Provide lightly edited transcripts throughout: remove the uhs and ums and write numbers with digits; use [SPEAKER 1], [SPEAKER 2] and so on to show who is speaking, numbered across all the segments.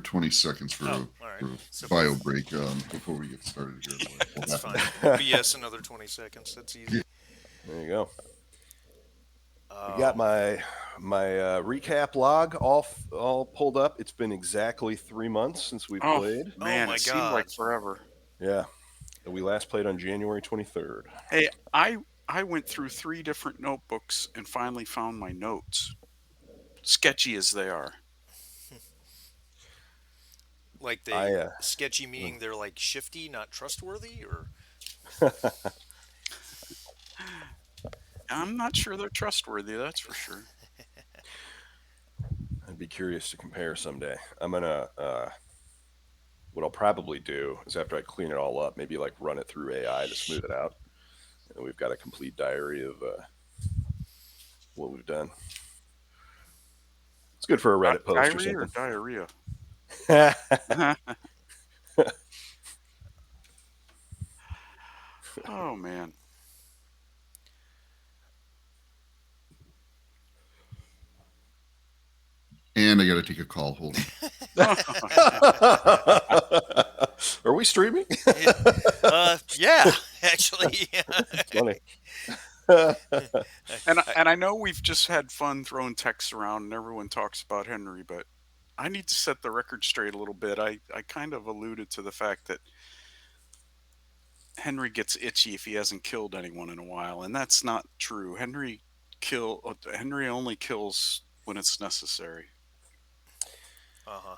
[SPEAKER 1] 20 seconds for
[SPEAKER 2] Oh, all right.
[SPEAKER 1] for a
[SPEAKER 2] So
[SPEAKER 1] bio break before we get started here. We'll
[SPEAKER 2] that's
[SPEAKER 1] have
[SPEAKER 2] fine.
[SPEAKER 1] to-
[SPEAKER 2] BS another 20 seconds. That's
[SPEAKER 1] Yeah.
[SPEAKER 2] easy.
[SPEAKER 3] There you go. I got
[SPEAKER 2] Um,
[SPEAKER 3] my recap log all pulled up. It's been exactly 3 months since we've
[SPEAKER 4] Oh
[SPEAKER 3] played.
[SPEAKER 2] oh
[SPEAKER 4] man,
[SPEAKER 2] my
[SPEAKER 4] it seemed like
[SPEAKER 2] God.
[SPEAKER 4] forever.
[SPEAKER 3] Yeah, we last played on January 23rd.
[SPEAKER 4] Hey, I went through 3 different notebooks and finally found my notes, sketchy as they are.
[SPEAKER 2] Like
[SPEAKER 3] I
[SPEAKER 2] they sketchy meaning they're like shifty, not trustworthy, or
[SPEAKER 4] I'm not sure they're trustworthy. That's for sure.
[SPEAKER 3] I'd be curious to compare someday. I'm gonna what I'll probably do is after I clean it all up, maybe like run it through AI to smooth it out, and we've got a complete diary of what we've done. It's good for a Reddit post or
[SPEAKER 4] Diarrhea or
[SPEAKER 3] something.
[SPEAKER 4] diarrhea? Oh man.
[SPEAKER 1] And I got to take a call. Hold
[SPEAKER 3] Are we streaming?
[SPEAKER 2] yeah, actually.
[SPEAKER 3] It's funny.
[SPEAKER 4] And I know we've just had fun throwing texts around and everyone talks about Henry, but I need to set the record straight a little bit. I kind of alluded to the fact that Henry gets itchy if he hasn't killed anyone in a while, and that's not true. Henry only kills when it's necessary.
[SPEAKER 2] Uh-huh.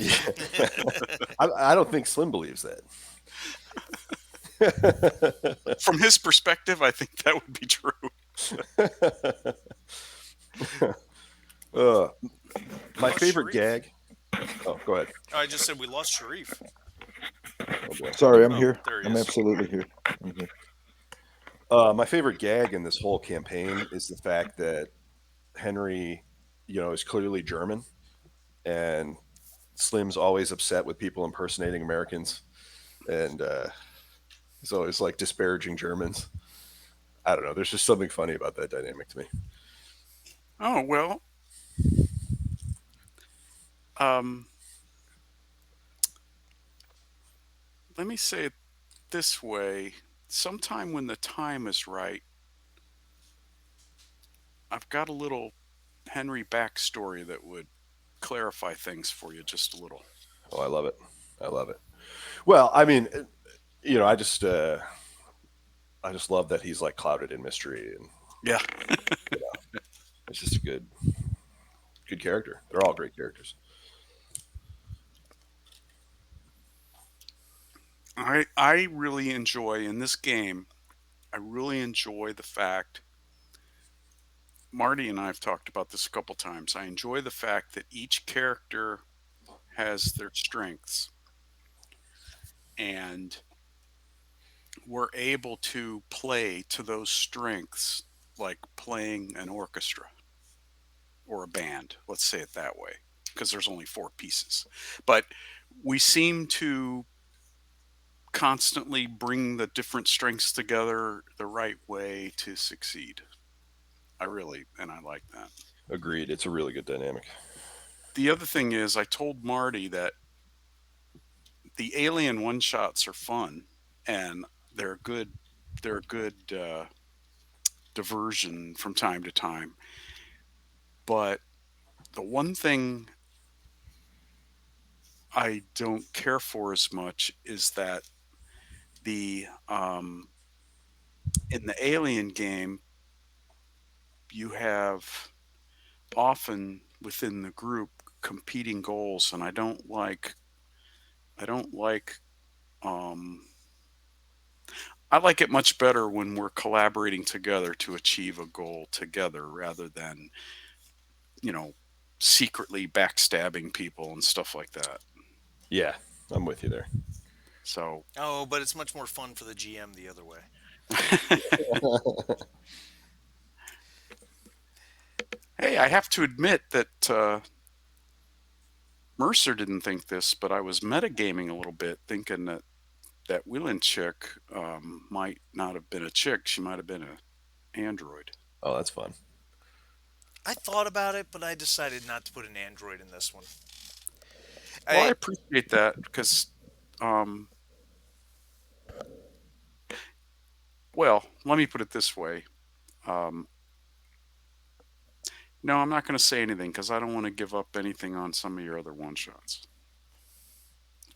[SPEAKER 3] Yeah. I don't think Slim believes that.
[SPEAKER 4] From his perspective, I think that would be true.
[SPEAKER 3] uh, my
[SPEAKER 2] lost
[SPEAKER 3] favorite
[SPEAKER 2] Sharif.
[SPEAKER 3] gag. Oh, go ahead.
[SPEAKER 2] I just said we lost Sharif.
[SPEAKER 3] Oh boy.
[SPEAKER 5] Sorry, I'm
[SPEAKER 2] Oh,
[SPEAKER 5] here.
[SPEAKER 2] there he
[SPEAKER 5] I'm
[SPEAKER 2] is.
[SPEAKER 5] absolutely here. I'm here.
[SPEAKER 3] My favorite gag in this whole campaign is the fact that Henry, is clearly German, and Slim's always upset with people impersonating Americans, and he's always like disparaging Germans. I don't know. There's just something funny about that dynamic to me.
[SPEAKER 4] Oh well, um, let me say it this way: sometime when the time is right, I've got a little Henry backstory that would clarify things for you just a little.
[SPEAKER 3] Oh, I love it. I love it. Well, I mean, I just love that he's like clouded in mystery, and
[SPEAKER 4] Yeah.
[SPEAKER 3] it's just a good character. They're all great characters.
[SPEAKER 4] I really enjoy in this game. I really enjoy the fact Marty and I have talked about this a couple times. I enjoy the fact that each character has their strengths, and we're able to play to those strengths like playing an orchestra or a band. Let's say it that way, because there's only 4 pieces. But we seem to constantly bring the different strengths together the right way to succeed. I like that.
[SPEAKER 3] Agreed. It's a really good dynamic.
[SPEAKER 4] The other thing is, I told Marty that the alien one shots are fun and they're good. They're a good diversion from time to time. But the one thing I don't care for as much is that the in the alien game you have often within the group competing goals, and I don't like um, I like it much better when we're collaborating together to achieve a goal together rather than, you know, secretly backstabbing people and stuff like that.
[SPEAKER 3] Yeah, I'm with you there.
[SPEAKER 4] So,
[SPEAKER 2] Oh, but it's much more fun for the GM the other way.
[SPEAKER 4] hey, I have to admit that Mercer didn't think this, but I was metagaming a little bit, thinking that Wheeling chick might not have been a chick; she might have been a android.
[SPEAKER 3] Oh, that's fun.
[SPEAKER 2] I thought about it, but I decided not to put an android in this one.
[SPEAKER 4] Well, I
[SPEAKER 2] I
[SPEAKER 4] appreciate that because, um, well, let me put it this way. Um, no, I'm not going to say anything because I don't want to give up anything on some of your other one shots.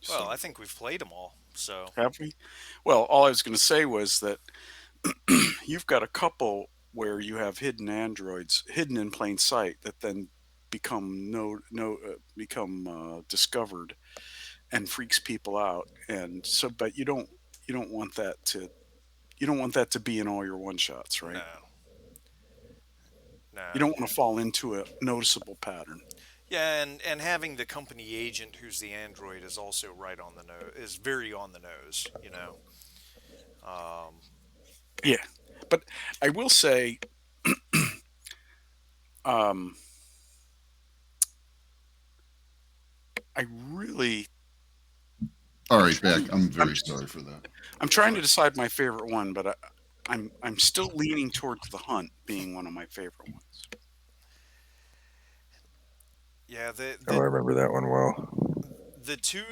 [SPEAKER 2] well,
[SPEAKER 4] So,
[SPEAKER 2] I think we've played them all. So
[SPEAKER 4] have we? Well, all I was going to say was that you've got a couple where you have hidden androids hidden in plain sight that then become discovered and freaks people out, and so but you don't want that to you don't want that to be in all your one shots, right?
[SPEAKER 2] no,
[SPEAKER 4] You
[SPEAKER 2] no.
[SPEAKER 4] don't want to fall into a noticeable pattern.
[SPEAKER 2] Yeah, and having the company agent who's the android is also right on the nose. Is very on the nose. Um,
[SPEAKER 4] Yeah, but I will say, um, I really
[SPEAKER 1] All
[SPEAKER 4] I'm
[SPEAKER 1] right, back.
[SPEAKER 4] trying
[SPEAKER 1] I'm
[SPEAKER 4] I'm
[SPEAKER 1] very sorry for that.
[SPEAKER 4] I'm
[SPEAKER 2] you're
[SPEAKER 4] trying to
[SPEAKER 2] fine.
[SPEAKER 4] decide my favorite one, but I'm still leaning towards the hunt being one of my favorite ones.
[SPEAKER 2] Yeah,
[SPEAKER 5] Oh, I remember that one well.
[SPEAKER 2] the two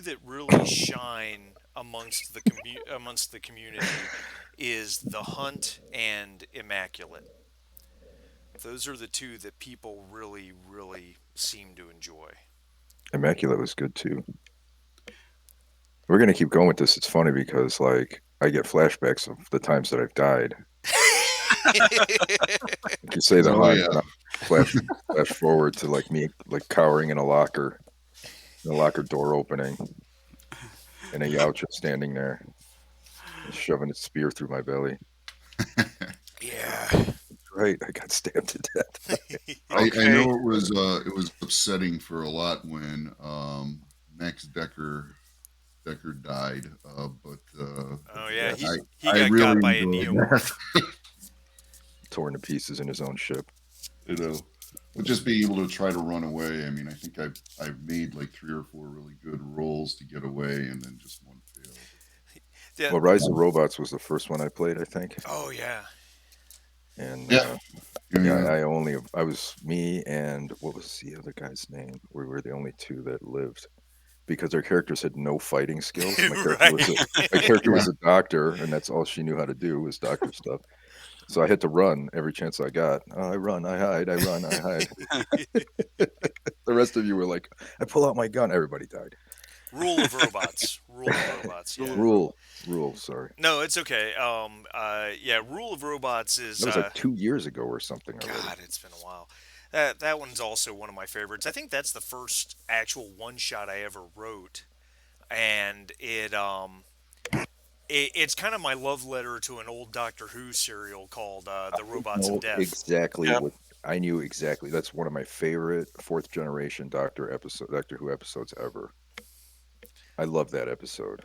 [SPEAKER 2] that really shine amongst the community is the hunt and immaculate. Those are the two that people really seem to enjoy.
[SPEAKER 5] Immaculate was good too. We're gonna keep going with this. It's funny because like I get flashbacks of the times that I've died. Like you say the
[SPEAKER 1] Oh
[SPEAKER 5] hunt,
[SPEAKER 1] yeah.
[SPEAKER 5] and I flash forward to like me like cowering in a locker, the locker door opening, and a Yautja standing there, shoving its spear through my belly.
[SPEAKER 2] Yeah.
[SPEAKER 5] Right, I got stabbed to death.
[SPEAKER 1] I
[SPEAKER 4] Okay,
[SPEAKER 1] know it was upsetting for a lot when Max Decker died, but
[SPEAKER 2] Oh yeah,
[SPEAKER 5] Yes,
[SPEAKER 2] he
[SPEAKER 1] I
[SPEAKER 2] got
[SPEAKER 1] really
[SPEAKER 2] got by a
[SPEAKER 1] enjoyed that.
[SPEAKER 2] neomorph.
[SPEAKER 5] torn to pieces in his own ship.
[SPEAKER 1] You know, but just being able to try to run away. I mean, I think I've made like three or four really good rolls to get away, and then just one failed.
[SPEAKER 2] Yeah.
[SPEAKER 5] Well, Rise of Robots was the first one I played, I think,
[SPEAKER 2] Oh yeah.
[SPEAKER 5] and
[SPEAKER 1] Yeah, I
[SPEAKER 5] yeah,
[SPEAKER 1] mean,
[SPEAKER 5] I was me and what was the other guy's name? We were the only two that lived because our characters had no fighting skills.
[SPEAKER 2] Right.
[SPEAKER 5] My character
[SPEAKER 1] yeah,
[SPEAKER 5] was a doctor, and that's all she knew how to do was doctor stuff. So I had to run every chance I got. I run, I hide, I run, I hide. The rest of you were like, I pull out my gun. Everybody died.
[SPEAKER 2] Rule of robots. Rule of robots.
[SPEAKER 4] rule
[SPEAKER 2] Yeah.
[SPEAKER 4] of rule.
[SPEAKER 5] Rule. Sorry,
[SPEAKER 2] No, it's okay. Yeah. Rule of robots is
[SPEAKER 5] that was like 2 years ago or something already.
[SPEAKER 2] God. It's been a while. That one's also one of my favorites. I think that's the first actual one shot I ever wrote, and it's kind of my love letter to an old Doctor Who serial called The Robots of
[SPEAKER 5] Know
[SPEAKER 2] Death.
[SPEAKER 5] exactly
[SPEAKER 4] Yep.
[SPEAKER 5] what I knew exactly. That's one of my favorite fourth generation Doctor Who episodes ever. I love that episode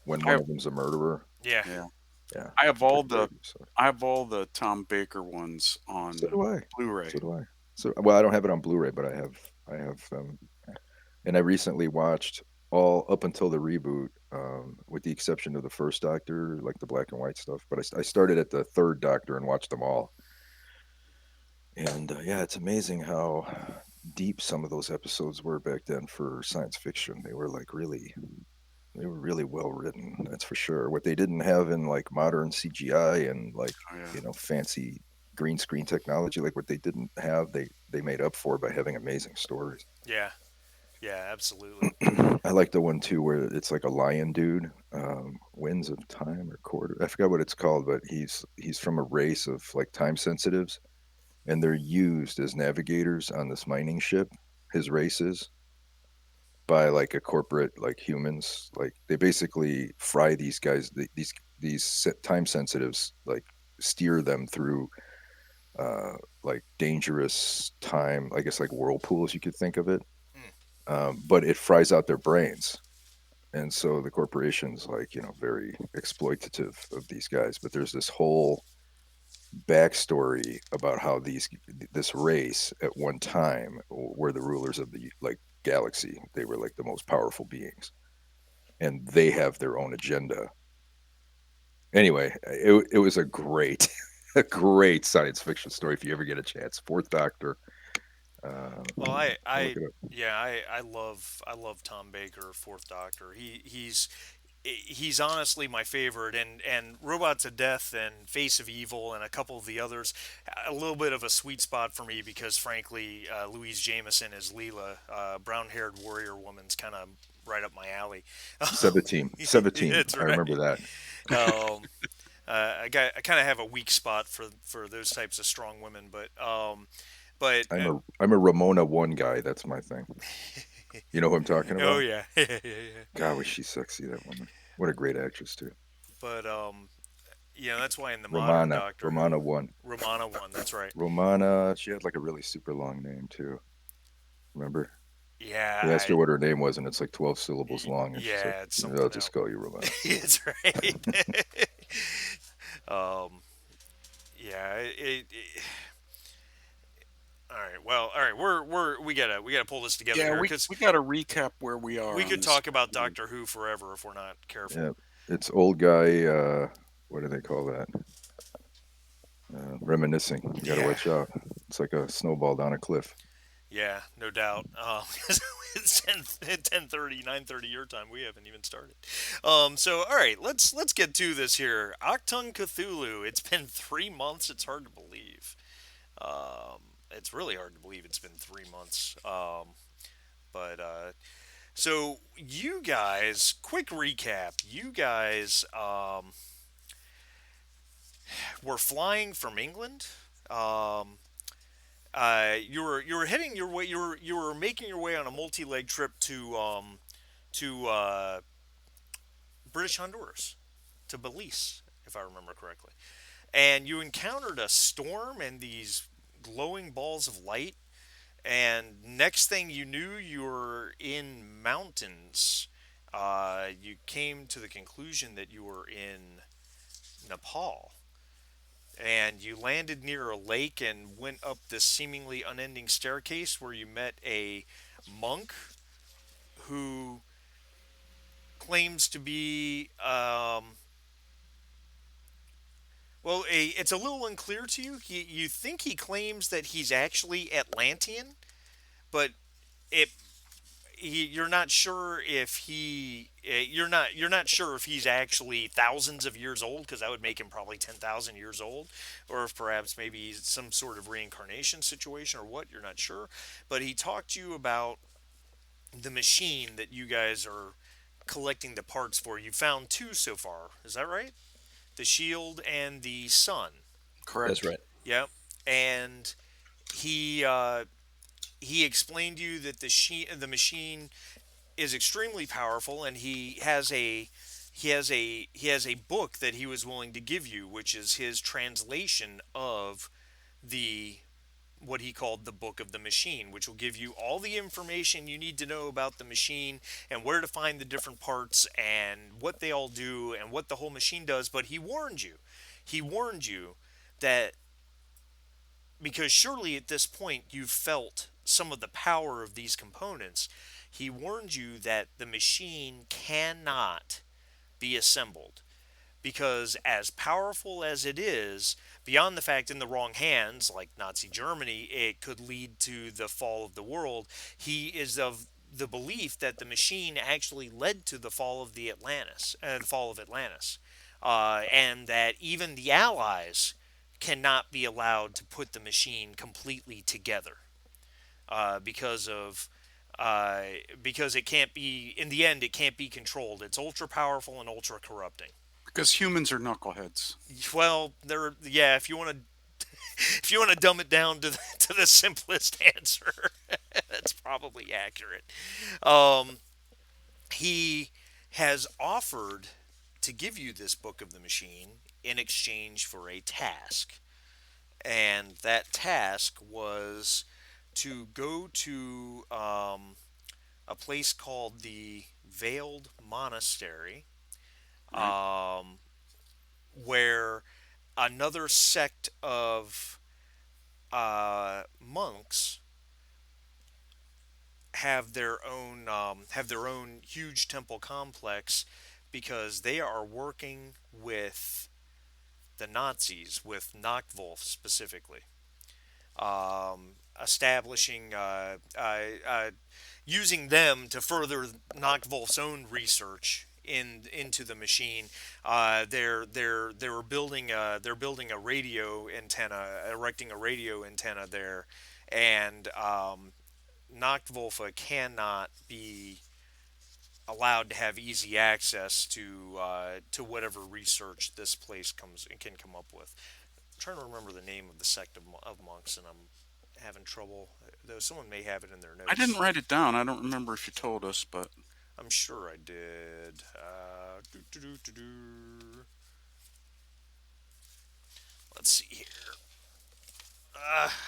[SPEAKER 5] when
[SPEAKER 4] I
[SPEAKER 5] one
[SPEAKER 4] have,
[SPEAKER 5] of them's a murderer.
[SPEAKER 2] Yeah.
[SPEAKER 4] yeah,
[SPEAKER 5] Yeah,
[SPEAKER 4] I have all
[SPEAKER 5] great
[SPEAKER 4] the
[SPEAKER 5] episode.
[SPEAKER 4] I have all the Tom Baker ones on
[SPEAKER 5] So do I.
[SPEAKER 4] Blu-ray.
[SPEAKER 5] So do I. So well, I don't have it on Blu-ray, but I have them, and I recently watched all up until the reboot, with the exception of the first Doctor, like the black and white stuff. But I started at the third Doctor and watched them all. And yeah, it's amazing how deep some of those episodes were back then for science fiction. They were really well written. That's for sure. What they didn't have in like modern CGI and like
[SPEAKER 4] Oh yeah.
[SPEAKER 5] fancy green screen technology, like what they didn't have, they made up for by having amazing stories.
[SPEAKER 2] Yeah. Yeah. Absolutely.
[SPEAKER 5] I like the one too where it's like a lion dude, Winds of Time or Quarter. I forgot what it's called, but he's from a race of like time sensitives, and they're used as navigators on this mining ship. His race is by like a corporate like humans. Like they basically fry these guys. Time sensitives like steer them through uh, like dangerous time. I guess like whirlpools you could think of it,
[SPEAKER 2] Mm.
[SPEAKER 5] but it fries out their brains. And so the corporation's like very exploitative of these guys. But there's this whole backstory about how this race at one time were the rulers of the like galaxy. They were like the most powerful beings, and they have their own agenda. Anyway, it was a great a great science fiction story if you ever get a chance. Fourth Doctor,
[SPEAKER 2] Well,
[SPEAKER 5] I'll look it up.
[SPEAKER 2] yeah, I love Tom Baker, Fourth Doctor. He's honestly my favorite, and Robots of Death and Face of Evil and a couple of the others, a little bit of a sweet spot for me because frankly, Louise Jameson as Leela, brown-haired warrior woman's kind of right up my alley.
[SPEAKER 5] 17. 17.
[SPEAKER 2] That's
[SPEAKER 5] I remember
[SPEAKER 2] right.
[SPEAKER 5] that.
[SPEAKER 2] Um, I kind of have a weak spot for those types of strong women, but
[SPEAKER 5] I'm a Ramona 1 guy. That's my thing. You know who I'm talking
[SPEAKER 2] oh
[SPEAKER 5] about?
[SPEAKER 2] yeah, yeah, yeah.
[SPEAKER 5] God, was she sexy, that woman. What a great actress, too.
[SPEAKER 2] But that's why in the modern
[SPEAKER 5] Romana.
[SPEAKER 2] Doctor
[SPEAKER 5] Romana
[SPEAKER 2] Who,
[SPEAKER 5] 1.
[SPEAKER 2] Romana one, that's right.
[SPEAKER 5] Romana, she had like a really super long name, too. Remember?
[SPEAKER 2] Yeah,
[SPEAKER 5] We asked her what her name was, and it's like 12 syllables
[SPEAKER 2] y-
[SPEAKER 5] long, and she's like,
[SPEAKER 2] yeah, it's
[SPEAKER 5] I'll
[SPEAKER 2] something
[SPEAKER 5] just
[SPEAKER 2] else.
[SPEAKER 5] call you Romana.
[SPEAKER 2] It's right. um, yeah, all right. Well, all right. We gotta pull this together
[SPEAKER 4] Yeah,
[SPEAKER 2] here
[SPEAKER 4] we
[SPEAKER 2] because
[SPEAKER 4] we got to recap where we are
[SPEAKER 2] we
[SPEAKER 4] on
[SPEAKER 2] could
[SPEAKER 4] this.
[SPEAKER 2] talk about Doctor Who forever if we're not careful.
[SPEAKER 5] Yeah. It's old guy, what do they call that? Reminiscing. You got to
[SPEAKER 2] Yeah,
[SPEAKER 5] watch out. It's like a snowball down a cliff.
[SPEAKER 2] yeah, no doubt. It's 10:30, 9:30 your time. We haven't even started. So all right, let's get to this here. Achtung Cthulhu. It's been 3 months. It's hard to believe. It's really hard to believe it's been 3 months. But so you guys, quick recap. You guys were flying from England. Um, you were heading your way. You were making your way on a multi-leg trip to British Honduras, to Belize, if I remember correctly. And you encountered a storm and these glowing balls of light. And next thing you knew, you were in mountains. You came to the conclusion that you were in Nepal. And you landed near a lake and went up this seemingly unending staircase where you met a monk who claims to be it's a little unclear to you. You think he claims that he's actually Atlantean, but it you're not sure if you're not sure if he's actually thousands of years old because that would make him probably 10,000 years old, or if perhaps maybe he's some sort of reincarnation situation or what, you're not sure. But he talked to you about the machine that you guys are collecting the parts for. You found two so far, is that right? The shield and the sun.
[SPEAKER 3] That's
[SPEAKER 4] Correct.
[SPEAKER 3] right.
[SPEAKER 2] Yep. And he explained to you that the machine is extremely powerful, and he has a book that he was willing to give you, which is his translation of the what he called the Book of the Machine, which will give you all the information you need to know about the machine and where to find the different parts and what they all do and what the whole machine does. But he warned you. He warned you that because surely at this point you've felt some of the power of these components. He warned you that the machine cannot be assembled because as powerful as it is, beyond the fact in the wrong hands, like Nazi Germany, it could lead to the fall of the world, he is of the belief that the machine actually led to the fall of Atlantis, and that even the Allies cannot be allowed to put the machine completely together because of uh, because it can't be in the end it can't be controlled. It's ultra powerful and ultra corrupting.
[SPEAKER 4] Because humans are knuckleheads.
[SPEAKER 2] Well, yeah. If you want to dumb it down to the simplest answer, that's probably accurate. Um, he has offered to give you this book of the machine in exchange for a task, and that task was to go to a place called the Veiled Monastery,
[SPEAKER 4] Right.
[SPEAKER 2] um, where another sect of monks have their own huge temple complex because they are working with the Nazis, with Nachtwolf specifically. establishing, using them to further Noctvolf's own research into the machine. They're building a radio antenna, erecting a radio antenna there, and Noctvolfa cannot be allowed to have easy access to whatever research this place can come up with. I'm trying to remember the name of the sect of monks, and I'm having trouble. Though someone may have it in their
[SPEAKER 4] I didn't
[SPEAKER 2] notes.
[SPEAKER 4] write it down. I don't remember if you told us, but
[SPEAKER 2] I'm sure I did. Let's see here.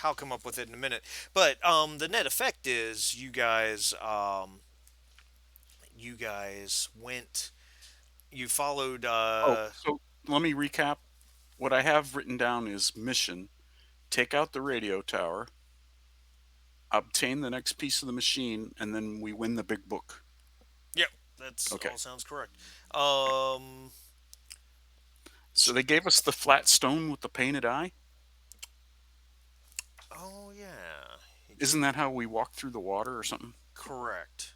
[SPEAKER 2] I'll come up with it in a minute. But the net effect is you guys went. You followed.
[SPEAKER 4] oh, so let me recap. What I have written down is mission: take out the radio tower, obtain the next piece of the machine, and then we win the big book.
[SPEAKER 2] Yep, that's
[SPEAKER 4] Okay.
[SPEAKER 2] all sounds correct. Um,
[SPEAKER 4] So they gave us the flat stone with the painted eye.
[SPEAKER 2] oh yeah,
[SPEAKER 4] Isn't that how we walk through the water or something?
[SPEAKER 2] correct.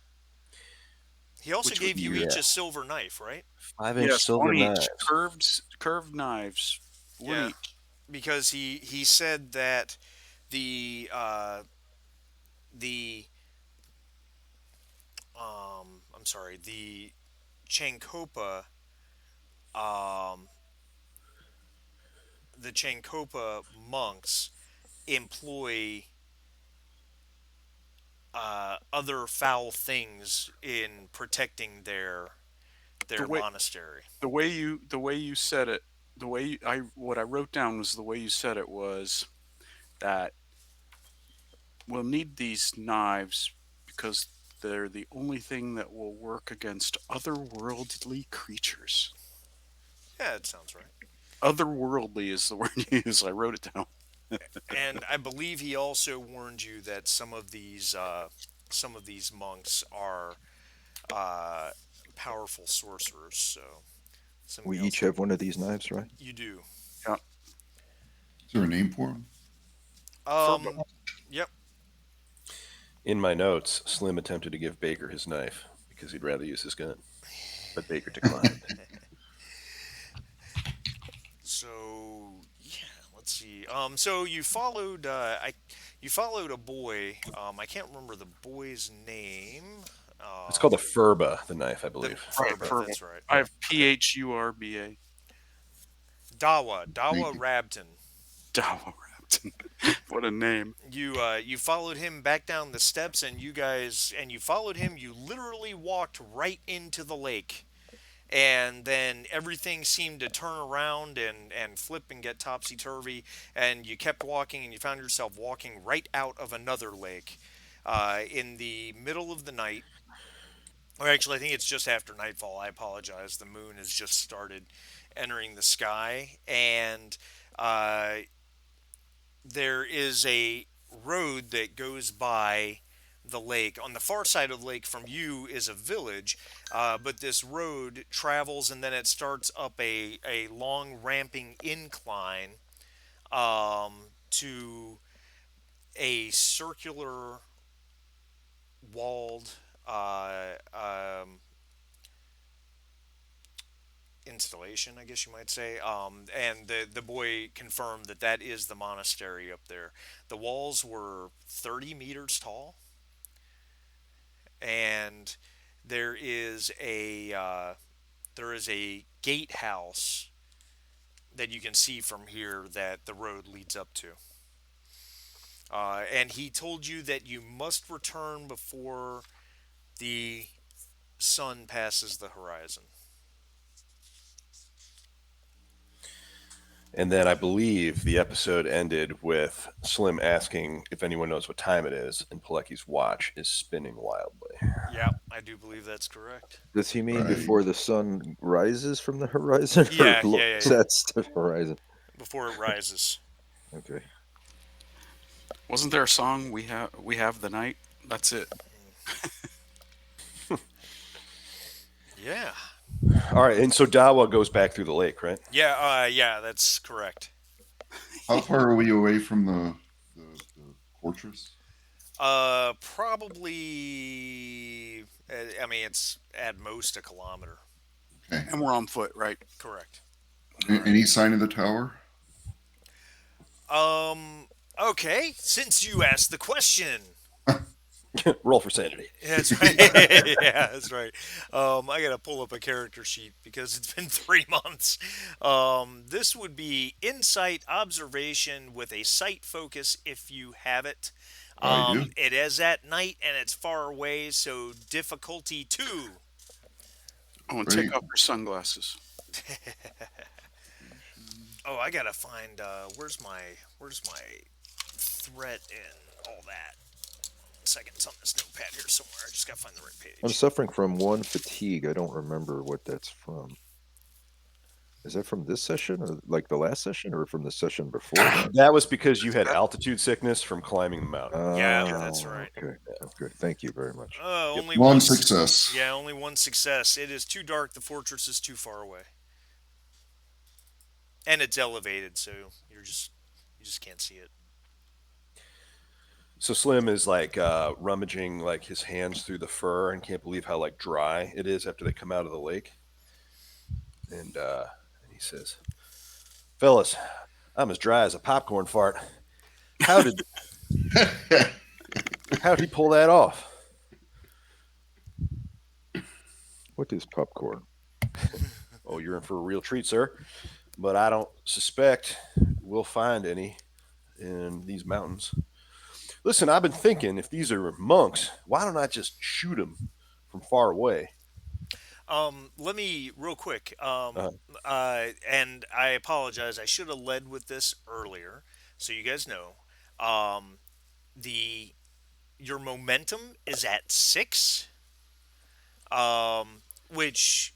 [SPEAKER 2] He also
[SPEAKER 4] Which would
[SPEAKER 2] gave you
[SPEAKER 3] yeah.
[SPEAKER 2] each a silver knife, right?
[SPEAKER 3] 5-inch
[SPEAKER 4] yes,
[SPEAKER 3] silver
[SPEAKER 4] one each.
[SPEAKER 3] knives.
[SPEAKER 4] Curved knives. One
[SPEAKER 2] Yeah,
[SPEAKER 4] each.
[SPEAKER 2] because he said that the the I'm sorry, the Chankopa um the Chankopa monks employ other foul things in protecting
[SPEAKER 4] The
[SPEAKER 2] their
[SPEAKER 4] way
[SPEAKER 2] monastery.
[SPEAKER 4] the way you said it, I what I wrote down was the way you said it was that we'll need these knives because they're the only thing that will work against otherworldly creatures.
[SPEAKER 2] Yeah, it sounds right.
[SPEAKER 4] Otherworldly is the word you use. I wrote it down.
[SPEAKER 2] And I believe he also warned you that some of these monks are uh, powerful sorcerers. So something
[SPEAKER 5] We
[SPEAKER 2] else
[SPEAKER 5] each have one of these knives, right?
[SPEAKER 2] you do.
[SPEAKER 4] Yeah.
[SPEAKER 1] Is there a name for him?
[SPEAKER 4] Furbo.
[SPEAKER 2] Yep.
[SPEAKER 3] In my notes, Slim attempted to give Baker his knife because he'd rather use his gun, but Baker declined.
[SPEAKER 2] So yeah, let's see. So you followed a boy. I can't remember the boy's name.
[SPEAKER 3] It's called a
[SPEAKER 2] Um,
[SPEAKER 3] Furba, the knife, I
[SPEAKER 2] the
[SPEAKER 3] believe.
[SPEAKER 4] Right,
[SPEAKER 2] Furba.
[SPEAKER 4] Furbo.
[SPEAKER 2] That's right.
[SPEAKER 4] I have Phurba.
[SPEAKER 2] Dawa
[SPEAKER 1] Thank you.
[SPEAKER 2] Rabton.
[SPEAKER 4] Dawa Rapton. What a name.
[SPEAKER 2] You followed him back down the steps, and you followed him. You literally walked right into the lake, and then everything seemed to turn around and flip and get topsy turvy, and you kept walking, and you found yourself walking right out of another lake, in the middle of the night. Or actually, I think it's just after nightfall. I apologize. The moon has just started entering the sky, and uh, there is a road that goes by the lake. On the far side of the lake from you is a village, but this road travels and then it starts up a long ramping incline to a circular walled uh, um, installation, I guess you might say. And the boy confirmed that that is the monastery up there. The walls were 30 meters tall, and there is a gatehouse that you can see from here that the road leads up to. And he told you that you must return before the sun passes the horizon.
[SPEAKER 3] And then I believe the episode ended with Slim asking if anyone knows what time it is, and Paleki's watch is spinning wildly.
[SPEAKER 2] Yeah, I do believe that's correct.
[SPEAKER 5] Does he mean
[SPEAKER 1] Right.
[SPEAKER 5] before the sun rises from the horizon or
[SPEAKER 2] Yeah, yeah, yeah, yeah.
[SPEAKER 5] sets to the horizon?
[SPEAKER 2] Before it rises.
[SPEAKER 5] Okay.
[SPEAKER 4] Wasn't there a song we have the night? That's it.
[SPEAKER 2] Yeah.
[SPEAKER 3] All right, and so Dawa goes back through the lake, right?
[SPEAKER 2] Yeah, yeah, that's correct.
[SPEAKER 1] How far are we away from the fortress?
[SPEAKER 2] Probably. I mean, it's at most a kilometer.
[SPEAKER 1] Okay.
[SPEAKER 4] And we're on foot, right?
[SPEAKER 2] Correct.
[SPEAKER 4] All right.
[SPEAKER 1] Any sign of the tower?
[SPEAKER 2] Um. Okay. Since you asked the question,
[SPEAKER 3] Roll for sanity.
[SPEAKER 2] that's right. Yeah, that's right. I gotta pull up a character sheet because it's been 3 months. This would be insight observation with a sight focus if you have it.
[SPEAKER 1] I do.
[SPEAKER 2] It is at night and it's far away, so difficulty 2.
[SPEAKER 4] Oh, and
[SPEAKER 1] Great.
[SPEAKER 4] take off your sunglasses.
[SPEAKER 2] Oh, I gotta find where's my threat and all that. Second, it's on this notepad here somewhere. I just gotta find the right
[SPEAKER 5] I'm
[SPEAKER 2] page.
[SPEAKER 5] suffering from one fatigue. I don't remember what that's from. Is that from this session or like the last session or from the session before that?
[SPEAKER 3] That was because you had altitude sickness from climbing the mountain.
[SPEAKER 2] Yeah,
[SPEAKER 5] Oh,
[SPEAKER 2] that's right.
[SPEAKER 5] Okay. Okay. Thank you very much.
[SPEAKER 2] Only
[SPEAKER 1] One
[SPEAKER 2] s-
[SPEAKER 1] success.
[SPEAKER 2] Yeah, only one success. It is too dark. The fortress is too far away, and it's elevated, so you just can't see it.
[SPEAKER 3] So Slim is like rummaging like his hands through the fur and can't believe how like dry it is after they come out of the lake. And he says, "Fellas, I'm as dry as a popcorn fart. How did how'd he pull that off?"
[SPEAKER 5] What is popcorn?
[SPEAKER 3] "Oh, you're in for a real treat, sir. But I don't suspect we'll find any in these mountains. Listen, I've been thinking if these are monks, why don't I just shoot them from far away?"
[SPEAKER 2] Let me real quick.
[SPEAKER 3] Uh,
[SPEAKER 2] And I apologize. I should have led with this earlier, so you guys know. Um, the Your momentum is at 6, which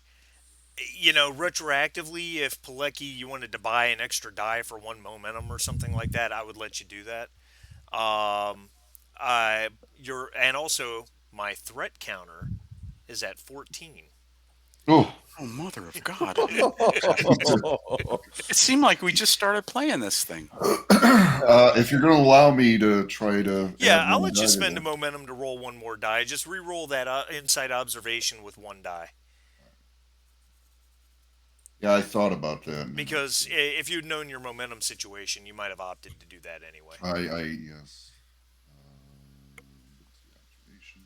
[SPEAKER 2] retroactively, if Pilecki you wanted to buy an extra die for 1 momentum or something like that, I would let you do that. Um, and also my threat counter is at 14.
[SPEAKER 1] Oh,
[SPEAKER 4] Oh, mother of God. It seemed like we just started playing this thing.
[SPEAKER 1] if you're going to allow me to try to
[SPEAKER 2] Yeah,
[SPEAKER 1] add
[SPEAKER 2] I'll
[SPEAKER 1] one
[SPEAKER 2] let you
[SPEAKER 1] die to
[SPEAKER 2] spend a
[SPEAKER 1] that.
[SPEAKER 2] momentum to roll one more die. Just re-roll that inside observation with one die.
[SPEAKER 1] Yeah, I thought about that.
[SPEAKER 2] Because if you'd known your momentum situation, you might have opted to do that anyway.
[SPEAKER 1] Yes. Let's see, observation.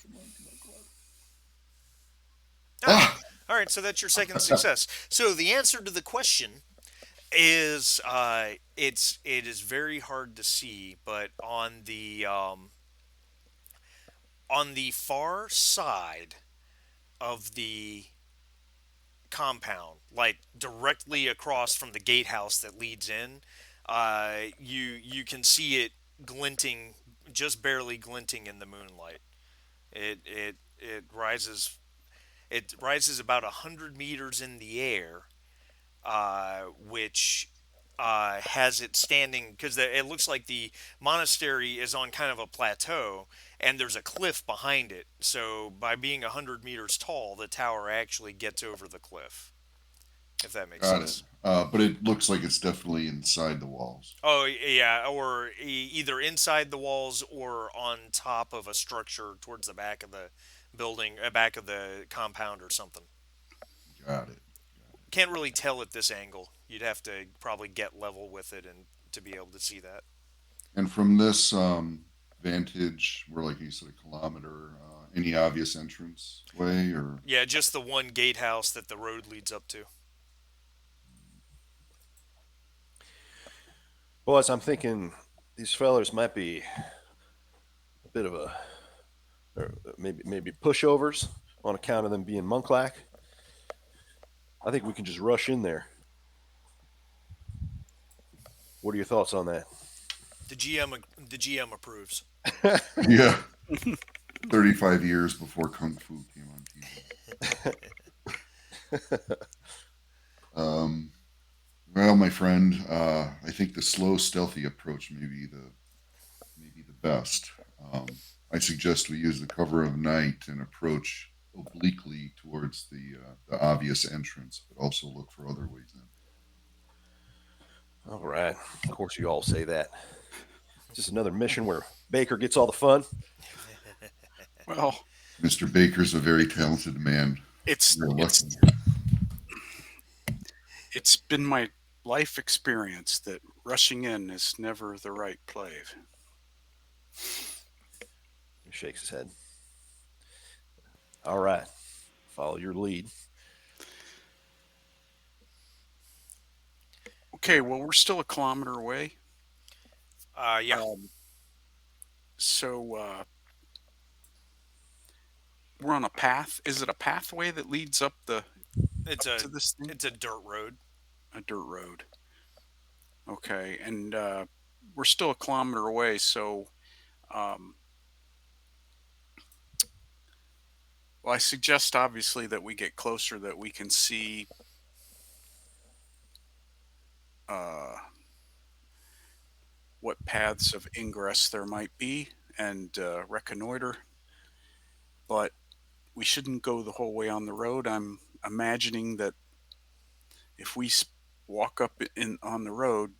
[SPEAKER 1] Come on, come on, come on. Ah!
[SPEAKER 2] All right, so that's your second success. So the answer to the question is it is very hard to see, but on the far side of the compound, like directly across from the gatehouse that leads in, you can see it glinting, just barely glinting in the moonlight. It rises. It rises about 100 meters in the air, which has it standing because it looks like the monastery is on kind of a plateau and there's a cliff behind it. So by being 100 meters tall, the tower actually gets over the cliff, if that makes
[SPEAKER 1] Got it.
[SPEAKER 2] sense.
[SPEAKER 1] But it looks like it's definitely inside the walls.
[SPEAKER 2] Oh yeah, or either inside the walls or on top of a structure towards the back of the building, back of the compound or something.
[SPEAKER 1] Got it.
[SPEAKER 2] Can't really tell at this angle. You'd have to probably get level with it and to be able to see that.
[SPEAKER 1] And from this vantage, we're like you said, a kilometer. Any obvious entrance way or?
[SPEAKER 2] Yeah, just the one gatehouse that the road leads up to.
[SPEAKER 3] Boys, I'm thinking these fellers might be a bit of a, or maybe pushovers on account of them being monk-like. I think we can just rush in there. What are your thoughts on that?
[SPEAKER 2] The GM approves.
[SPEAKER 1] Yeah. 35 years before Kung Fu came on TV. Well, my friend, I think the slow, stealthy approach may be the best. I suggest we use the cover of night and approach obliquely towards the obvious entrance, but also look for other ways in.
[SPEAKER 3] All right. Of course, you all say that. Just another mission where Baker gets all the fun.
[SPEAKER 4] Well,
[SPEAKER 1] Mr. Baker's a very talented man.
[SPEAKER 4] it's
[SPEAKER 1] We're
[SPEAKER 4] it's
[SPEAKER 1] lucky.
[SPEAKER 4] it's been my life experience that rushing in is never the right play.
[SPEAKER 3] He shakes his head. All right. Follow your lead.
[SPEAKER 4] Okay, well, we're still a kilometer away.
[SPEAKER 2] Yeah,
[SPEAKER 4] Um, so we're on a path. Is it a pathway that leads
[SPEAKER 2] it's
[SPEAKER 4] up
[SPEAKER 2] a
[SPEAKER 4] to this thing?
[SPEAKER 2] it's a dirt road.
[SPEAKER 4] A dirt road. Okay, and we're still a kilometer away. So, um, well, I suggest obviously that we get closer, that we can see uh, what paths of ingress there might be and reconnoiter. But we shouldn't go the whole way on the road. I'm imagining that if we walk up in on the road,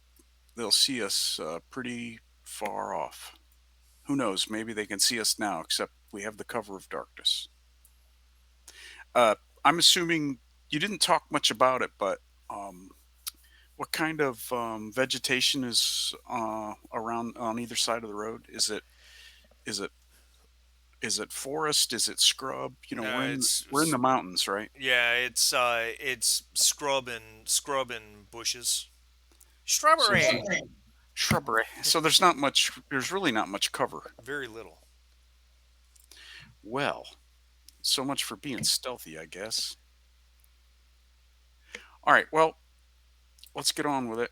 [SPEAKER 4] they'll see us pretty far off. Who knows? Maybe they can see us now, except we have the cover of darkness. Uh, I'm assuming you didn't talk much about it, but um, what kind of vegetation is around on either side of the road? Is it is it forest? Is it scrub? You know,
[SPEAKER 2] No,
[SPEAKER 4] we're in the mountains, right?
[SPEAKER 2] yeah, it's scrub and bushes.
[SPEAKER 4] So
[SPEAKER 2] Strawberry.
[SPEAKER 4] shrubbery. So there's not much. There's really not much cover.
[SPEAKER 2] Very little.
[SPEAKER 4] Well, so much for being stealthy, I guess. All right. Well, let's get on with it.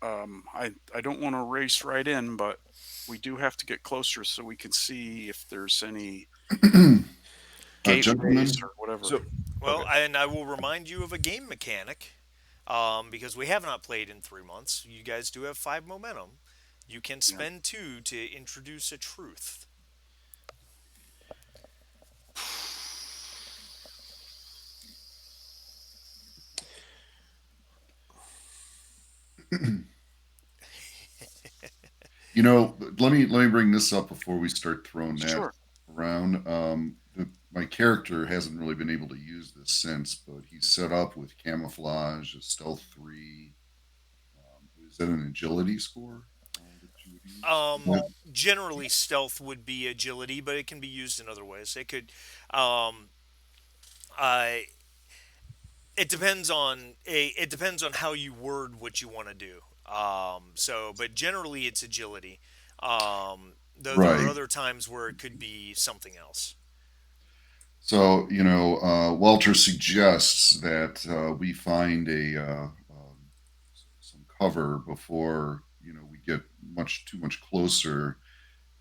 [SPEAKER 4] I don't want to race right in, but we do have to get closer so we can see if there's any gateways
[SPEAKER 1] Gentlemen,
[SPEAKER 4] or whatever.
[SPEAKER 3] So,
[SPEAKER 2] Well,
[SPEAKER 3] okay.
[SPEAKER 2] and I will remind you of a game mechanic, because we have not played in 3 months. You guys do have 5 momentum. You can
[SPEAKER 4] Yeah.
[SPEAKER 2] spend two to introduce a truth.
[SPEAKER 1] let me bring this up before we start throwing that
[SPEAKER 4] Sure.
[SPEAKER 1] around. My character hasn't really been able to use this since, but he's set up with camouflage, a stealth 3. Is that an agility score that you would use?
[SPEAKER 2] Um, Generally, stealth would be agility, but it can be used in other ways. Um, I it depends on how you word what you want to do. But generally it's agility. Though there are
[SPEAKER 1] Right.
[SPEAKER 2] other times where it could be something else.
[SPEAKER 1] So, Walter suggests that we find some cover before, we get much too much closer,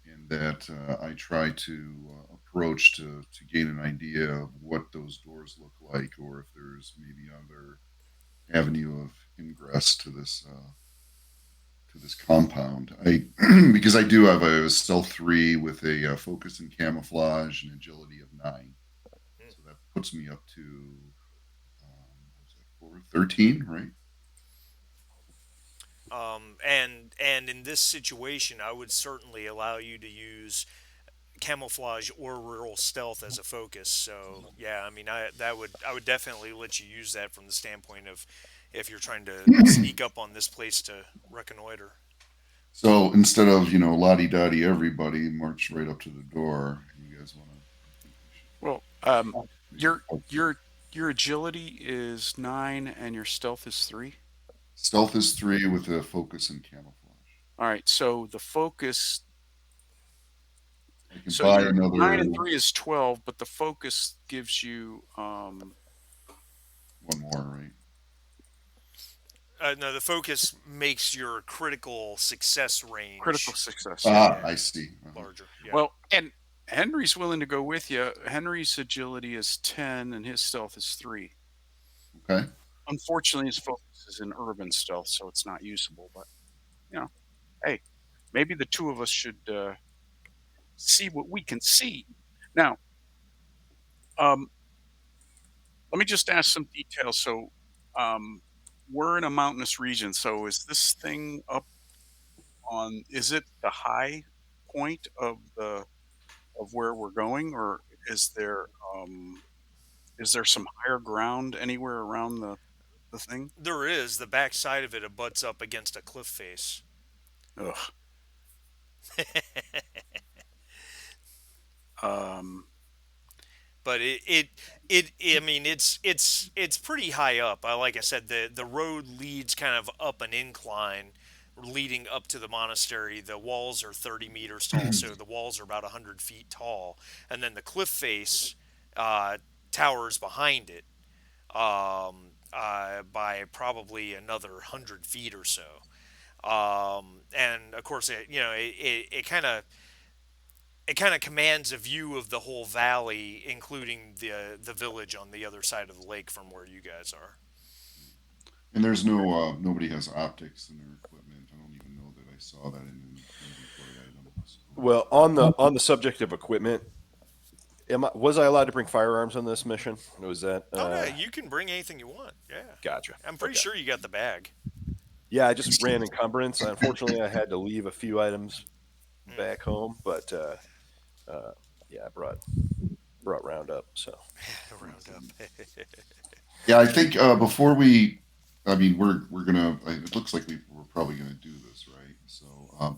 [SPEAKER 1] and that I try to approach to gain an idea of what those doors look like, or if there's maybe other avenue of ingress to this compound. I Because I do have a stealth 3 with a focus and camouflage and agility of 9, so that puts me up to what's that for 13, right?
[SPEAKER 2] And in this situation, I would certainly allow you to use camouflage or rural stealth as a focus. So yeah, I mean, I would definitely let you use that from the standpoint of if you're trying to sneak up on this place to reconnoiter.
[SPEAKER 1] So instead of lottie dottie everybody march right up to the door, you guys want to? I think we should
[SPEAKER 4] Well,
[SPEAKER 1] maybe
[SPEAKER 4] your your agility is 9 and your stealth is 3.
[SPEAKER 1] stealth is 3 with a focus and camouflage.
[SPEAKER 4] All right. So the focus.
[SPEAKER 1] I can
[SPEAKER 4] So
[SPEAKER 1] buy
[SPEAKER 4] your 9
[SPEAKER 1] another
[SPEAKER 4] and 3 is 12, but the focus gives you
[SPEAKER 1] one more, right?
[SPEAKER 2] No, the focus makes your critical success
[SPEAKER 4] critical
[SPEAKER 2] range,
[SPEAKER 4] success. Yeah.
[SPEAKER 1] Ah,
[SPEAKER 2] yeah,
[SPEAKER 1] I see.
[SPEAKER 2] larger. Yeah.
[SPEAKER 4] Well, and Henry's willing to go with you. Henry's agility is 10 and his stealth is 3.
[SPEAKER 1] Okay.
[SPEAKER 4] Unfortunately, his focus is in urban stealth, so it's not usable. But, you know, hey, maybe the two of us should see what we can see. Now, um, let me just ask some details. So, um, we're in a mountainous region, so is this thing up on? Is it the high point of where we're going, or is there um, is there some higher ground anywhere around the thing?
[SPEAKER 2] There is the back side of it abuts up against a cliff face.
[SPEAKER 4] Ugh. Um,
[SPEAKER 2] But I mean it's pretty high up. Like I said, the road leads kind of up an incline leading up to the monastery. The walls are 30 meters tall, so the walls are about 100 feet tall, and then the cliff face uh, towers behind it by probably another 100 feet or so. And of course, it kind of commands a view of the whole valley, including the village on the other side of the lake from where you guys are.
[SPEAKER 1] And there's no nobody has optics in their equipment. I don't even know that I saw that in an inventory item. So.
[SPEAKER 3] Well, on the subject of equipment, was I allowed to bring firearms on this mission? Was that
[SPEAKER 2] Oh no, you can bring anything you want. Yeah,
[SPEAKER 3] gotcha?
[SPEAKER 2] I'm pretty
[SPEAKER 3] Okay.
[SPEAKER 2] sure you got the bag.
[SPEAKER 3] Yeah, I just ran encumbrance. Unfortunately, I had to leave a few items back home, but yeah, I brought Roundup. So
[SPEAKER 2] Roundup.
[SPEAKER 1] Yeah, I think before we, I mean, we're gonna. It looks like we're probably gonna do this, right? So,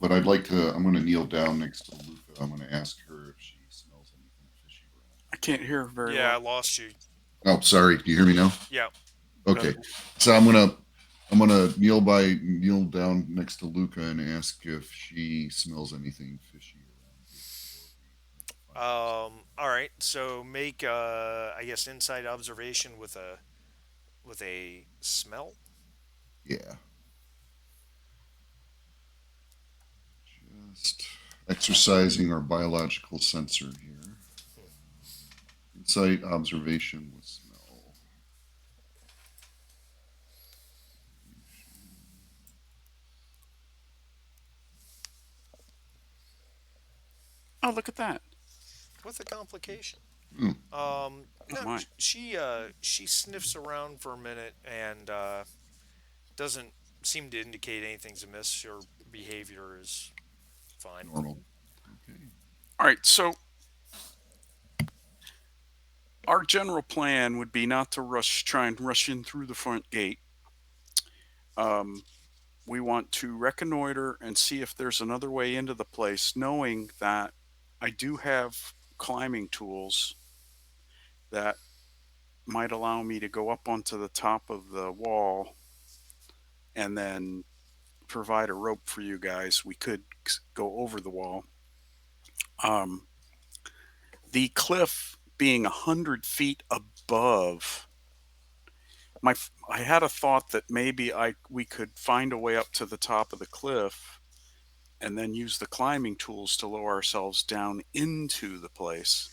[SPEAKER 1] but I'd like to. I'm gonna kneel down next to Luca. I'm gonna ask her if she smells anything fishy
[SPEAKER 4] I can't hear very
[SPEAKER 2] Yeah, I
[SPEAKER 4] well.
[SPEAKER 2] lost you.
[SPEAKER 1] around. Oh, sorry. Do you hear me now?
[SPEAKER 2] Yeah.
[SPEAKER 1] Okay.
[SPEAKER 4] Uh,
[SPEAKER 1] So I'm gonna kneel down next to Luca and ask if she smells anything fishy around here before we make a final.
[SPEAKER 2] All right. So make I guess inside observation with a smell.
[SPEAKER 1] Yeah. Just exercising our biological sensor here. Insight observation with smell.
[SPEAKER 4] oh, look at that.
[SPEAKER 2] With a complication.
[SPEAKER 1] Hmm.
[SPEAKER 4] Oh
[SPEAKER 2] No,
[SPEAKER 4] my.
[SPEAKER 2] she sniffs around for a minute and doesn't seem to indicate anything's amiss. Her behavior is fine.
[SPEAKER 1] Normal. Okay.
[SPEAKER 4] All right, so our general plan would be not to try and rush in through the front gate. Um, we want to reconnoiter and see if there's another way into the place, knowing that I do have climbing tools that might allow me to go up onto the top of the wall and then provide a rope for you guys. We could go over the wall. Um, the cliff being 100 feet above, I had a thought that maybe we could find a way up to the top of the cliff and then use the climbing tools to lower ourselves down into the place.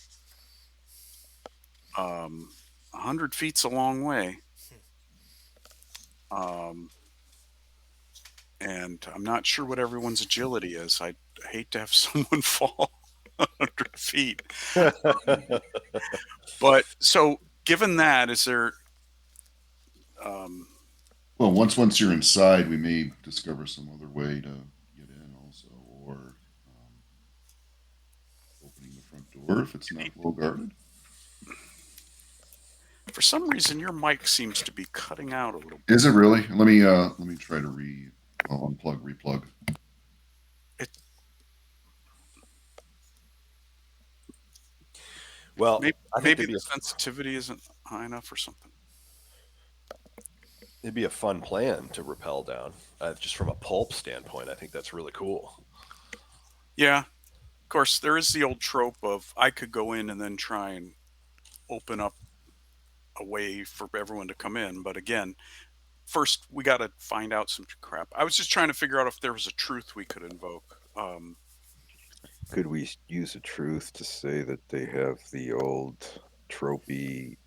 [SPEAKER 4] 100 feet's a long way. Um, and I'm not sure what everyone's agility is. I'd hate to have someone fall 100 feet. But so, given that, is there?
[SPEAKER 1] Well, once you're inside, we may discover some other way to get in, also, or opening the front door if it's not well guarded.
[SPEAKER 4] For some reason, your mic seems to be cutting out a little bit.
[SPEAKER 1] Is it really? Let me try to unplug, replug.
[SPEAKER 4] It,
[SPEAKER 3] well,
[SPEAKER 4] maybe
[SPEAKER 3] I think
[SPEAKER 4] maybe the sensitivity isn't high enough or something.
[SPEAKER 3] it'd be a fun plan to rappel down. Just from a pulp standpoint, I think that's really cool.
[SPEAKER 4] Yeah, of course, there is the old trope of I could go in and then try and open up a way for everyone to come in. But again, first we got to find out some crap. I was just trying to figure out if there was a truth we could invoke.
[SPEAKER 5] Could we use a truth to say that they have the old tropey,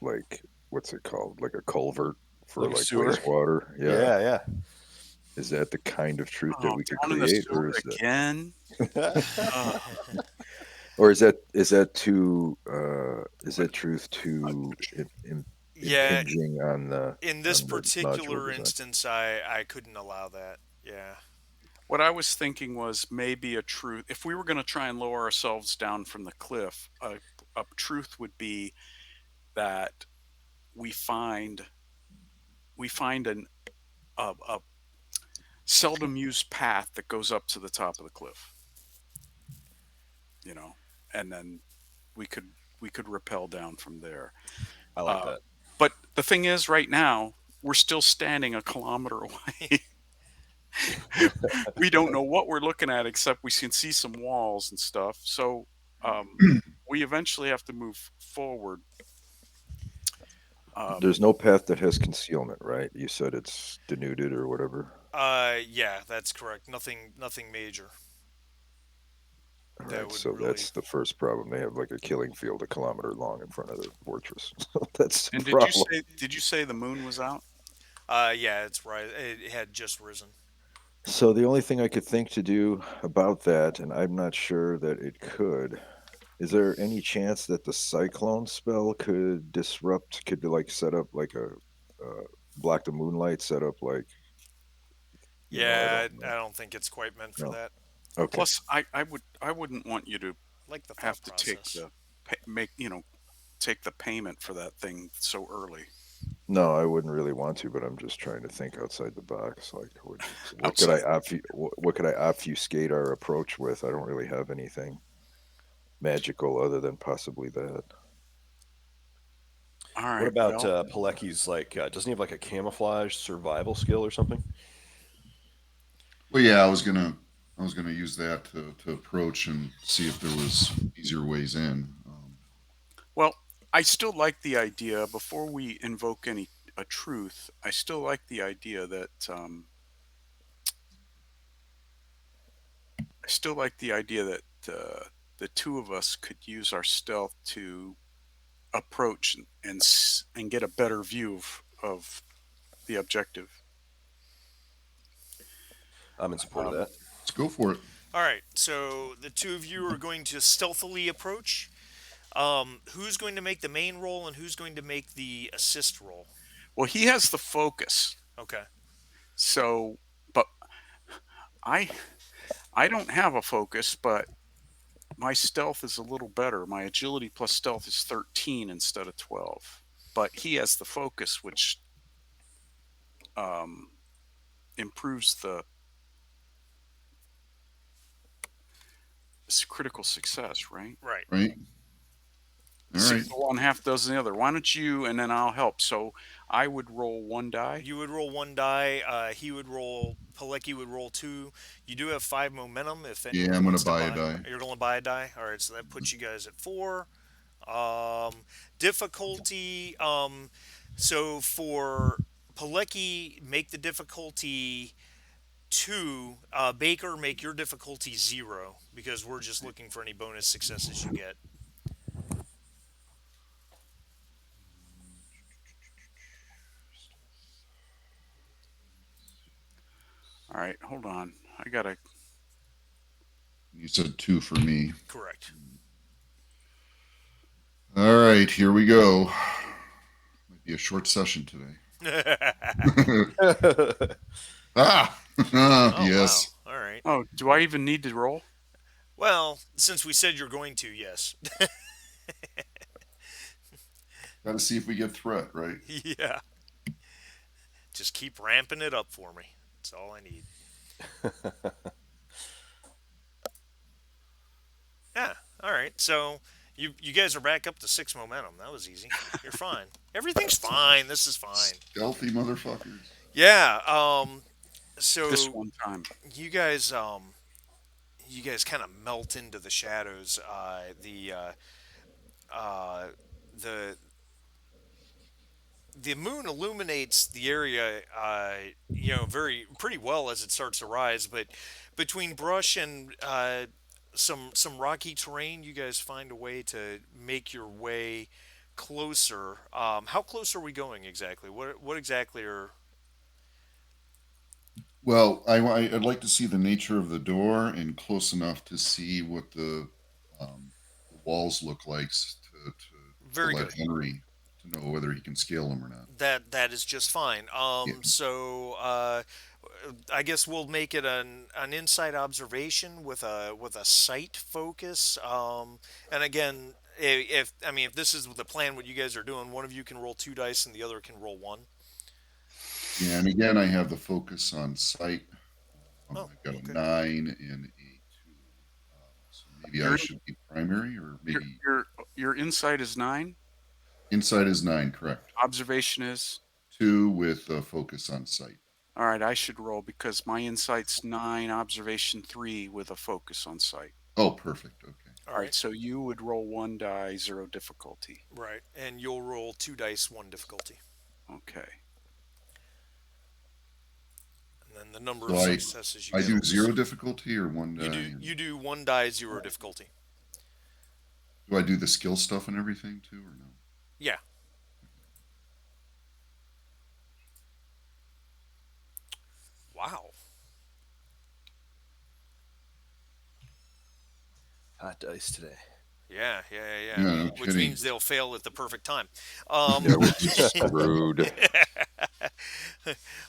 [SPEAKER 5] like what's it called, like a culvert for
[SPEAKER 3] Like a
[SPEAKER 5] like
[SPEAKER 3] sewer?
[SPEAKER 5] wastewater?
[SPEAKER 3] Yeah, yeah.
[SPEAKER 5] Is that the kind of truth that
[SPEAKER 4] Oh,
[SPEAKER 5] we could
[SPEAKER 4] down in the
[SPEAKER 5] create,
[SPEAKER 4] sewer again.
[SPEAKER 5] or is that too is that truth too
[SPEAKER 2] Yeah,
[SPEAKER 5] impinging
[SPEAKER 2] in this
[SPEAKER 5] on where the module
[SPEAKER 2] particular
[SPEAKER 5] design.
[SPEAKER 2] instance, I couldn't allow that. Yeah.
[SPEAKER 4] What I was thinking was maybe a truth. If we were going to try and lower ourselves down from the cliff, a truth would be that we find we find a seldom used path that goes up to the top of the cliff, you know, and then we could we could rappel down from there.
[SPEAKER 3] I like
[SPEAKER 4] Uh,
[SPEAKER 3] that.
[SPEAKER 4] but the thing is, right now we're still standing a kilometer away. We don't know what we're looking at except we can see some walls and stuff. So we eventually have to move forward.
[SPEAKER 5] There's
[SPEAKER 4] Um,
[SPEAKER 5] no path that has concealment, right? You said it's denuded or whatever.
[SPEAKER 2] Yeah, that's correct. Nothing major
[SPEAKER 5] All
[SPEAKER 2] that
[SPEAKER 5] right,
[SPEAKER 2] would
[SPEAKER 5] so
[SPEAKER 2] really.
[SPEAKER 5] that's the first problem. They have like a killing field a kilometer long in front of the fortress. That's the
[SPEAKER 4] and
[SPEAKER 5] problem.
[SPEAKER 4] did you say the moon was out?
[SPEAKER 2] Yeah, it's right. It had just risen.
[SPEAKER 5] So the only thing I could think to do about that, and I'm not sure that it could, is there any chance that the cyclone spell could disrupt, could like set up like a block the moonlight, set up like, I
[SPEAKER 2] Yeah,
[SPEAKER 5] don't
[SPEAKER 2] I
[SPEAKER 5] know.
[SPEAKER 2] don't think it's quite meant for
[SPEAKER 5] No.
[SPEAKER 2] that.
[SPEAKER 5] Okay.
[SPEAKER 4] Plus, I wouldn't want you to
[SPEAKER 2] Like the thought
[SPEAKER 4] have to take
[SPEAKER 2] process.
[SPEAKER 4] the make take the payment for that thing so early.
[SPEAKER 5] No, I wouldn't really want to, but I'm just trying to think outside the box. Like, what could
[SPEAKER 4] Outside.
[SPEAKER 5] what could I obfuscate our approach with? I don't really have anything magical other than possibly that.
[SPEAKER 4] All
[SPEAKER 3] What
[SPEAKER 4] right.
[SPEAKER 3] about
[SPEAKER 4] Well,
[SPEAKER 3] Paleki's? Like, doesn't he have like a camouflage survival skill or something?
[SPEAKER 1] Well, yeah, I was gonna use that to approach and see if there was easier ways in.
[SPEAKER 4] well, I still like the idea. Before we invoke any a truth, I still like the idea that I still like the idea that the two of us could use our stealth to approach and get a better view of the objective.
[SPEAKER 3] I'm in support of
[SPEAKER 4] Um,
[SPEAKER 3] that.
[SPEAKER 1] Let's go for it.
[SPEAKER 2] All right, so the two of you are going to stealthily approach. Who's going to make the main roll and who's going to make the assist roll?
[SPEAKER 4] well, he has the focus,
[SPEAKER 2] Okay.
[SPEAKER 4] so but I I don't have a focus, but my stealth is a little better. My agility plus stealth is 13 instead of 12. But he has the focus, which um, improves the critical success, right?
[SPEAKER 2] Right.
[SPEAKER 1] Right. All right.
[SPEAKER 4] Six of one, half dozen the other. Why don't you, and then I'll help. So I would roll one die.
[SPEAKER 2] You would roll one die. He would roll. Pilecki would roll two. You do have five momentum. If
[SPEAKER 1] Yeah,
[SPEAKER 2] anyone
[SPEAKER 1] I'm gonna
[SPEAKER 2] wants to
[SPEAKER 1] buy a
[SPEAKER 2] buy,
[SPEAKER 1] die.
[SPEAKER 2] you're going to buy a die. All right, so that puts you guys at four. Um, difficulty. So for Pilecki, make the difficulty two. Baker, make your difficulty zero because we're just looking for any bonus successes you get.
[SPEAKER 4] All right, hold on. I gotta.
[SPEAKER 1] You said two for me.
[SPEAKER 2] Correct.
[SPEAKER 1] All right, here we go. Might be a short session today. Ah,
[SPEAKER 2] Oh wow.
[SPEAKER 1] yes.
[SPEAKER 2] All right.
[SPEAKER 4] Oh, do I even need to roll?
[SPEAKER 2] Well, since we said you're going to, yes.
[SPEAKER 1] Got to see if we get threat, right?
[SPEAKER 2] Yeah. Just keep ramping it up for me. That's all I need. Yeah. All right. So you guys are back up to six momentum. That was easy. You're fine. Everything's fine. This is fine.
[SPEAKER 1] Stealthy motherfuckers.
[SPEAKER 2] Yeah.
[SPEAKER 4] This
[SPEAKER 2] So
[SPEAKER 4] one time.
[SPEAKER 2] you guys you guys kind of melt into the shadows. Uh, the the moon illuminates the area, very pretty well as it starts to rise. But between brush and some rocky terrain, you guys find a way to make your way closer. How close are we going exactly? What exactly are?
[SPEAKER 1] Well, I'd like to see the nature of the door and close enough to see what the walls look like to
[SPEAKER 2] Very
[SPEAKER 1] let
[SPEAKER 2] good.
[SPEAKER 1] Henry to know whether he can scale them or not.
[SPEAKER 2] That is just fine.
[SPEAKER 1] Yeah.
[SPEAKER 2] I guess we'll make it an inside observation with a sight focus. And again, if I mean if this is the plan, what you guys are doing, one of you can roll two dice and the other can roll one.
[SPEAKER 1] Yeah, and again, I have the focus on sight.
[SPEAKER 2] Oh,
[SPEAKER 1] I've got a
[SPEAKER 2] okay.
[SPEAKER 1] 9 and a 2. So maybe I
[SPEAKER 4] Your
[SPEAKER 1] should be primary, or
[SPEAKER 4] your
[SPEAKER 1] maybe
[SPEAKER 4] your your insight is 9.
[SPEAKER 1] inside is 9, correct?
[SPEAKER 4] Observation is
[SPEAKER 1] 2 with a focus on sight.
[SPEAKER 4] all right. I should roll because my insight's 9, observation 3 with a focus on sight.
[SPEAKER 1] Oh, perfect. Okay.
[SPEAKER 2] All
[SPEAKER 4] All
[SPEAKER 2] right,
[SPEAKER 4] right, so you would roll 1 die, 0 difficulty.
[SPEAKER 2] right, and you'll roll two dice, one difficulty,
[SPEAKER 4] Okay.
[SPEAKER 2] and then the number
[SPEAKER 1] So
[SPEAKER 2] of
[SPEAKER 1] I
[SPEAKER 2] successes you
[SPEAKER 1] I
[SPEAKER 2] get
[SPEAKER 1] do
[SPEAKER 2] will
[SPEAKER 1] zero
[SPEAKER 2] just
[SPEAKER 1] difficulty or one
[SPEAKER 2] you do
[SPEAKER 1] die.
[SPEAKER 2] you do one die, zero difficulty.
[SPEAKER 1] Do I do the skill stuff and everything too, or no?
[SPEAKER 2] Yeah. Wow.
[SPEAKER 3] Hot dice today.
[SPEAKER 2] Yeah, yeah, yeah, yeah.
[SPEAKER 1] Yeah, no
[SPEAKER 2] Which
[SPEAKER 1] kidding.
[SPEAKER 2] means they'll fail at the perfect time.
[SPEAKER 5] Yeah, we'll be screwed.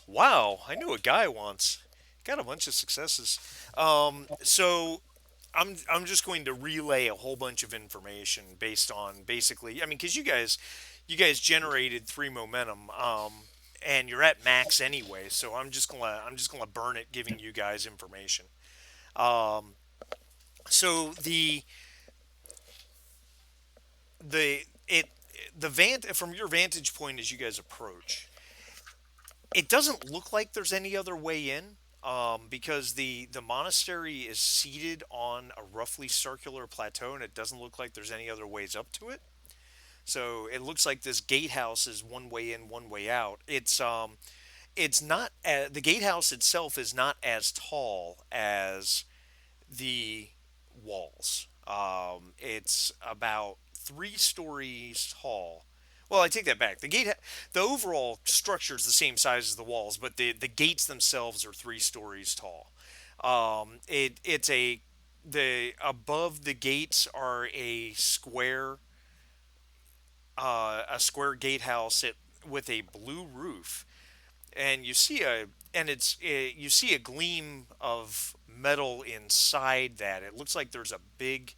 [SPEAKER 2] Wow, I knew a guy once. Got a bunch of successes. So I'm just going to relay a whole bunch of information based on basically. I mean, because you guys generated three momentum, and you're at max anyway. So I'm just gonna burn it, giving you guys information. Um, so the it the from your vantage point as you guys approach, it doesn't look like there's any other way in, because the monastery is seated on a roughly circular plateau, and it doesn't look like there's any other ways up to it. So it looks like this gatehouse is one way in, one way out. It's not the gatehouse itself is not as tall as the walls. It's about 3 stories tall. Well, I take that back. The overall structure is the same size as the walls, but the gates themselves are 3 stories tall. It's the above the gates are a square gatehouse with a blue roof, and you see a gleam of metal inside that. It looks like there's a big,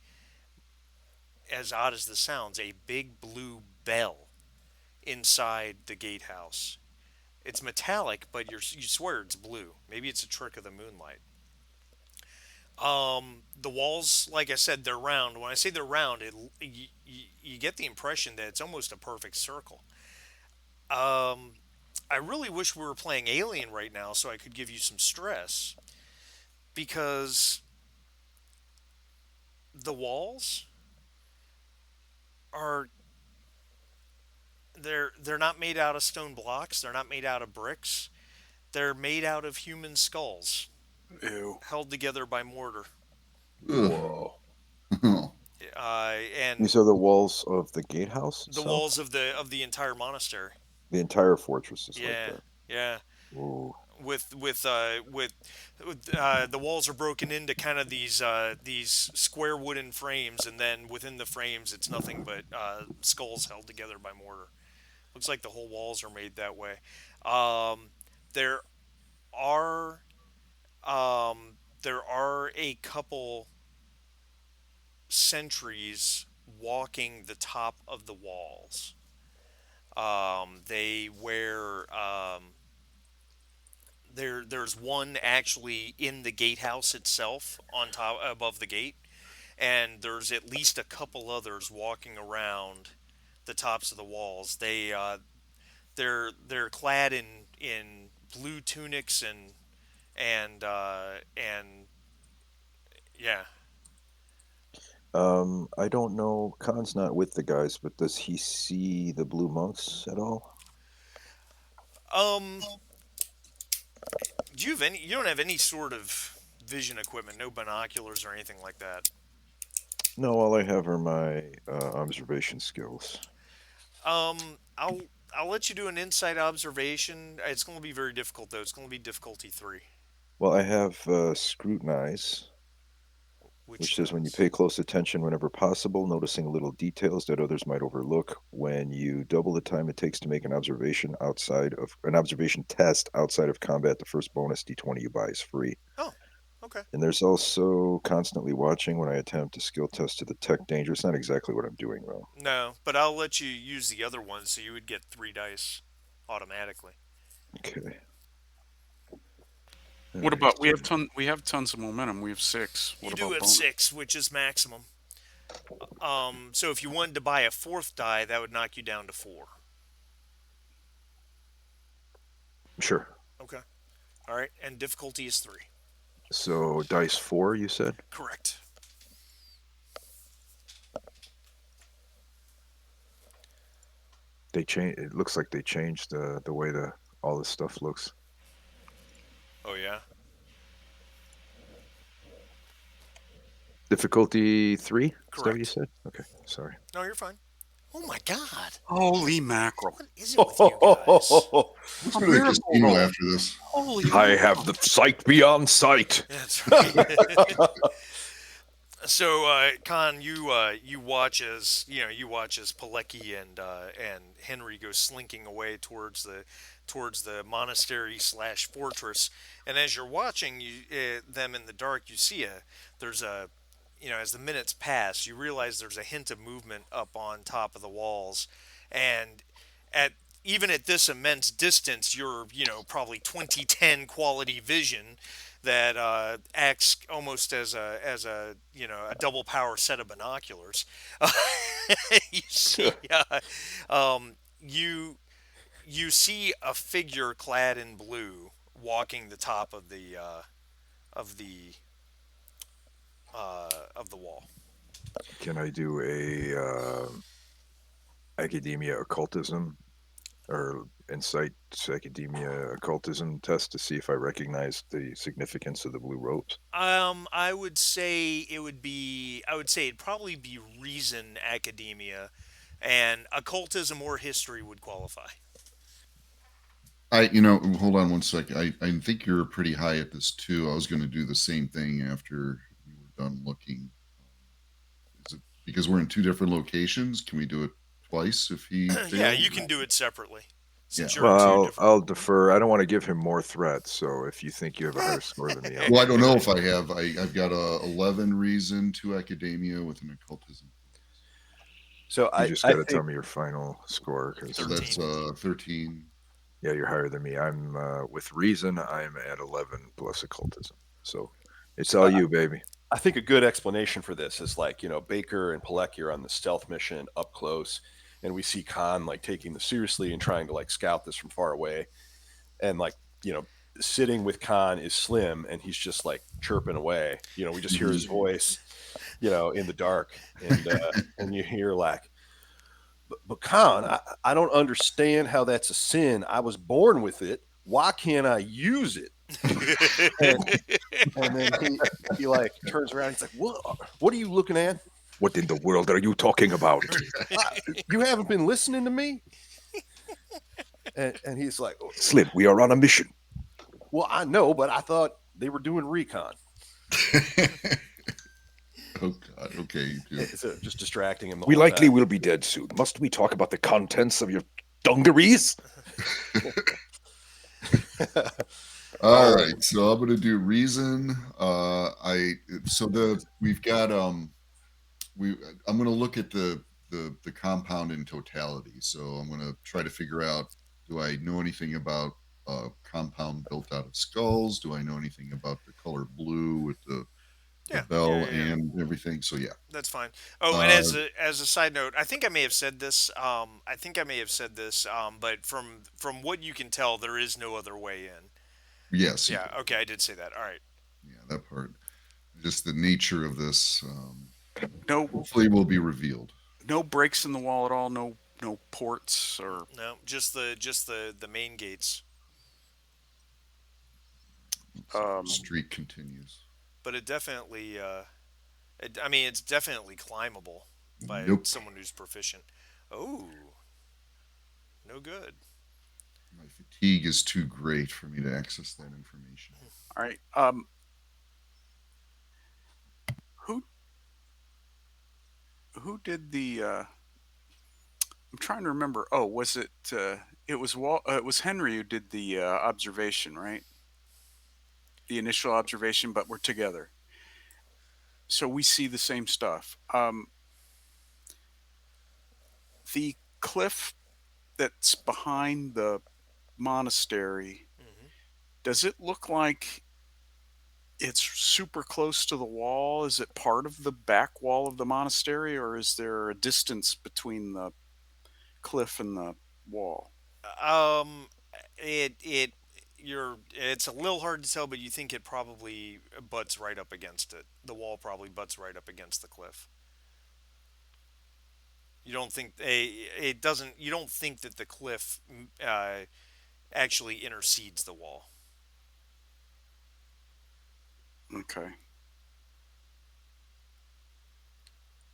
[SPEAKER 2] as odd as this sounds, a big blue bell inside the gatehouse. It's metallic, but you swear it's blue. Maybe it's a trick of the moonlight. The walls, like I said, they're round. When I say they're round, you get the impression that it's almost a perfect circle. Um, I really wish we were playing Alien right now so I could give you some stress, because the walls are they're not made out of stone blocks. They're not made out of bricks. They're made out of human skulls
[SPEAKER 4] Ew.
[SPEAKER 2] held together by mortar.
[SPEAKER 1] Ugh.
[SPEAKER 3] Whoa.
[SPEAKER 2] And
[SPEAKER 5] These are the walls of the gatehouse
[SPEAKER 2] the
[SPEAKER 5] itself.
[SPEAKER 2] walls of the entire monastery.
[SPEAKER 5] The entire fortress is like
[SPEAKER 2] Yeah,
[SPEAKER 5] that.
[SPEAKER 2] yeah.
[SPEAKER 5] Ooh.
[SPEAKER 2] With the walls are broken into kind of these square wooden frames, and then within the frames, it's nothing but skulls held together by mortar. Looks like the whole walls are made that way. Um, there are there are a couple sentries walking the top of the walls. They wear there's one actually in the gatehouse itself on top above the gate, and there's at least a couple others walking around the tops of the walls. They're clad in blue tunics and yeah.
[SPEAKER 5] I don't know. Khan's not with the guys, but does he see the blue monks at all?
[SPEAKER 2] Um, do you have any? You don't have any sort of vision equipment, no binoculars or anything like that.
[SPEAKER 5] No, all I have are my observation skills.
[SPEAKER 2] I'll let you do an inside observation. It's going to be very difficult though. It's going to be difficulty 3.
[SPEAKER 5] Well, I have scrutinize.
[SPEAKER 2] which
[SPEAKER 5] which says when you
[SPEAKER 2] does.
[SPEAKER 5] pay close attention whenever possible, noticing little details that others might overlook. When you double the time it takes to make an observation test outside of combat, the first bonus d20 you buy is free.
[SPEAKER 2] Oh, okay.
[SPEAKER 5] And there's also constantly watching when I attempt a skill test to detect danger. It's not exactly what I'm doing though.
[SPEAKER 2] No, but I'll let you use the other one, so you would get 3 dice automatically.
[SPEAKER 5] Okay. All
[SPEAKER 4] What
[SPEAKER 5] right.
[SPEAKER 4] about we have tons of momentum. We have 6.
[SPEAKER 2] You
[SPEAKER 4] What
[SPEAKER 2] do
[SPEAKER 4] about
[SPEAKER 2] have
[SPEAKER 4] bonus?
[SPEAKER 2] 6, which is maximum. So if you wanted to buy a fourth die, that would knock you down to 4.
[SPEAKER 5] Sure.
[SPEAKER 2] Okay. All right, and difficulty is 3.
[SPEAKER 5] So dice 4, you said?
[SPEAKER 2] Correct.
[SPEAKER 5] They change. It looks like they changed the way all this stuff looks.
[SPEAKER 2] Oh yeah.
[SPEAKER 5] Difficulty 3? Is that what you
[SPEAKER 2] Correct.
[SPEAKER 5] said? Okay. Sorry.
[SPEAKER 2] No, you're fine. Oh my God.
[SPEAKER 4] Holy mackerel!
[SPEAKER 2] What is it with you guys?
[SPEAKER 1] Let's
[SPEAKER 4] A
[SPEAKER 1] go to the
[SPEAKER 4] miracle
[SPEAKER 1] casino
[SPEAKER 4] roll.
[SPEAKER 1] after this.
[SPEAKER 4] Holy
[SPEAKER 5] I
[SPEAKER 4] mackerel!
[SPEAKER 5] have the sight beyond sight.
[SPEAKER 2] That's right. So, Khan, you watch as Pilecki and Henry go slinking away towards the monastery slash fortress, and as you're watching them in the dark, you see there's a as the minutes pass, you realize there's a hint of movement up on top of the walls, and at even at this immense distance, you're probably 2010 quality vision that acts almost as a a double power set of binoculars. You see, um, you you see a figure clad in blue walking the top of the of the wall.
[SPEAKER 5] Can I do a academia occultism or insight academia occultism test to see if I recognize the significance of the blue ropes?
[SPEAKER 2] I would say it would be. I would say it'd probably be reason academia, and occultism or history would qualify.
[SPEAKER 1] Hold on one second. I think you're pretty high at this too. I was going to do the same thing after you were done looking. Is it because we're in two different locations? Can we do it twice if he
[SPEAKER 2] Yeah,
[SPEAKER 1] fails?
[SPEAKER 2] you can do it separately,
[SPEAKER 1] Yeah.
[SPEAKER 2] since you're in
[SPEAKER 5] Well,
[SPEAKER 2] two
[SPEAKER 5] I'll,
[SPEAKER 2] different.
[SPEAKER 5] I'll defer. I don't want to give him more threats. So if you think you have a higher score than me, I'll
[SPEAKER 1] Well, I
[SPEAKER 5] let
[SPEAKER 1] don't
[SPEAKER 5] you
[SPEAKER 1] know
[SPEAKER 5] go.
[SPEAKER 1] if I have. I've got a 11 reason, two academia with an occultism.
[SPEAKER 3] So
[SPEAKER 5] You
[SPEAKER 3] I,
[SPEAKER 5] just
[SPEAKER 3] I
[SPEAKER 5] got to tell
[SPEAKER 3] think
[SPEAKER 5] me your final score
[SPEAKER 1] So
[SPEAKER 5] because,
[SPEAKER 2] 13.
[SPEAKER 1] that's 13.
[SPEAKER 5] yeah, you're higher than me. I'm with reason. I'm at 11 plus occultism. So it's
[SPEAKER 3] so
[SPEAKER 5] all you, baby.
[SPEAKER 3] I think a good explanation for this is like, Baker and Pilecki are on the stealth mission up close, and we see Khan like taking this seriously and trying to like scout this from far away. And like, you know, sitting with Khan is Slim, and he's just like chirping away. We just hear his
[SPEAKER 1] Mhm.
[SPEAKER 3] voice, in the dark, and you hear like, but Khan, I don't understand how that's a sin. I was born with it. Why can't I use it? And and then he like turns around. He's like, What are you looking at?
[SPEAKER 5] What in the world are you talking about?
[SPEAKER 3] You haven't been listening to me." And he's like,
[SPEAKER 5] Slim, we are on a mission.
[SPEAKER 3] "Well, I know, but I thought they were doing recon."
[SPEAKER 1] Oh God. Okay. Yeah.
[SPEAKER 3] So just distracting him the
[SPEAKER 5] We
[SPEAKER 3] whole
[SPEAKER 5] likely
[SPEAKER 3] time.
[SPEAKER 5] will be dead soon. Must we talk about the contents of your dungarees?
[SPEAKER 1] All right. So I'm gonna do reason. I so the we've got we I'm gonna look at the compound in totality. So I'm gonna try to figure out, do I know anything about a compound built out of skulls? Do I know anything about the color blue with the
[SPEAKER 2] Yeah, yeah,
[SPEAKER 1] bell
[SPEAKER 2] yeah, yeah.
[SPEAKER 1] and everything? So yeah.
[SPEAKER 2] That's fine. Oh, and
[SPEAKER 1] Uh
[SPEAKER 2] as a side note, I think I may have said this. I think I may have said this. But from what you can tell, there is no other way in.
[SPEAKER 1] yes, you
[SPEAKER 2] Yeah.
[SPEAKER 1] did.
[SPEAKER 2] Okay, I did say that. All right.
[SPEAKER 1] Yeah, that part. Just the nature of this
[SPEAKER 4] No,
[SPEAKER 1] hopefully will be revealed.
[SPEAKER 4] no breaks in the wall at all. No ports or
[SPEAKER 2] No, just the main gates.
[SPEAKER 1] Let's see if the
[SPEAKER 4] um,
[SPEAKER 1] streak continues.
[SPEAKER 2] But it definitely. I mean, it's definitely climbable by
[SPEAKER 1] Nope.
[SPEAKER 2] someone who's proficient. Oh, no good.
[SPEAKER 1] My fatigue is too great for me to access that information.
[SPEAKER 4] all right. Who who did the I'm trying to remember. Oh, was it it was it was Henry who did the observation, right? The initial observation, but we're together. So we see the same stuff. The cliff that's behind the monastery,
[SPEAKER 2] Hmm.
[SPEAKER 4] does it look like it's super close to the wall? Is it part of the back wall of the monastery, or is there a distance between the cliff and the wall?
[SPEAKER 2] Um, it it's a little hard to tell, but you think it probably butts right up against it. The wall probably butts right up against the cliff. You don't think it doesn't. You don't think that the cliff actually intercedes the wall.
[SPEAKER 4] Okay.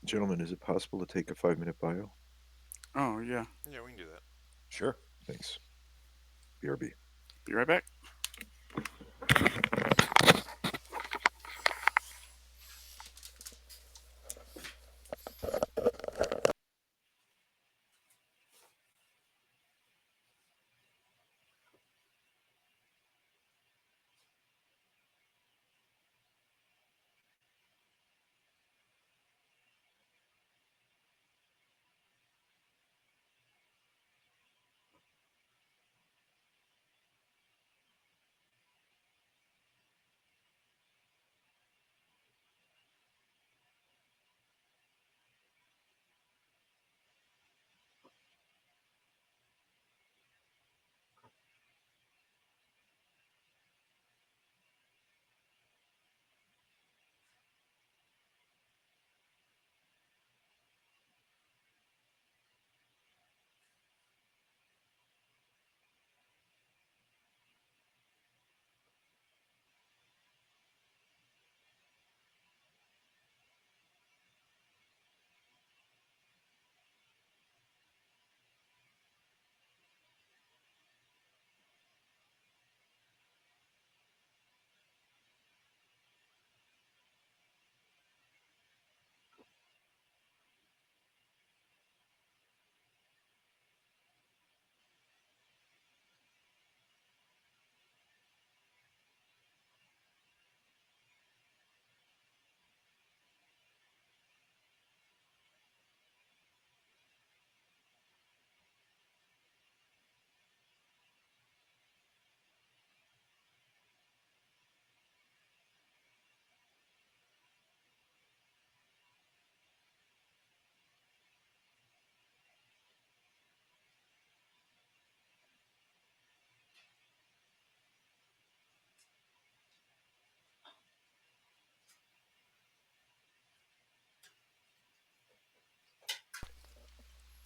[SPEAKER 5] Gentlemen, is it possible to take a 5 minute bio?
[SPEAKER 4] Oh, yeah.
[SPEAKER 2] Yeah, we can do that.
[SPEAKER 3] Sure.
[SPEAKER 5] Thanks. BRB.
[SPEAKER 4] Be right back.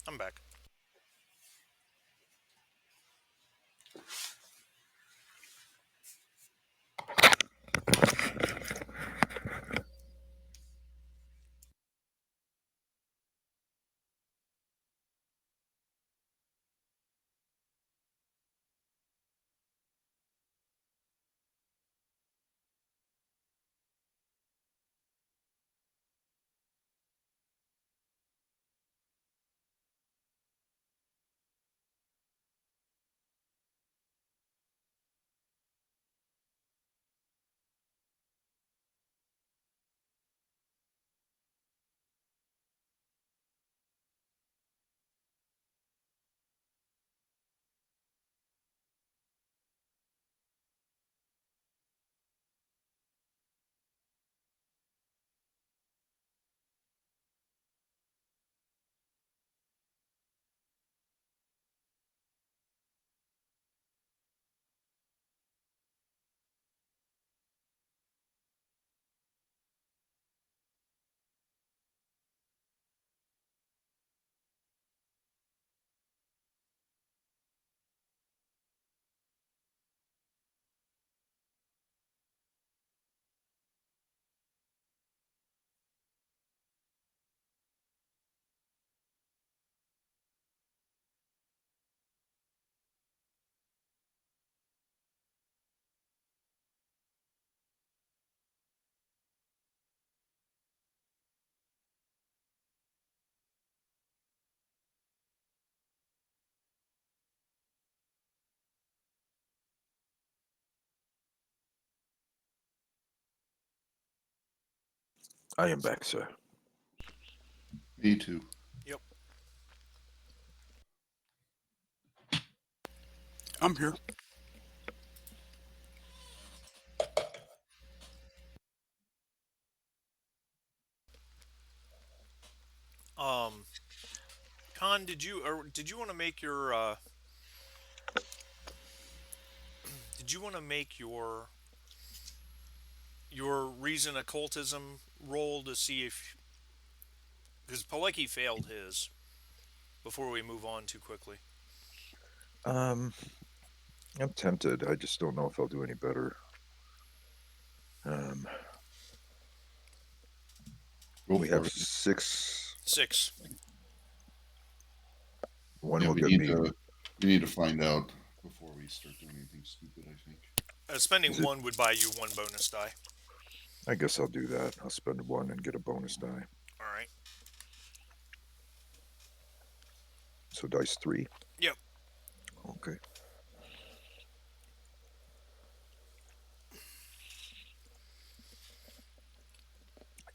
[SPEAKER 2] I'm back.
[SPEAKER 5] I am back, sir.
[SPEAKER 1] Me too.
[SPEAKER 2] Yep.
[SPEAKER 4] I'm here.
[SPEAKER 2] Um, Con, did you want to make your did you want to make your reason occultism roll to see if because Pilecki failed his before we move on too quickly.
[SPEAKER 5] Um, I'm tempted. I just don't know if I'll do any better. Um,
[SPEAKER 1] Go
[SPEAKER 5] we
[SPEAKER 1] for
[SPEAKER 5] have
[SPEAKER 1] it.
[SPEAKER 5] 6.
[SPEAKER 2] 6.
[SPEAKER 5] One
[SPEAKER 1] Yeah,
[SPEAKER 5] will get me.
[SPEAKER 1] we need to find out before we start doing anything stupid. I think.
[SPEAKER 2] Spending
[SPEAKER 5] Is it?
[SPEAKER 2] one would buy you one bonus die.
[SPEAKER 5] I guess I'll do that. I'll spend 1 and get a bonus die.
[SPEAKER 2] All right.
[SPEAKER 5] So dice 3.
[SPEAKER 2] Yep.
[SPEAKER 5] Okay.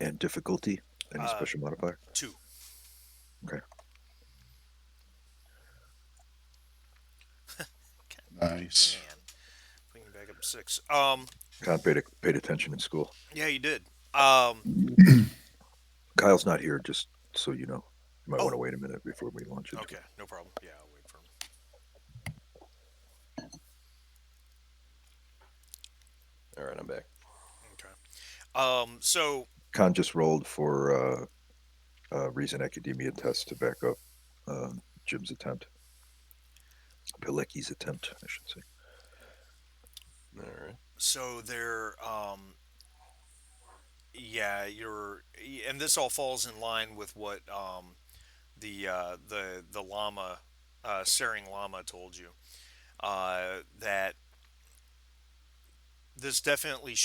[SPEAKER 5] And difficulty? Any
[SPEAKER 2] Uh,
[SPEAKER 5] special modifier?
[SPEAKER 2] 2.
[SPEAKER 5] Okay.
[SPEAKER 1] Nice.
[SPEAKER 2] Man, bringing back up to 6.
[SPEAKER 5] Con paid attention in school.
[SPEAKER 2] Yeah, you did.
[SPEAKER 5] Kyle's not here, just so you know. You might
[SPEAKER 2] Oh,
[SPEAKER 5] want to wait a minute before we launch into
[SPEAKER 2] okay,
[SPEAKER 5] it.
[SPEAKER 2] no problem. Yeah, I'll wait for him.
[SPEAKER 3] All right, I'm back.
[SPEAKER 2] Okay. So
[SPEAKER 5] Con just rolled for Reason Academia test to back up Jim's attempt. Pilecki's attempt, I should say.
[SPEAKER 3] All right.
[SPEAKER 2] so there, yeah, and this all falls in line with what the llama, Sering Lama told you. That this definitely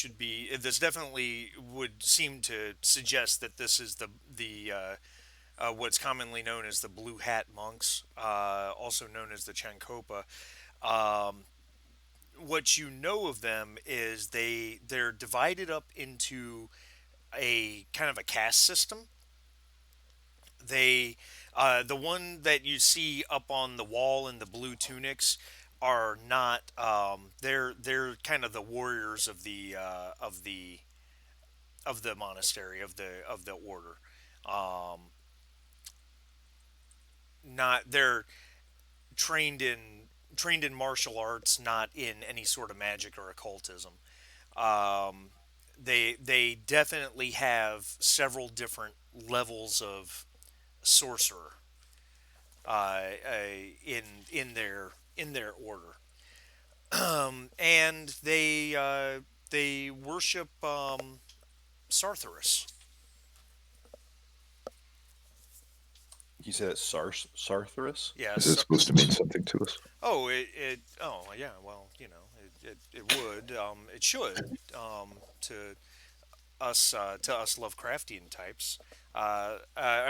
[SPEAKER 2] would seem to suggest that this is the what's commonly known as the blue hat monks, also known as the Chankopa. Um, what you know of them is they're divided up into a kind of a caste system. They the one that you see up on the wall in the blue tunics are not they're kind of the warriors of the monastery of the order. Um, not they're trained in trained in martial arts, not in any sort of magic or occultism. Um, they definitely have several different levels of sorcerer in in their order, and they worship Sarthoris.
[SPEAKER 3] He said it's Sarthoris.
[SPEAKER 2] Yeah.
[SPEAKER 5] Is it supposed to mean something to us?
[SPEAKER 2] Oh, it. Oh, yeah. Well, it would. It should. To to us Lovecraftian types.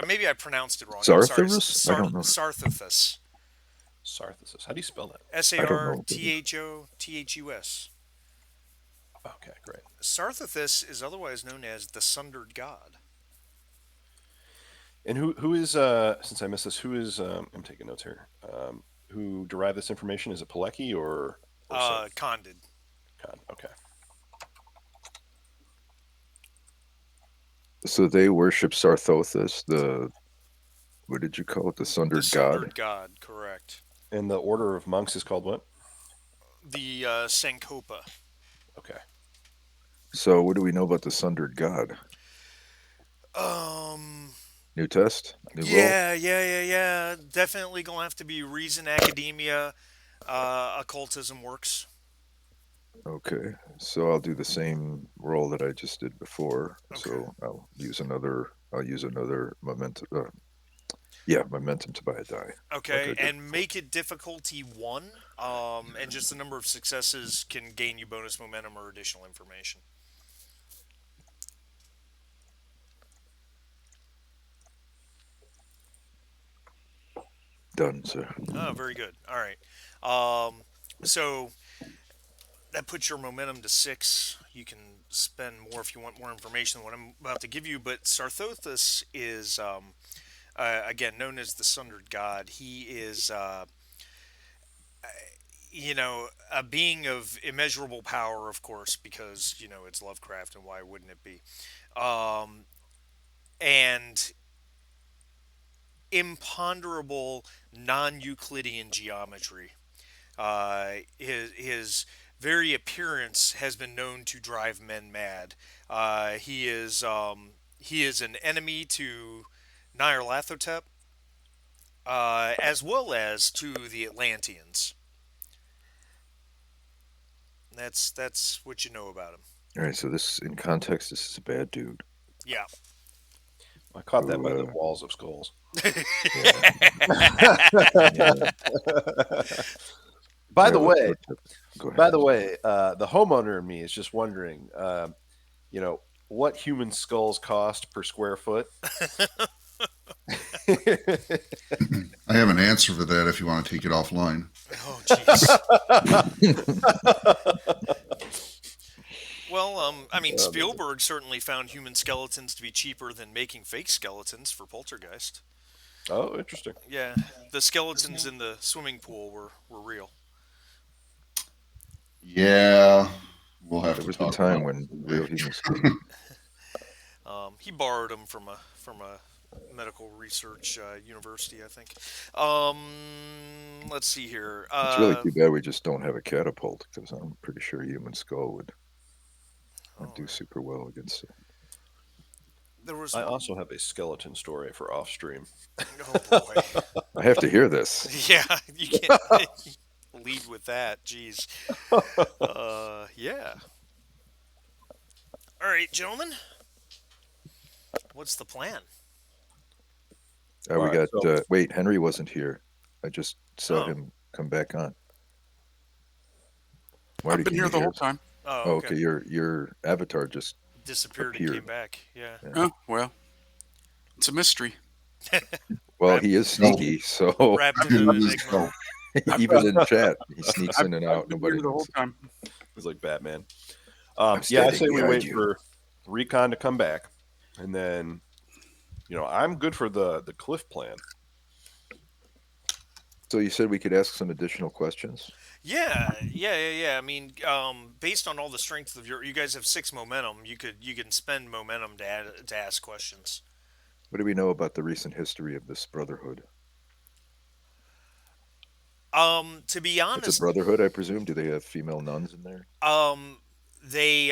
[SPEAKER 2] Maybe I pronounced it wrong. I'm sorry.
[SPEAKER 5] Zartharus? I don't know.
[SPEAKER 2] Sarthithus.
[SPEAKER 3] Sarthosis. How do you spell that?
[SPEAKER 2] S
[SPEAKER 5] I
[SPEAKER 2] A
[SPEAKER 5] don't
[SPEAKER 2] R
[SPEAKER 5] know.
[SPEAKER 2] T H O T H U S.
[SPEAKER 3] Okay, great.
[SPEAKER 2] Sarthithus is otherwise known as the Sundered God.
[SPEAKER 3] And who is since I missed this, who is I'm taking notes here. Who derived this information? Is it Pilecki or some
[SPEAKER 2] Condid.
[SPEAKER 3] con? Okay.
[SPEAKER 5] So they worship Sarthothus, what did you call it? The
[SPEAKER 2] The
[SPEAKER 5] Sundered God?
[SPEAKER 2] Sundered God, correct.
[SPEAKER 3] And the order of monks is called what?
[SPEAKER 2] The Sankopa.
[SPEAKER 3] Okay.
[SPEAKER 5] So what do we know about the Sundered God?
[SPEAKER 2] Um.
[SPEAKER 5] New test? New roll?
[SPEAKER 2] Yeah. Definitely gonna have to be Reason Academia. Occultism works.
[SPEAKER 5] Okay. So I'll do the same roll that I just did before.
[SPEAKER 2] Okay.
[SPEAKER 5] So I'll use another momentum. Momentum to buy a die.
[SPEAKER 2] Okay,
[SPEAKER 5] Like I did
[SPEAKER 2] and
[SPEAKER 5] before.
[SPEAKER 2] make it difficulty 1. And just the number of successes can gain you bonus momentum or additional information.
[SPEAKER 5] Done, sir.
[SPEAKER 2] Oh, very good. All right. So that puts your momentum to 6. you can spend more if you want more information than what I'm about to give you. But Sarthothus is, again, known as the Sundered God. He is, a being of immeasurable power, of course, because, it's Lovecraft, and why wouldn't it be? Um, and imponderable non Euclidean geometry. His very appearance has been known to drive men mad. He is an enemy to Nyarlathotep, as well as to the Atlanteans. That's what you know about him.
[SPEAKER 5] All right, so this in context, this is a bad dude
[SPEAKER 2] Yeah.
[SPEAKER 3] I caught that
[SPEAKER 5] who,
[SPEAKER 3] by the walls of skulls.
[SPEAKER 5] yeah,
[SPEAKER 3] By
[SPEAKER 5] yeah,
[SPEAKER 3] the way,
[SPEAKER 5] go ahead.
[SPEAKER 3] by the way, the homeowner in me is just wondering, what human skulls cost per square foot?
[SPEAKER 1] I have an answer for that if you want to take it offline.
[SPEAKER 2] Oh, jeez. Well, I mean, Spielberg certainly found human skeletons to be cheaper than making fake skeletons for Poltergeist.
[SPEAKER 3] Oh, interesting.
[SPEAKER 2] Yeah, the skeletons in the swimming pool were real.
[SPEAKER 1] Yeah, we'll have
[SPEAKER 5] There
[SPEAKER 1] to
[SPEAKER 5] was a
[SPEAKER 1] talk
[SPEAKER 5] time
[SPEAKER 1] about
[SPEAKER 5] when
[SPEAKER 1] it
[SPEAKER 5] real
[SPEAKER 1] someday.
[SPEAKER 5] humans.
[SPEAKER 2] He borrowed them from a medical research university, I think. Let's see here.
[SPEAKER 5] It's really too bad we just don't have a catapult because I'm pretty sure a human skull would do
[SPEAKER 2] Oh,
[SPEAKER 5] super well against it.
[SPEAKER 2] there was.
[SPEAKER 3] I also have a skeleton story for off stream.
[SPEAKER 2] Oh boy.
[SPEAKER 5] I have to hear this.
[SPEAKER 2] Yeah, you can't lead with that. Jeez. Yeah. All right, gentlemen. What's the plan?
[SPEAKER 5] We
[SPEAKER 3] All right,
[SPEAKER 5] got.
[SPEAKER 3] so-
[SPEAKER 5] Wait, Henry wasn't here. I just saw
[SPEAKER 2] Oh.
[SPEAKER 5] him come back on.
[SPEAKER 4] I've
[SPEAKER 5] Marty,
[SPEAKER 4] been
[SPEAKER 5] can
[SPEAKER 4] here
[SPEAKER 5] you
[SPEAKER 4] the
[SPEAKER 5] hear
[SPEAKER 4] whole
[SPEAKER 5] us?
[SPEAKER 4] time.
[SPEAKER 2] Oh,
[SPEAKER 5] Oh,
[SPEAKER 2] okay.
[SPEAKER 5] okay. Your avatar just
[SPEAKER 2] Disappeared and
[SPEAKER 5] appeared.
[SPEAKER 2] came back. Yeah.
[SPEAKER 4] Oh, well, it's a mystery.
[SPEAKER 5] Well,
[SPEAKER 2] Wrap-
[SPEAKER 5] he is sneaky, so
[SPEAKER 2] Wrapped in an enigma.
[SPEAKER 5] even in chat, he sneaks in and
[SPEAKER 4] I've
[SPEAKER 5] out.
[SPEAKER 4] been
[SPEAKER 5] Nobody
[SPEAKER 4] here the whole
[SPEAKER 5] knows.
[SPEAKER 4] time.
[SPEAKER 3] It's like Batman.
[SPEAKER 5] I'm
[SPEAKER 3] Yeah, I
[SPEAKER 5] standing
[SPEAKER 3] say we
[SPEAKER 5] behind
[SPEAKER 3] wait
[SPEAKER 5] you.
[SPEAKER 3] for Recon to come back, and then, I'm good for the cliff plan.
[SPEAKER 5] So you said we could ask some additional questions.
[SPEAKER 2] Yeah. I mean, based on all the strength of you guys have 6 momentum. You can spend momentum to ask questions.
[SPEAKER 5] What do we know about the recent history of this brotherhood?
[SPEAKER 2] To be
[SPEAKER 5] It's a
[SPEAKER 2] honest,
[SPEAKER 5] brotherhood, I presume. Do they have female nuns in there?
[SPEAKER 2] they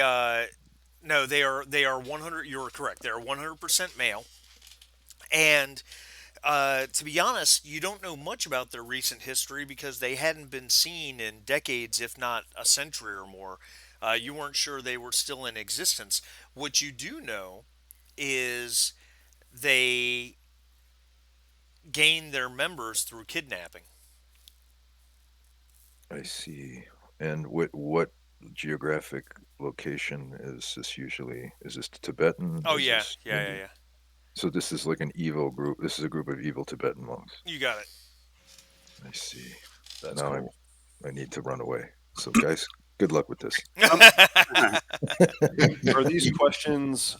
[SPEAKER 2] no, they are 100. You're correct. They are 100% male, and to be honest, you don't know much about their recent history because they hadn't been seen in decades, if not a century or more. You weren't sure they were still in existence. What you do know is they gain their members through kidnapping.
[SPEAKER 5] I see. And what geographic location is this usually? Is this Tibetan?
[SPEAKER 2] Oh
[SPEAKER 5] Is
[SPEAKER 2] yeah,
[SPEAKER 5] this
[SPEAKER 2] yeah, yeah,
[SPEAKER 5] Indian?
[SPEAKER 2] yeah.
[SPEAKER 5] So this is like an evil group. This is a group of evil Tibetan monks.
[SPEAKER 2] You got it.
[SPEAKER 5] I see.
[SPEAKER 3] That's
[SPEAKER 5] Now
[SPEAKER 3] cool.
[SPEAKER 5] I need to run away. So guys, good luck with this.
[SPEAKER 3] Are these questions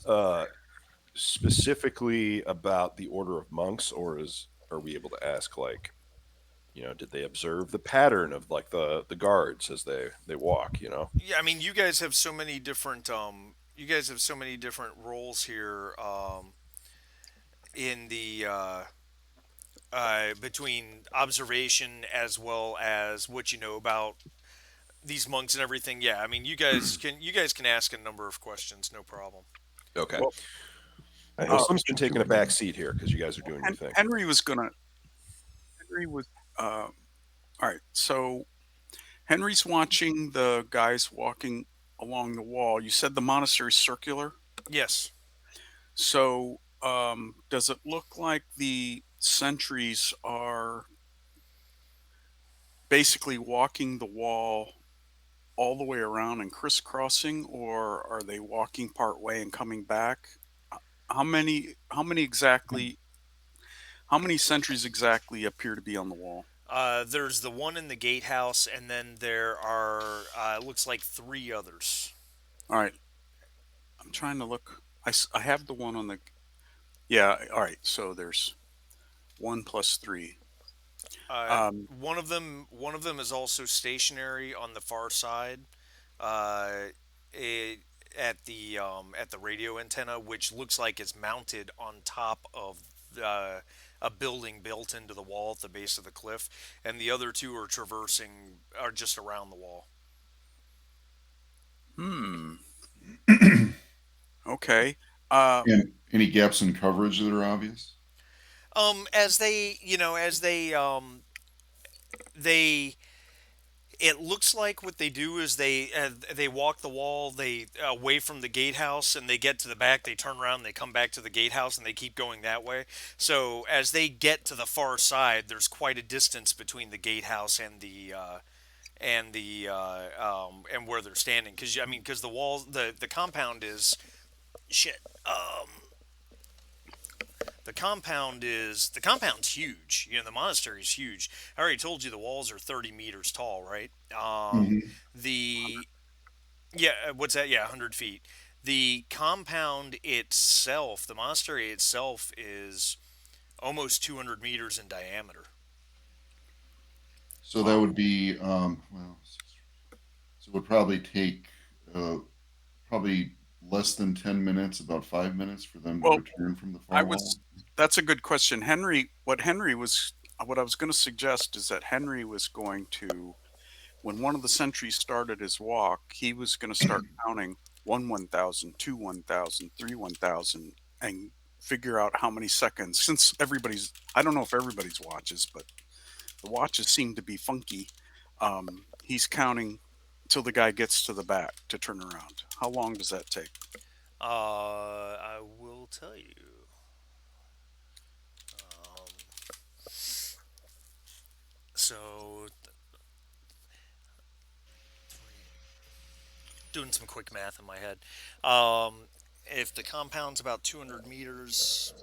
[SPEAKER 3] specifically about the order of monks, or are we able to ask, like, did they observe the pattern of, like, the guards as they walk?
[SPEAKER 2] Yeah, I mean, you guys have so many different roles here in the between observation as well as what you know about these monks and everything. Yeah, I mean, you guys can ask a number of questions, no problem.
[SPEAKER 3] Okay.
[SPEAKER 4] Well,
[SPEAKER 5] I hope
[SPEAKER 3] Slim's been
[SPEAKER 5] that
[SPEAKER 3] taking a
[SPEAKER 5] you-
[SPEAKER 3] back seat here because you guys are doing your thing.
[SPEAKER 4] Henry was. All right. So Henry's watching the guys walking along the wall. You said the monastery's circular.
[SPEAKER 2] Yes.
[SPEAKER 4] So does it look like the sentries are basically walking the wall all the way around and crisscrossing, or are they walking part way and coming back? How many sentries exactly appear to be on the wall?
[SPEAKER 2] There's the one in the gatehouse, and then there are looks like 3 others.
[SPEAKER 4] All right. I'm trying to look. I have the one on the. Yeah. All right. So there's one plus three. Um,
[SPEAKER 2] One of them is also stationary on the far side, uh, it, at the radio antenna, which looks like it's mounted on top of uh, a building built into the wall at the base of the cliff, and the other two are just around the wall.
[SPEAKER 4] hmm.
[SPEAKER 1] And
[SPEAKER 4] Okay. Uh,
[SPEAKER 1] any gaps in coverage that are obvious?
[SPEAKER 2] As they it looks like what they do is they walk the wall they away from the gatehouse, and they get to the back, they turn around, they come back to the gatehouse, and they keep going that way. So as they get to the far side, there's quite a distance between the gatehouse and where they're standing, because the compound is shit. The compound's huge. The monastery's huge. I already told you the walls are 30 meters tall, right?
[SPEAKER 1] Hmm.
[SPEAKER 2] The Yeah, what's that? Yeah, 100 feet. The compound itself, the monastery itself, is almost 200 meters in diameter.
[SPEAKER 1] So that
[SPEAKER 4] wow.
[SPEAKER 1] would be well, so it would probably take uh, probably less than 10 minutes, about 5 minutes for them to
[SPEAKER 4] Well,
[SPEAKER 1] return from the
[SPEAKER 4] I
[SPEAKER 1] far wall.
[SPEAKER 4] was. That's a good question, Henry. What I was going to suggest is that Henry was going to, when one of the sentries started his walk, he was going to start counting 1,000, 2 1,000, 3 1,000, and figure out how many seconds. Since I don't know if everybody's watches, but the watches seem to be funky. He's counting till the guy gets to the back to turn around. How long does that take?
[SPEAKER 2] I will tell you. Um, so, doing some quick math in my head. If the compound's about 200 meters,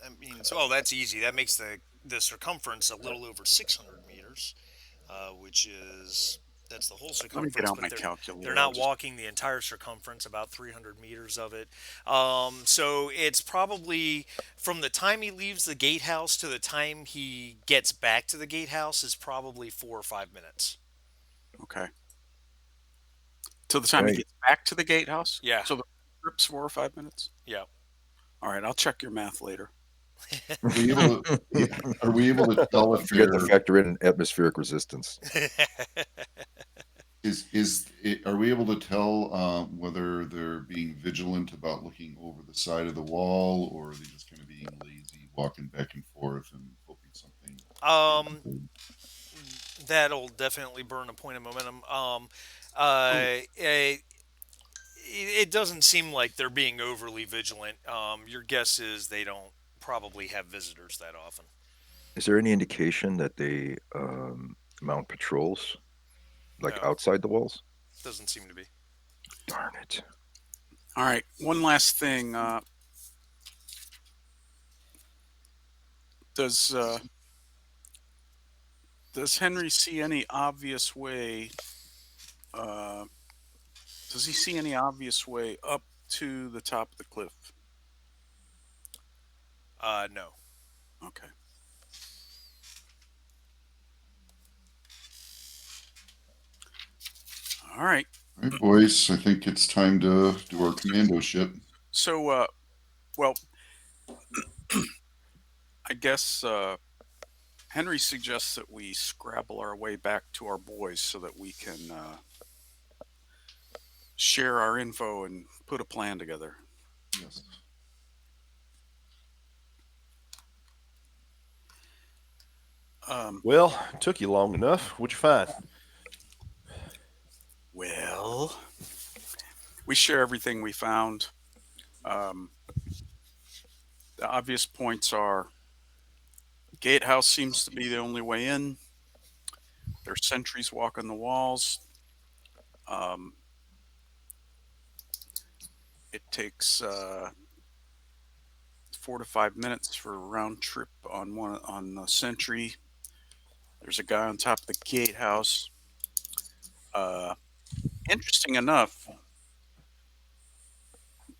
[SPEAKER 2] that means, oh, that's easy. That makes the circumference a little over 600 meters, which is that's the whole
[SPEAKER 4] Let me get
[SPEAKER 2] circumference,
[SPEAKER 4] out
[SPEAKER 2] but
[SPEAKER 4] my
[SPEAKER 2] they're
[SPEAKER 4] calculator. I'll
[SPEAKER 2] not
[SPEAKER 4] just.
[SPEAKER 2] walking the entire circumference, about 300 meters of it. So it's probably from the time he leaves the gatehouse to the time he gets back to the gatehouse is probably 4 or 5 minutes.
[SPEAKER 4] Okay. Till the time he
[SPEAKER 5] Right.
[SPEAKER 4] gets back to the gatehouse?
[SPEAKER 2] Yeah,
[SPEAKER 4] So the trip's 4 or 5 minutes?
[SPEAKER 2] yeah.
[SPEAKER 4] All right, I'll check your math later.
[SPEAKER 1] Are we able to? Yeah, are we able to tell
[SPEAKER 5] Don't
[SPEAKER 1] if
[SPEAKER 5] forget to
[SPEAKER 1] they're
[SPEAKER 5] factor in atmospheric resistance.
[SPEAKER 1] are we able to tell whether they're being vigilant about looking over the side of the wall, or are they just kind of being lazy, walking back and forth and hoping something
[SPEAKER 2] um,
[SPEAKER 1] happens?
[SPEAKER 2] that'll definitely burn a point of momentum.
[SPEAKER 4] Oh,
[SPEAKER 2] It doesn't seem like they're being overly vigilant. Your guess is they don't probably have visitors that often.
[SPEAKER 5] Is there any indication that they mount patrols like
[SPEAKER 2] No,
[SPEAKER 5] outside the walls?
[SPEAKER 2] doesn't seem to be.
[SPEAKER 5] Darn it.
[SPEAKER 4] all right. One last thing. Does uh, does Henry see any obvious way? Uh, does he see any obvious way up to the top of the cliff?
[SPEAKER 2] No.
[SPEAKER 4] Okay. All right.
[SPEAKER 1] All right, boys. I think it's time to do our commando ship.
[SPEAKER 4] So, well, I guess Henry suggests that we scrabble our way back to our boys so that we can share our info and put a plan together.
[SPEAKER 1] Yes.
[SPEAKER 4] Um,
[SPEAKER 3] Well, it took you long enough. What'd you find?
[SPEAKER 4] well, we share everything we found. Um, the obvious points are gatehouse seems to be the only way in. There's sentries walking the walls. Um, it takes 4 to 5 minutes for a round trip on the sentry. There's a guy on top of the gatehouse. Uh, Interesting enough,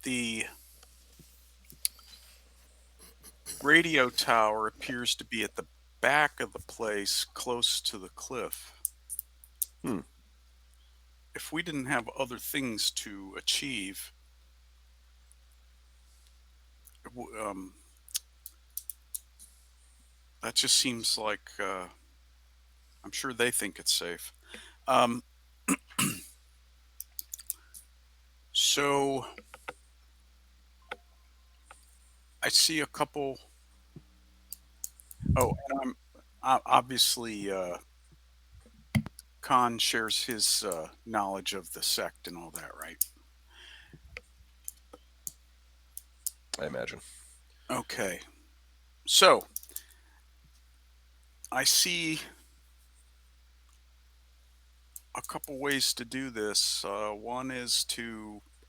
[SPEAKER 4] The radio tower appears to be at the back of the place, close to the cliff.
[SPEAKER 3] Hmm.
[SPEAKER 4] If we didn't have other things to achieve, that just seems like I'm sure they think it's safe. Um, so I see a couple. Oh, and obviously Khan shares his knowledge of the sect and all that, right?
[SPEAKER 3] I imagine.
[SPEAKER 4] Okay. So I see a couple ways to do this. One is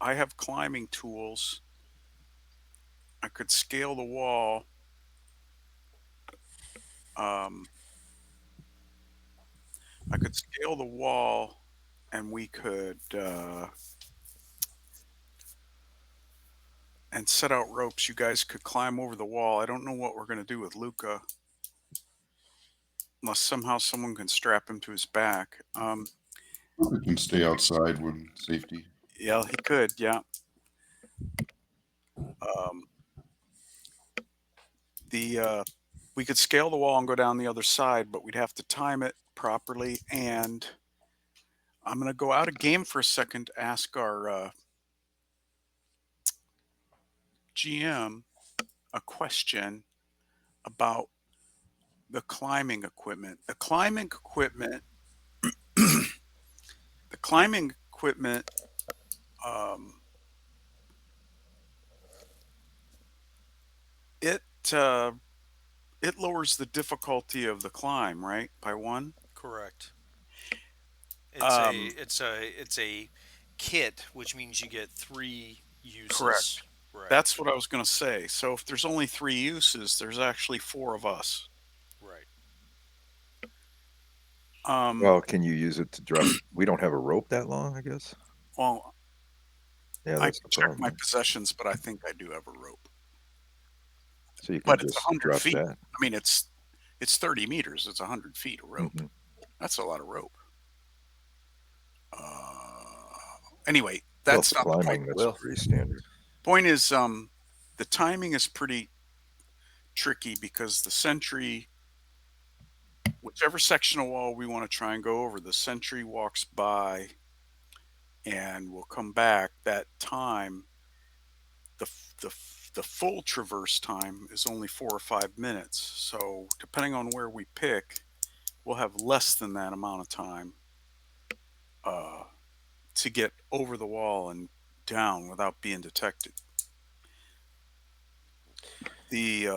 [SPEAKER 4] I have climbing tools. I could scale the wall. I could scale the wall, and we could and set out ropes. You guys could climb over the wall. I don't know what we're going to do with Luca, unless somehow someone can strap him to his back.
[SPEAKER 1] We can stay outside when safety.
[SPEAKER 4] Yeah, he could. Yeah. Um, we could scale the wall and go down the other side, but we'd have to time it properly. And I'm going to go out of game for a second to ask our GM a question about the climbing equipment. The climbing equipment, it it lowers the difficulty of the climb, right? By one.
[SPEAKER 2] Correct.
[SPEAKER 4] Um,
[SPEAKER 2] It's a kit, which means you get 3 uses.
[SPEAKER 4] correct.
[SPEAKER 2] Right.
[SPEAKER 4] That's what I was going to say. So if there's only 3 uses, there's actually 4 of us.
[SPEAKER 2] Right.
[SPEAKER 5] Well, can you use it to drop? We don't have a rope that long, I guess.
[SPEAKER 4] Well,
[SPEAKER 5] Yeah,
[SPEAKER 4] I
[SPEAKER 5] that's
[SPEAKER 4] can
[SPEAKER 5] the
[SPEAKER 4] check
[SPEAKER 5] problem.
[SPEAKER 4] my
[SPEAKER 5] right?
[SPEAKER 4] possessions, but I think I do have a rope.
[SPEAKER 5] So you can
[SPEAKER 4] But it's
[SPEAKER 5] just
[SPEAKER 4] 100
[SPEAKER 5] drop
[SPEAKER 4] feet.
[SPEAKER 5] that.
[SPEAKER 4] I mean, it's 30 meters. It's 100 feet of rope.
[SPEAKER 5] Mhm.
[SPEAKER 4] That's a lot of rope. Anyway,
[SPEAKER 5] Well,
[SPEAKER 4] that's
[SPEAKER 5] for
[SPEAKER 4] not the point.
[SPEAKER 5] climbing, that's
[SPEAKER 3] Well,
[SPEAKER 5] pretty standard.
[SPEAKER 4] Point is, the timing is pretty tricky because the sentry, whichever section of wall we want to try and go over, the sentry walks by and will come back. That time, the the full traverse time is only 4 or 5 minutes. So depending on where we pick, we'll have less than that amount of time to get over the wall and down without being detected. The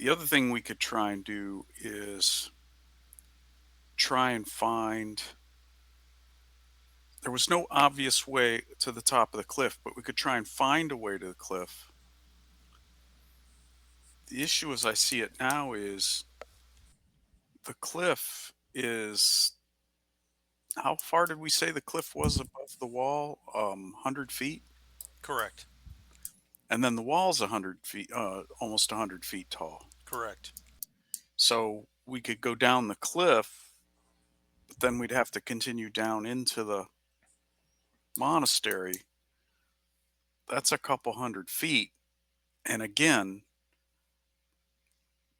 [SPEAKER 4] other thing we could try and do is try and find. There was no obvious way to the top of the cliff, but we could try and find a way to the cliff. The issue as I see it now is the cliff is, how far did we say the cliff was above the wall? 100 feet?
[SPEAKER 2] Correct.
[SPEAKER 4] And then the wall's 100 feet, almost 100 feet tall.
[SPEAKER 2] Correct.
[SPEAKER 4] So we could go down the cliff, but then we'd have to continue down into the monastery. That's a couple 100 feet. And again,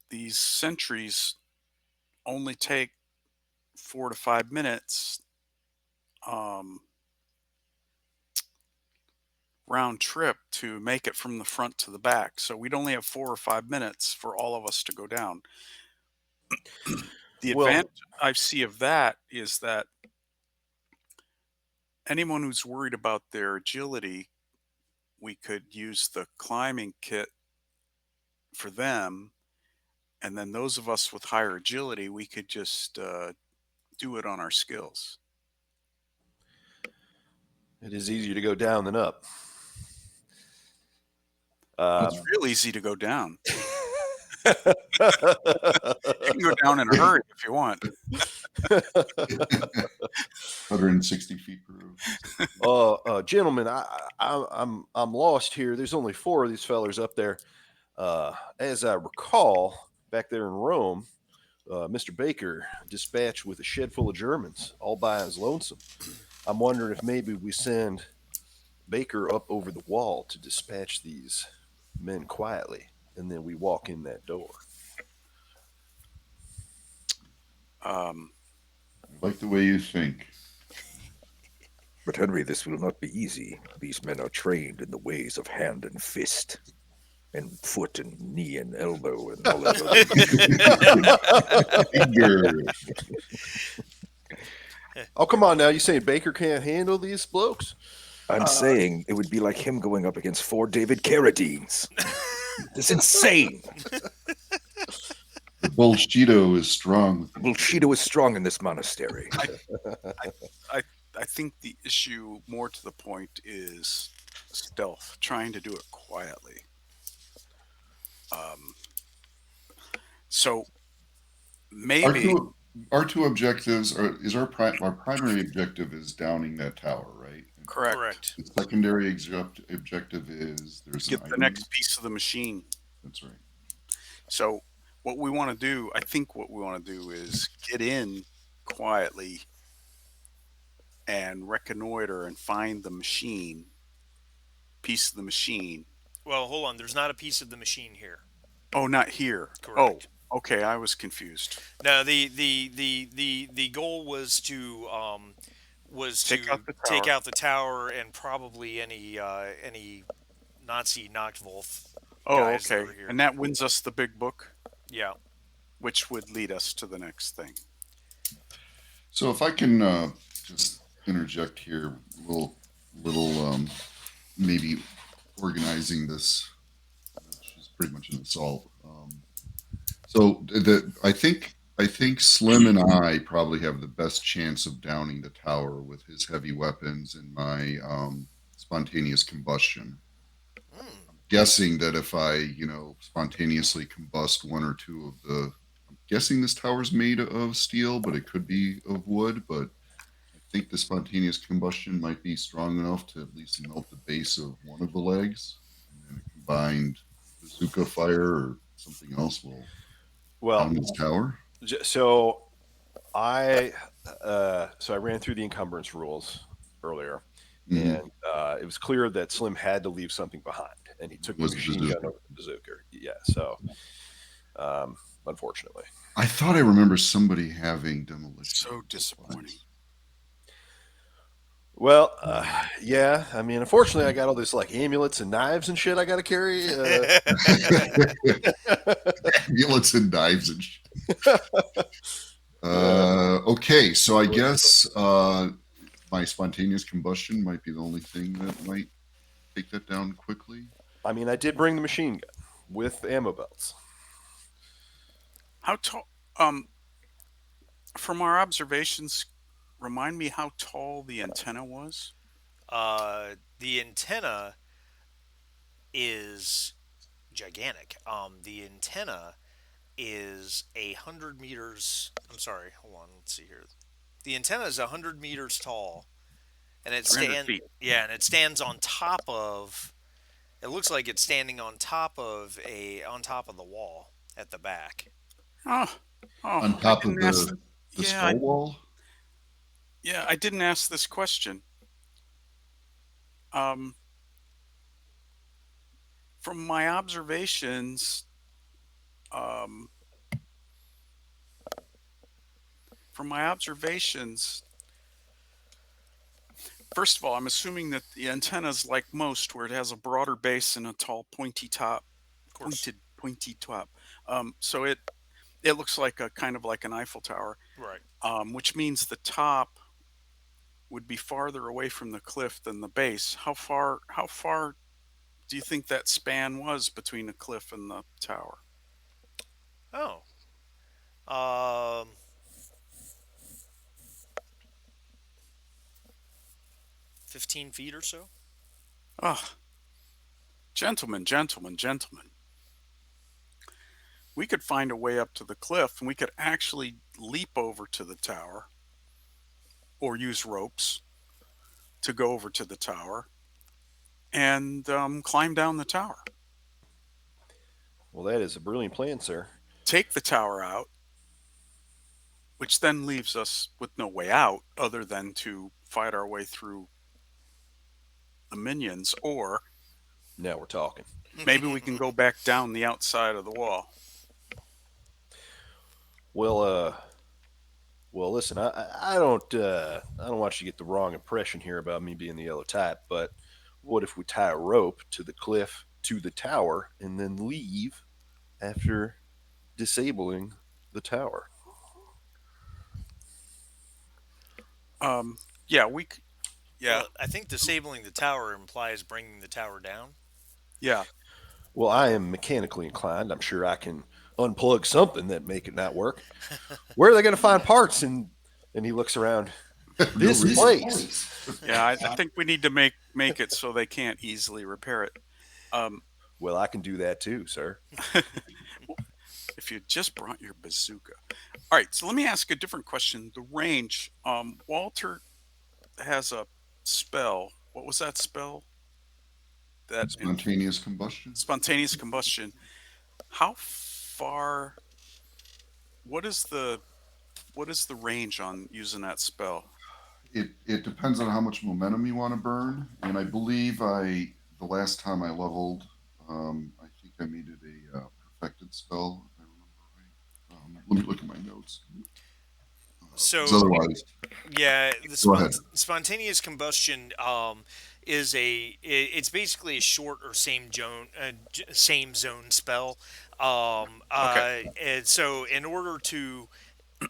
[SPEAKER 4] these sentries only take 4 to 5 minutes round trip to make it from the front to the back. So we'd only have 4 or 5 minutes for all of us to go down. The
[SPEAKER 3] Well-
[SPEAKER 4] advantage I see of that is that anyone who's worried about their agility, we could use the climbing kit for them. And then those of us with higher agility, we could just do it on our skills.
[SPEAKER 3] it is easier to go down than up.
[SPEAKER 4] It's real easy to go down. You can go down in a hurry if you want.
[SPEAKER 1] 160 feet per
[SPEAKER 3] Gentlemen, I'm lost here. There's only four of these fellers up there. As I recall, back there in Rome, Mr. Baker dispatched with a shed full of Germans, all by his lonesome. I'm wondering if maybe we send Baker up over the wall to dispatch these men quietly, and then we walk in that door.
[SPEAKER 4] Um,
[SPEAKER 1] I like the way you think.
[SPEAKER 5] But Henry, this will not be easy. These men are trained in the ways of hand and fist, and foot and knee and elbow, and all that
[SPEAKER 1] Finger.
[SPEAKER 3] Oh, come on now. You saying Baker can't handle these blokes?
[SPEAKER 5] I'm saying it would be like him going up against four David Carradines. It's insane.
[SPEAKER 1] The Bolshido is strong.
[SPEAKER 5] Bushido is strong in this monastery.
[SPEAKER 4] I think the issue, more to the point, is stealth, trying to do it quietly. So
[SPEAKER 1] Our
[SPEAKER 4] maybe
[SPEAKER 1] our two objectives is our primary objective is downing that tower, right?
[SPEAKER 4] correct.
[SPEAKER 2] Correct.
[SPEAKER 1] The secondary objective is there's an
[SPEAKER 4] Get the
[SPEAKER 1] item.
[SPEAKER 4] next piece of the machine.
[SPEAKER 1] That's right.
[SPEAKER 4] So what we want to do, I think what we want to do is get in quietly and reconnoiter and find the machine, piece of the machine.
[SPEAKER 2] Well, hold on. There's not a piece of the machine here.
[SPEAKER 4] Oh, not here.
[SPEAKER 2] Correct.
[SPEAKER 4] Oh, okay. I was confused.
[SPEAKER 2] No, the goal was to
[SPEAKER 4] Take out the
[SPEAKER 2] take
[SPEAKER 4] tower.
[SPEAKER 2] out the tower and probably any Nazi Nachtwolf
[SPEAKER 4] Oh,
[SPEAKER 2] guys that
[SPEAKER 4] okay.
[SPEAKER 2] were here.
[SPEAKER 4] And that wins us the big book,
[SPEAKER 2] Yeah.
[SPEAKER 4] which would lead us to the next thing.
[SPEAKER 1] So if I can just interject here, little maybe organizing this, which is pretty much an assault. So I think Slim and I probably have the best chance of downing the tower with his heavy weapons and my spontaneous combustion. Guessing that if I, spontaneously combust one or two of I'm guessing this tower's made of steel, but it could be of wood. But I think the spontaneous combustion might be strong enough to at least melt the base of one of the legs, and then a combined bazooka fire or something else will down
[SPEAKER 3] Well,
[SPEAKER 1] this tower.
[SPEAKER 3] so I ran through the encumbrance rules earlier,
[SPEAKER 1] Mhm.
[SPEAKER 3] and it was clear that Slim had to leave something behind, and he took the
[SPEAKER 1] Was the
[SPEAKER 3] machine
[SPEAKER 1] bazooka.
[SPEAKER 3] gun over the bazooka. Yeah, so unfortunately,
[SPEAKER 1] I thought I remember somebody having demolition.
[SPEAKER 4] So disappointing.
[SPEAKER 3] well, yeah. I mean, unfortunately, I got all this like amulets and knives and shit I got to carry.
[SPEAKER 1] Amulets and knives and shit. Okay, so I guess my spontaneous combustion might be the only thing that might take that down quickly.
[SPEAKER 3] I mean, I did bring the machine gun with ammo belts.
[SPEAKER 4] How tall? From our observations, remind me how tall the antenna was.
[SPEAKER 2] The antenna is gigantic. The antenna is 100 meters. I'm sorry. Hold on. Let's see here. The antenna is 100 meters tall, and it
[SPEAKER 4] 300 feet.
[SPEAKER 2] Yeah, and it stands on top of. It looks like it's standing on top of the wall at the back.
[SPEAKER 4] Oh,
[SPEAKER 1] On
[SPEAKER 4] I
[SPEAKER 1] top of
[SPEAKER 4] didn't ask.
[SPEAKER 1] the
[SPEAKER 4] Yeah,
[SPEAKER 1] skull wall.
[SPEAKER 4] I didn't ask this question. Um, from my observations, um, from my observations, first of all, I'm assuming that the antenna is like most, where it has a broader base and a tall, pointy top,
[SPEAKER 2] Of course.
[SPEAKER 4] pointy top. So it looks like a kind of like an Eiffel Tower,
[SPEAKER 2] Right.
[SPEAKER 4] which means the top would be farther away from the cliff than the base. How far do you think that span was between the cliff and the tower?
[SPEAKER 2] Oh. Um. 15 feet or so.
[SPEAKER 4] Ah, gentlemen, gentlemen, gentlemen. We could find a way up to the cliff and we could actually leap over to the tower or use ropes to go over to the tower and climb down the tower.
[SPEAKER 3] Well, that is a brilliant plan, sir.
[SPEAKER 4] Take the tower out, which then leaves us with no way out other than to fight our way through the minions, or
[SPEAKER 3] Now we're talking.
[SPEAKER 4] maybe we can go back down the outside of the wall.
[SPEAKER 3] Well, well, listen, I don't want you to get the wrong impression here about me being the yellow type, but what if we tie a rope to the cliff to the tower and then leave after disabling the tower?
[SPEAKER 4] Um, yeah, yeah,
[SPEAKER 2] Well, I think disabling the tower implies bringing the tower down.
[SPEAKER 4] yeah.
[SPEAKER 3] Well, I am mechanically inclined. I'm sure I can unplug something that make it not work. Where are they going to find parts? And he looks around.
[SPEAKER 1] No
[SPEAKER 3] This
[SPEAKER 1] reason.
[SPEAKER 3] place.
[SPEAKER 4] Yeah, I think we need to make it so they can't easily repair it. Um,
[SPEAKER 3] Well, I can do that too, sir.
[SPEAKER 4] if you just brought your bazooka. All right, so let me ask a different question. The range. Walter has a spell. What was that spell? That
[SPEAKER 1] Spontaneous combustion.
[SPEAKER 4] spontaneous combustion. How far? What is the range on using that spell?
[SPEAKER 1] It depends on how much momentum you want to burn, and I believe the last time I leveled, I think I made it a perfected spell if I remember right. Let me look at my notes. 'Cause
[SPEAKER 2] So
[SPEAKER 1] otherwise,
[SPEAKER 2] yeah, the
[SPEAKER 1] go ahead.
[SPEAKER 2] spontaneous combustion is it's basically a short or same zone spell.
[SPEAKER 4] Okay.
[SPEAKER 2] And so in order to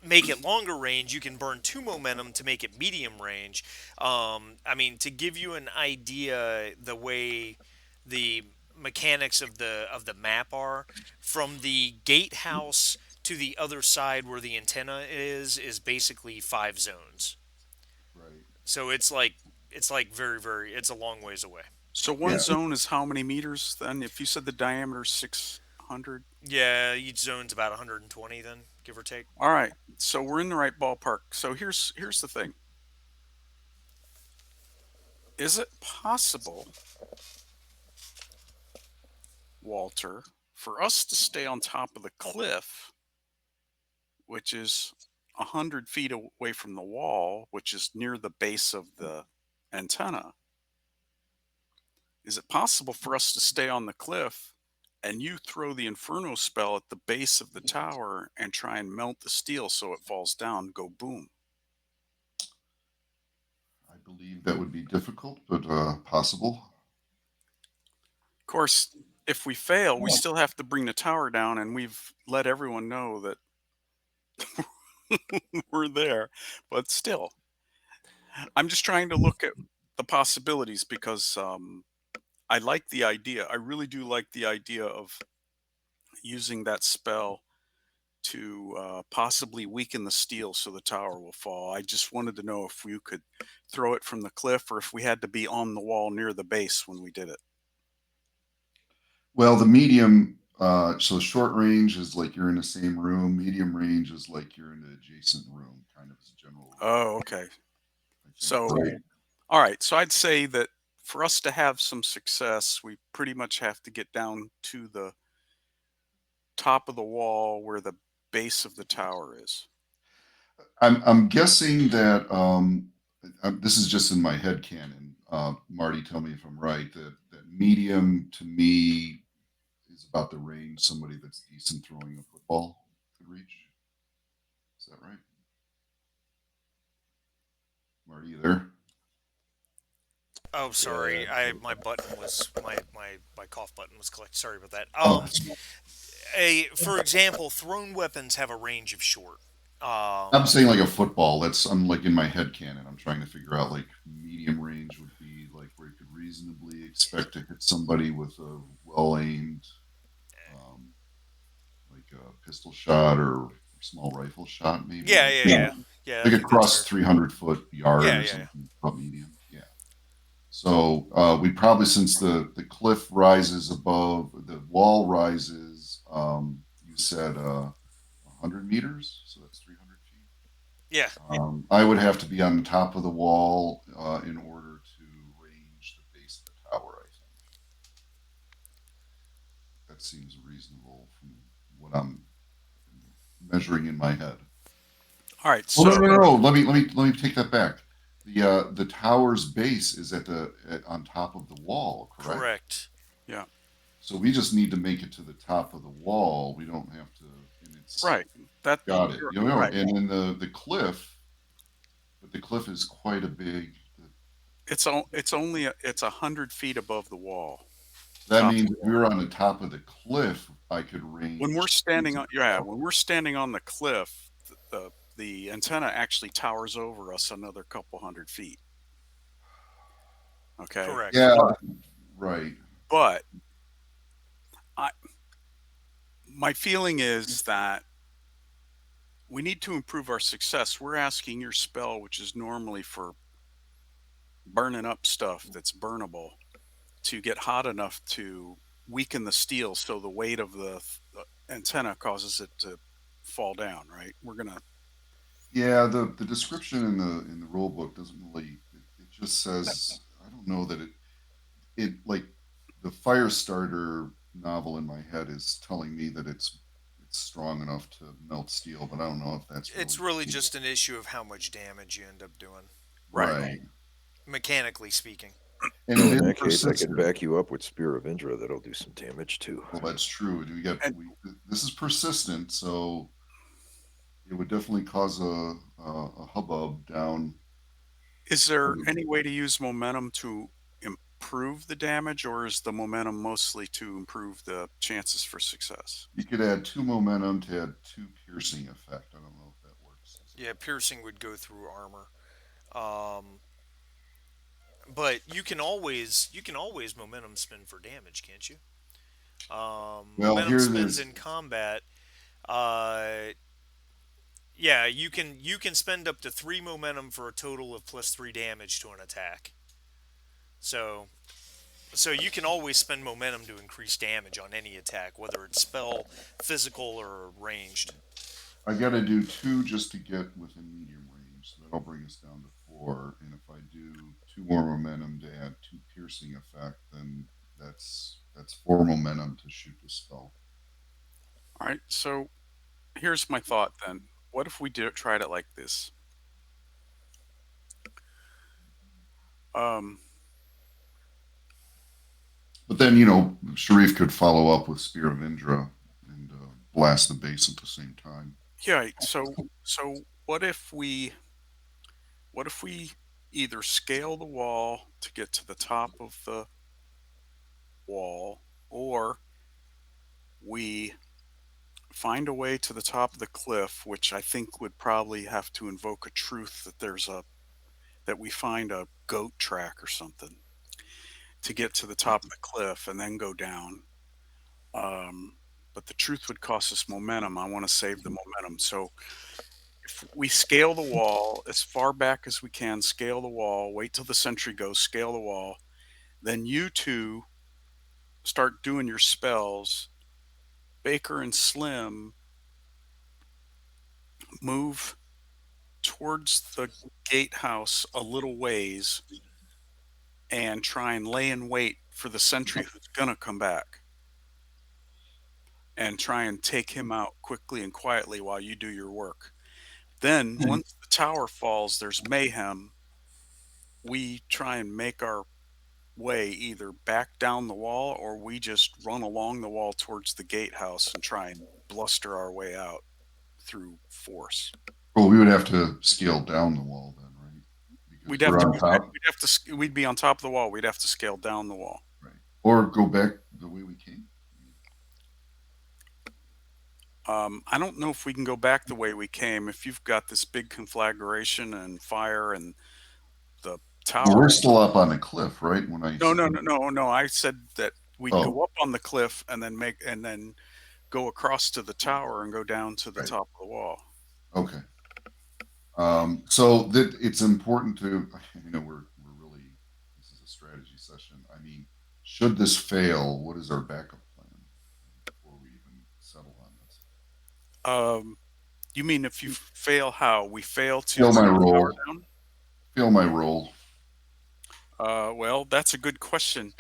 [SPEAKER 2] make it longer range, you can burn two momentum to make it medium range. I mean, to give you an idea, the way the mechanics of the map are, from the gatehouse to the other side where the antenna is basically five zones.
[SPEAKER 1] Right.
[SPEAKER 2] So it's like very it's a long ways away.
[SPEAKER 4] So one
[SPEAKER 1] Yeah.
[SPEAKER 4] zone is how many meters then? If you said the diameter is 600.
[SPEAKER 2] Yeah, each zone's about 120 then, give or take.
[SPEAKER 4] All right. So we're in the right ballpark. So here's the thing. Is it possible, Walter, for us to stay on top of the cliff, which is 100 feet away from the wall, which is near the base of the antenna? Is it possible for us to stay on the cliff and you throw the inferno spell at the base of the tower and try and melt the steel so it falls down, go boom?
[SPEAKER 1] I believe that would be difficult, but possible.
[SPEAKER 4] Of course, if we fail, we still have to bring the tower down, and we've let everyone know that we're there. But still, I'm just trying to look at the possibilities because I like the idea. I really do like the idea of using that spell to possibly weaken the steel so the tower will fall. I just wanted to know if you could throw it from the cliff or if we had to be on the wall near the base when we did it.
[SPEAKER 1] Well, the medium, so short range is like you're in the same room. Medium range is like you're in an adjacent room, kind of as a general rule.
[SPEAKER 4] Oh, okay.
[SPEAKER 1] I think,
[SPEAKER 4] So,
[SPEAKER 1] right?
[SPEAKER 4] all right. So I'd say that for us to have some success, we pretty much have to get down to the top of the wall where the base of the tower is.
[SPEAKER 1] I'm guessing that this is just in my head canon. Marty, tell me if I'm right. That medium to me is about the range somebody that's decent throwing a football could reach. Is that right? Marty, you there?
[SPEAKER 2] Oh, sorry.
[SPEAKER 3] Yeah.
[SPEAKER 2] My button was my cough button was collected. Sorry about that.
[SPEAKER 1] Oh,
[SPEAKER 2] A for example, thrown weapons have a range of short.
[SPEAKER 1] I'm saying like a football. I'm like in my head canon. I'm trying to figure out like medium range would be like where you could reasonably expect to hit somebody with a well aimed, um, like a pistol shot or small rifle shot, maybe.
[SPEAKER 2] Yeah. I
[SPEAKER 1] Like
[SPEAKER 2] think that's
[SPEAKER 1] across
[SPEAKER 2] fair.
[SPEAKER 1] 300-foot yard or
[SPEAKER 2] Yeah.
[SPEAKER 1] something. About medium. Yeah. So we probably, since the cliff rises above the wall rises, you said 100 meters, so that's 300 feet.
[SPEAKER 2] Yeah.
[SPEAKER 1] I would have to be on the top of the wall in order that seems reasonable from what I'm measuring in my head.
[SPEAKER 4] All right,
[SPEAKER 1] Oh no,
[SPEAKER 4] so
[SPEAKER 1] no, no! Let me take that back. The tower's base is on top of the wall, correct?
[SPEAKER 2] Correct.
[SPEAKER 4] yeah,
[SPEAKER 1] So we just need to make it to the top of the wall. We don't have to, and it's
[SPEAKER 4] right. That
[SPEAKER 1] got it.
[SPEAKER 4] you're
[SPEAKER 1] You know,
[SPEAKER 4] right.
[SPEAKER 1] and then the cliff, but the cliff is quite a big.
[SPEAKER 4] It's 100 feet above the wall,
[SPEAKER 1] That
[SPEAKER 4] top of
[SPEAKER 1] means
[SPEAKER 4] the
[SPEAKER 1] if we
[SPEAKER 4] wall.
[SPEAKER 1] were on the top of the cliff, I could
[SPEAKER 4] When we're
[SPEAKER 1] range
[SPEAKER 4] standing
[SPEAKER 1] into
[SPEAKER 4] on
[SPEAKER 1] the
[SPEAKER 4] yeah,
[SPEAKER 1] tower.
[SPEAKER 4] when we're standing on the cliff, the antenna actually towers over us another couple 100 feet. Okay,
[SPEAKER 2] Correct.
[SPEAKER 1] Yeah,
[SPEAKER 4] but
[SPEAKER 1] right.
[SPEAKER 4] but I my feeling is that we need to improve our success. We're asking your spell, which is normally for burning up stuff that's burnable, to get hot enough to weaken the steel so the weight of the antenna causes it to fall down, right? We're gonna
[SPEAKER 1] Yeah, the description in the rule book doesn't really. It just says I don't know that it like the Firestarter novel in my head is telling me that it's strong enough to melt steel, but I don't know if that's
[SPEAKER 2] It's
[SPEAKER 1] really
[SPEAKER 2] really
[SPEAKER 1] the case.
[SPEAKER 2] just an issue of how much damage you end up doing,
[SPEAKER 4] right.
[SPEAKER 1] Right,
[SPEAKER 2] mechanically speaking.
[SPEAKER 1] and it
[SPEAKER 5] Well, in
[SPEAKER 1] is
[SPEAKER 5] that case, I could
[SPEAKER 1] persistent.
[SPEAKER 5] back you up with Spear of Indra. That'll do some damage too.
[SPEAKER 1] Well, that's true.
[SPEAKER 4] And
[SPEAKER 1] This is persistent, so it would definitely cause a hubbub down.
[SPEAKER 4] is there any way to use momentum to improve the damage, or is the momentum mostly to improve the chances for success?
[SPEAKER 1] You could add two momentum to add two piercing effect. I don't know if that works.
[SPEAKER 2] Yeah, piercing would go through armor. Um, but you can always momentum spin for damage, can't you?
[SPEAKER 1] Well,
[SPEAKER 2] Momentum
[SPEAKER 1] here
[SPEAKER 2] spins
[SPEAKER 1] there's
[SPEAKER 2] in combat. Uh, yeah, you can spend up to 3 momentum for a total of +3 damage to an attack. So so you can always spend momentum to increase damage on any attack, whether it's spell, physical, or ranged.
[SPEAKER 1] I got to do two just to get within medium range. So that'll bring us down to four. And if I do two more momentum to add two piercing effect, then that's four momentum to shoot the spell.
[SPEAKER 4] All right, so here's my thought then. What if we tried it like this? Um,
[SPEAKER 1] But then Sharif could follow up with Spear of Indra and blast the base at the same time.
[SPEAKER 4] yeah, so what if we either scale the wall to get to the top of the wall, or we find a way to the top of the cliff, which I think would probably have to invoke a truth that we find a goat track or something to get to the top of the cliff and then go down. Um, but the truth would cost us momentum. I want to save the momentum. So if we scale the wall as far back as we can, scale the wall, wait till the sentry goes, scale the wall, then you two start doing your spells. Baker and Slim move towards the gatehouse a little ways and try and lay in wait for the sentry who's gonna come back and try and take him out quickly and quietly while you do your work. Then once the tower falls, there's mayhem. We try and make our way either back down the wall, or we just run along the wall towards the gatehouse and try and bluster our way out through force.
[SPEAKER 1] Well, we would have to scale down the wall then, right?
[SPEAKER 4] We'd
[SPEAKER 1] Because
[SPEAKER 4] have
[SPEAKER 1] we're
[SPEAKER 4] to
[SPEAKER 1] on
[SPEAKER 4] go back.
[SPEAKER 1] top,
[SPEAKER 4] We'd be on top of the wall. We'd have to scale down the wall.
[SPEAKER 1] right? Or go back the way we came.
[SPEAKER 4] I don't know if we can go back the way we came. If you've got this big conflagration and fire and the
[SPEAKER 1] Well,
[SPEAKER 4] tower.
[SPEAKER 1] we're still up on the cliff, right? When I
[SPEAKER 4] No,
[SPEAKER 1] said,
[SPEAKER 4] no, no, no, no. I said that we'd
[SPEAKER 1] oh,
[SPEAKER 4] go up on the cliff and then go across to the tower and go down to the
[SPEAKER 1] right,
[SPEAKER 4] top of the wall.
[SPEAKER 1] okay. So that it's important to, we're really, this is a strategy session. I mean, should this fail, what is our backup plan before we even settle on this?
[SPEAKER 4] Um, you mean if you fail, how we fail to
[SPEAKER 1] Fail
[SPEAKER 4] bring
[SPEAKER 1] my
[SPEAKER 4] the tower
[SPEAKER 1] roll.
[SPEAKER 4] down?
[SPEAKER 1] Fail my roll.
[SPEAKER 4] Well, that's a good question.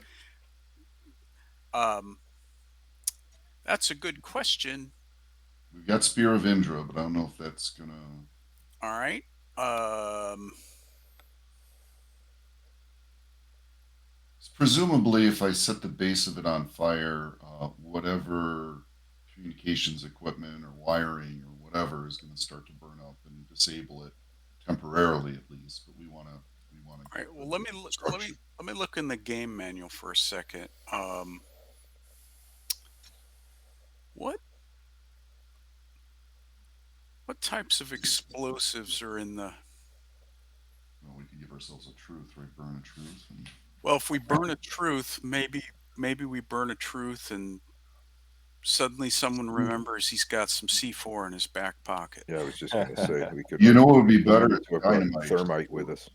[SPEAKER 4] Um, That's a good question.
[SPEAKER 1] We've got Spear of Indra, but I don't know if that's gonna.
[SPEAKER 4] All right. Um,
[SPEAKER 1] Presumably, if I set the base of it on fire, whatever communications equipment or wiring or whatever is going to start to burn up and disable it temporarily, at least. But we want to
[SPEAKER 4] all
[SPEAKER 1] get
[SPEAKER 4] right.
[SPEAKER 1] the
[SPEAKER 4] Well, let me look,
[SPEAKER 1] structure.
[SPEAKER 4] let me look in the game manual for a second. What what types of explosives are in the?
[SPEAKER 1] Well, we could give ourselves a truth, right? Burn a truth. And,
[SPEAKER 4] Well, if we burn a truth, maybe we burn a truth, and suddenly someone remembers he's got some C4 in his back pocket.
[SPEAKER 5] Yeah, I was just gonna say we could
[SPEAKER 1] you
[SPEAKER 5] like
[SPEAKER 1] know what would be better?
[SPEAKER 5] remember to have brought
[SPEAKER 1] Dynamite. Just
[SPEAKER 5] thermite with us.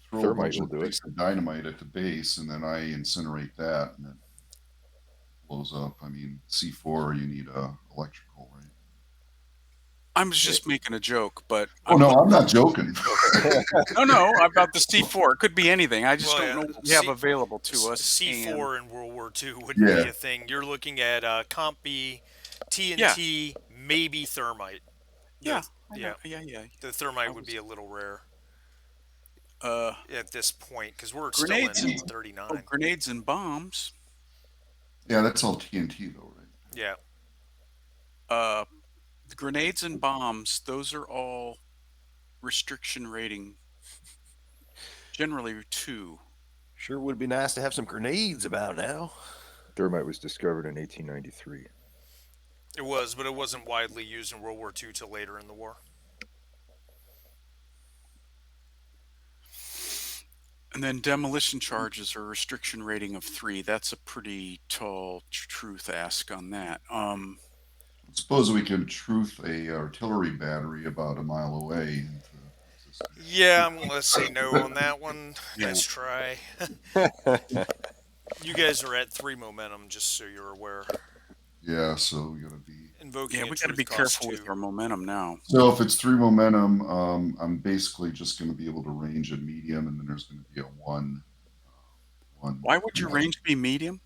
[SPEAKER 1] throw a
[SPEAKER 5] Thermite
[SPEAKER 1] bunch
[SPEAKER 5] will
[SPEAKER 1] of
[SPEAKER 5] do it.
[SPEAKER 1] sticks of dynamite at the base, and then I incinerate that, and it blows up. I mean, C4, you need electrical, right?
[SPEAKER 4] I was just making a joke, but
[SPEAKER 1] Oh
[SPEAKER 4] I'm
[SPEAKER 1] no,
[SPEAKER 4] looking.
[SPEAKER 1] I'm not joking.
[SPEAKER 4] No, about the C4. It could be anything. I just
[SPEAKER 2] Well,
[SPEAKER 4] don't
[SPEAKER 2] yeah,
[SPEAKER 4] know what we have available to us. And
[SPEAKER 2] C4 in World War II wouldn't be
[SPEAKER 1] Yeah,
[SPEAKER 2] a thing. You're looking at Comp B,
[SPEAKER 4] yeah,
[SPEAKER 2] TNT, maybe thermite.
[SPEAKER 4] yeah,
[SPEAKER 2] The
[SPEAKER 4] I know.
[SPEAKER 2] yeah,
[SPEAKER 4] Yeah, yeah.
[SPEAKER 2] the
[SPEAKER 4] I
[SPEAKER 2] thermite would
[SPEAKER 4] was
[SPEAKER 2] be a little rare
[SPEAKER 4] uh
[SPEAKER 2] at this point because we're still
[SPEAKER 4] grenades
[SPEAKER 2] in
[SPEAKER 4] and
[SPEAKER 2] '39.
[SPEAKER 4] grenades and bombs.
[SPEAKER 1] yeah, that's all TNT though, right?
[SPEAKER 2] Yeah,
[SPEAKER 4] Uh, the grenades and bombs. Those are all restriction rating. Generally two.
[SPEAKER 3] Sure would be nice to have some grenades about now.
[SPEAKER 5] Thermite was discovered in 1893.
[SPEAKER 2] it was, but it wasn't widely used in World War II till later in the war.
[SPEAKER 4] And then demolition charges are a restriction rating of 3. That's a pretty tall truth ask on that.
[SPEAKER 1] Suppose we could truth a artillery battery about a mile away into existence.
[SPEAKER 2] Yeah, I'm gonna say no on that one.
[SPEAKER 4] Yeah.
[SPEAKER 2] Nice try. You guys are at 3 momentum, just so you're aware.
[SPEAKER 1] Yeah, so we gotta be.
[SPEAKER 2] Invoking
[SPEAKER 4] Yeah,
[SPEAKER 2] a
[SPEAKER 4] we got to
[SPEAKER 2] truth
[SPEAKER 4] be
[SPEAKER 2] costs
[SPEAKER 4] careful with
[SPEAKER 2] 2.
[SPEAKER 4] our momentum now.
[SPEAKER 1] So if it's 3 momentum, I'm basically just going to be able to range at medium, and then there's going to be a one.
[SPEAKER 4] Why would your range be medium?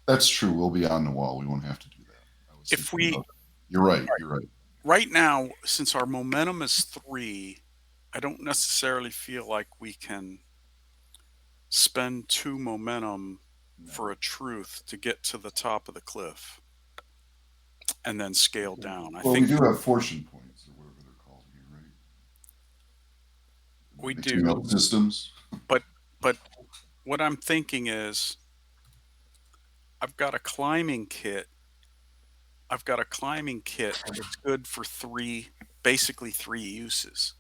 [SPEAKER 1] That's true. We'll be on the wall. We won't have to do that. I was
[SPEAKER 4] If
[SPEAKER 1] thinking
[SPEAKER 4] we
[SPEAKER 1] about. You're right. You're right.
[SPEAKER 4] right now, since our momentum is 3, I don't necessarily feel like we can spend 2 momentum for a truth to get to the top of the cliff and then scale down. I
[SPEAKER 1] Well, we
[SPEAKER 4] think
[SPEAKER 1] do have fortune points or whatever they're called here, right?
[SPEAKER 4] we
[SPEAKER 1] Between
[SPEAKER 4] do,
[SPEAKER 1] those systems.
[SPEAKER 4] but but what I'm thinking is I've got a climbing kit. I've got a climbing kit that's good for 3, basically 3 uses,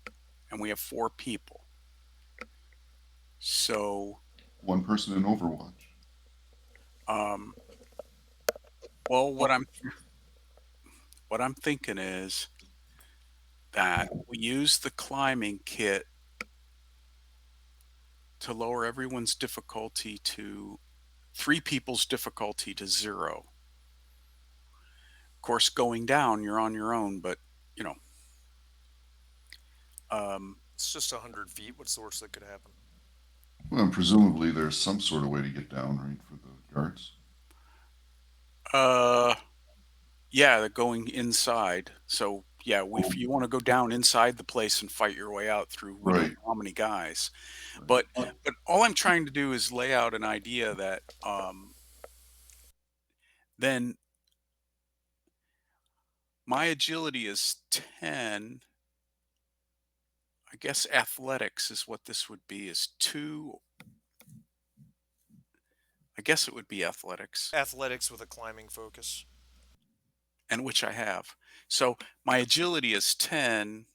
[SPEAKER 4] and we have 4 people. So,
[SPEAKER 1] One person in Overwatch.
[SPEAKER 4] um, well, what I'm thinking is that we use the climbing kit to lower everyone's difficulty to 3 people's difficulty to 0. Of course, going down, you're on your own, but you know, um,
[SPEAKER 2] It's just 100 feet. What's the worst that could happen?
[SPEAKER 1] Well, and presumably there's some sort of way to get down, right, for the guards.
[SPEAKER 4] uh, yeah, they're going inside. So yeah, if you want to go down inside the place and fight your way out through, we don't
[SPEAKER 1] Right.
[SPEAKER 4] know how many guys.
[SPEAKER 1] Right.
[SPEAKER 4] But all I'm trying to do is lay out an idea that then my agility is 10. I guess athletics is what this would be, is 2. I guess it would be athletics,
[SPEAKER 2] Athletics with a climbing focus.
[SPEAKER 4] and which I have. So my agility is 10.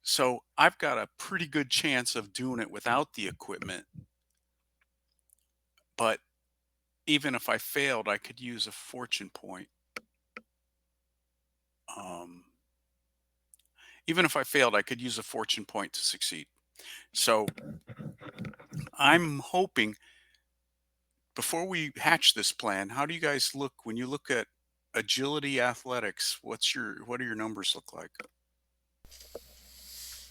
[SPEAKER 4] So I've got a pretty good chance of doing it without the equipment. But even if I failed, I could use a fortune point. Even if I failed, I could use a fortune point to succeed. So I'm hoping, before we hatch this plan, how do you guys look when you look at agility athletics? What do your numbers look like?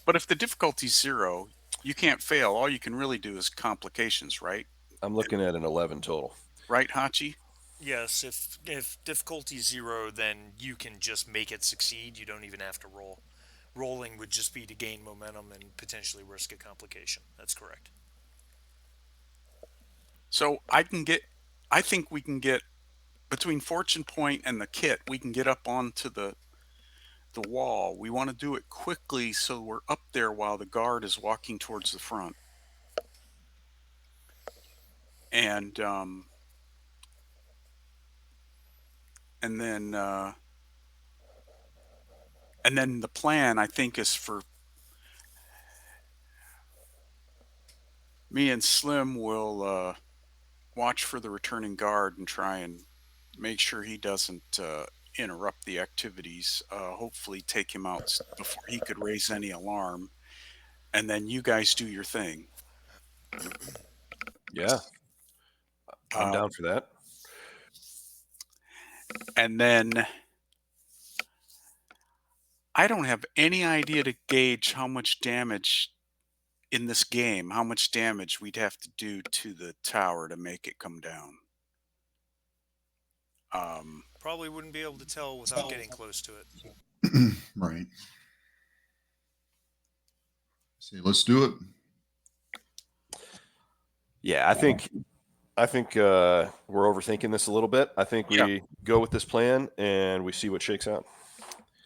[SPEAKER 4] But if the difficulty's 0, you can't fail. All you can really do is complications, right?
[SPEAKER 3] I'm looking at an 11 total.
[SPEAKER 4] Right, Hachi?
[SPEAKER 2] Yes, if difficulty zero, then you can just make it succeed. You don't even have to roll. Rolling would just be to gain momentum and potentially risk a complication. That's correct.
[SPEAKER 4] So I think we can get between Fortune Point and the kit. We can get up onto the wall. We want to do it quickly so we're up there while the guard is walking towards the front. And and then uh, and then the plan I think is for me and Slim will watch for the returning guard and try and make sure he doesn't interrupt the activities. Hopefully, take him out before he could raise any alarm. And then you guys do your thing.
[SPEAKER 3] Yeah, I'm
[SPEAKER 4] Uh,
[SPEAKER 3] down for that.
[SPEAKER 4] and then I don't have any idea to gauge how much damage in this game, how much damage we'd have to do to the tower to make it come down. Um,
[SPEAKER 2] Probably wouldn't be able to tell without getting close to it.
[SPEAKER 1] Right. See, let's do it.
[SPEAKER 3] Yeah, I think we're overthinking this a little bit. I think
[SPEAKER 4] Yeah.
[SPEAKER 3] we go with this plan and we see what shakes out.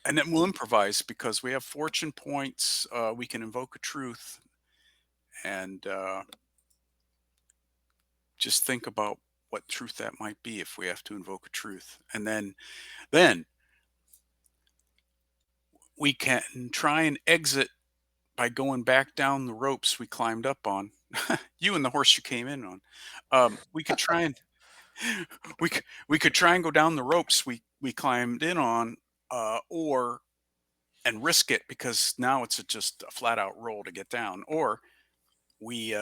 [SPEAKER 4] and then we'll improvise because we have fortune points. We can invoke a truth and just think about what truth that might be if we have to invoke a truth. And then we can try and exit by going back down the ropes we climbed up on. You and the horse you came in on. We could try and we could try and go down the ropes we climbed in on, or and risk it because now it's just a flat out roll to get down. Or we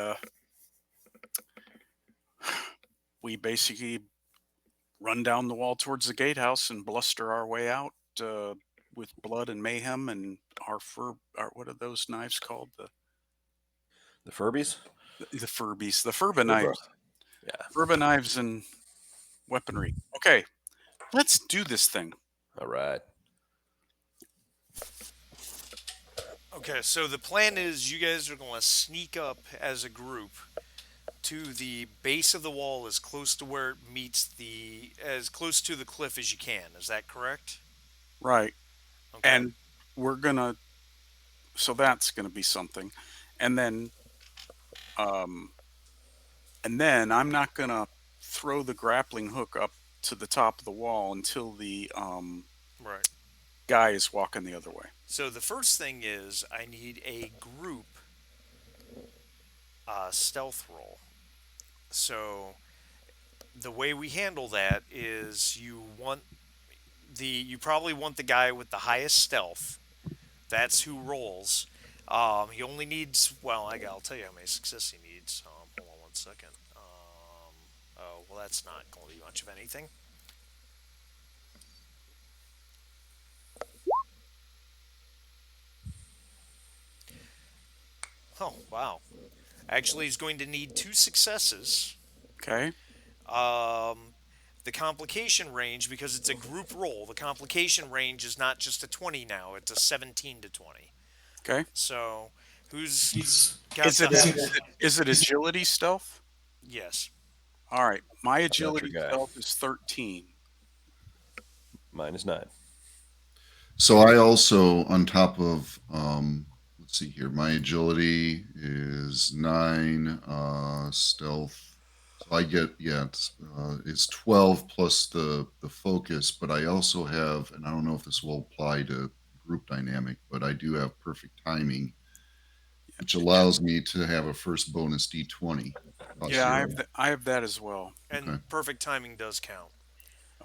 [SPEAKER 4] we basically run down the wall towards the gatehouse and bluster our way out with blood and mayhem and our what are those knives called?
[SPEAKER 3] The Furbies?
[SPEAKER 4] The Furbies, the Furba
[SPEAKER 3] Furba.
[SPEAKER 4] knives,
[SPEAKER 3] Yeah.
[SPEAKER 4] Furba knives and weaponry. Okay, let's do this thing.
[SPEAKER 3] All right.
[SPEAKER 2] Okay, so the plan is you guys are going to sneak up as a group to the base of the wall as close to where it meets the as close to the cliff as you can. Is that correct?
[SPEAKER 4] Right.
[SPEAKER 2] Okay.
[SPEAKER 4] And we're gonna so that's gonna be something. And then um I'm not gonna throw the grappling hook up to the top of the wall until the
[SPEAKER 2] Right.
[SPEAKER 4] guy is walking the other way.
[SPEAKER 2] So the first thing is I need a group stealth roll. So the way we handle that is you probably want the guy with the highest stealth. That's who rolls. He only needs I'll tell you how many success he needs. Hold on 1 second. Oh well, that's not going to be much of anything. Oh wow. Actually, he's going to need two successes.
[SPEAKER 4] Okay.
[SPEAKER 2] Um, the complication range, because it's a group roll, the complication range is not just a 20 now, it's a 17 to 20.
[SPEAKER 4] Okay.
[SPEAKER 2] So, who's got
[SPEAKER 4] Is
[SPEAKER 2] the
[SPEAKER 4] it
[SPEAKER 2] highest?
[SPEAKER 4] is it agility stealth?
[SPEAKER 2] Yes.
[SPEAKER 4] All right. My
[SPEAKER 3] Not your
[SPEAKER 4] agility
[SPEAKER 3] guy.
[SPEAKER 4] stealth is 13.
[SPEAKER 3] Mine is 9.
[SPEAKER 1] So I also, on top of, let's see here, my agility is 9, stealth. So I get, yeah, it's 12 plus the focus, but I also have, and I don't know if this will apply to group dynamic, but I do have perfect timing, which allows me to have a first bonus D20. Plus
[SPEAKER 4] Yeah,
[SPEAKER 1] zero.
[SPEAKER 4] I have that as well.
[SPEAKER 2] And
[SPEAKER 1] Okay.
[SPEAKER 2] perfect timing does count.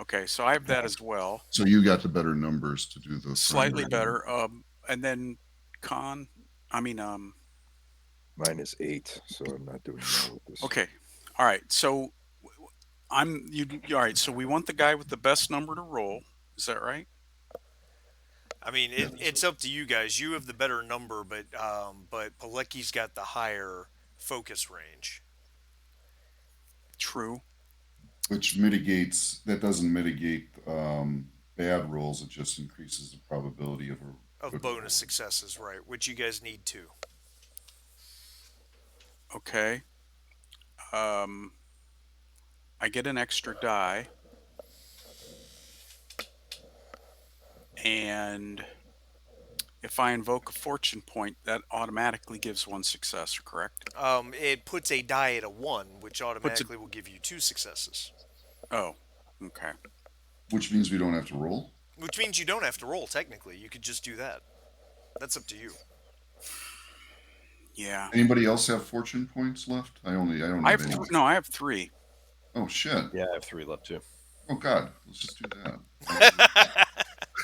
[SPEAKER 4] Okay, so I have that as well.
[SPEAKER 1] So you got the better numbers to do the
[SPEAKER 4] Slightly
[SPEAKER 1] primary.
[SPEAKER 4] better. And then con, I mean,
[SPEAKER 5] Mine is 8, so I'm not doing well with this.
[SPEAKER 4] okay. All right. So all right. So we want the guy with the best number to roll. Is that right?
[SPEAKER 2] I mean, it's up to you guys. You have the better number, but Palecki's got the higher focus range.
[SPEAKER 4] True.
[SPEAKER 1] which mitigates that doesn't mitigate bad rolls. It just increases the probability of a
[SPEAKER 2] Of
[SPEAKER 1] good
[SPEAKER 2] bonus
[SPEAKER 1] roll.
[SPEAKER 2] successes, right? Which you guys need to.
[SPEAKER 4] Okay. Um, I get an extra die, and if I invoke a fortune point, that automatically gives one success, correct?
[SPEAKER 2] It puts a die at a 1, which
[SPEAKER 4] Puts it.
[SPEAKER 2] automatically will give you 2 successes.
[SPEAKER 4] Oh, okay.
[SPEAKER 1] Which means we don't have to roll.
[SPEAKER 2] Which means you don't have to roll, technically. You could just do that. That's up to you.
[SPEAKER 4] Yeah.
[SPEAKER 1] Anybody else have fortune points left? I don't
[SPEAKER 4] I
[SPEAKER 1] have
[SPEAKER 4] have
[SPEAKER 1] any.
[SPEAKER 4] no, I have three.
[SPEAKER 1] Oh shit.
[SPEAKER 3] Yeah, I have 3 left too.
[SPEAKER 1] Oh god. Let's just do that. Thank you.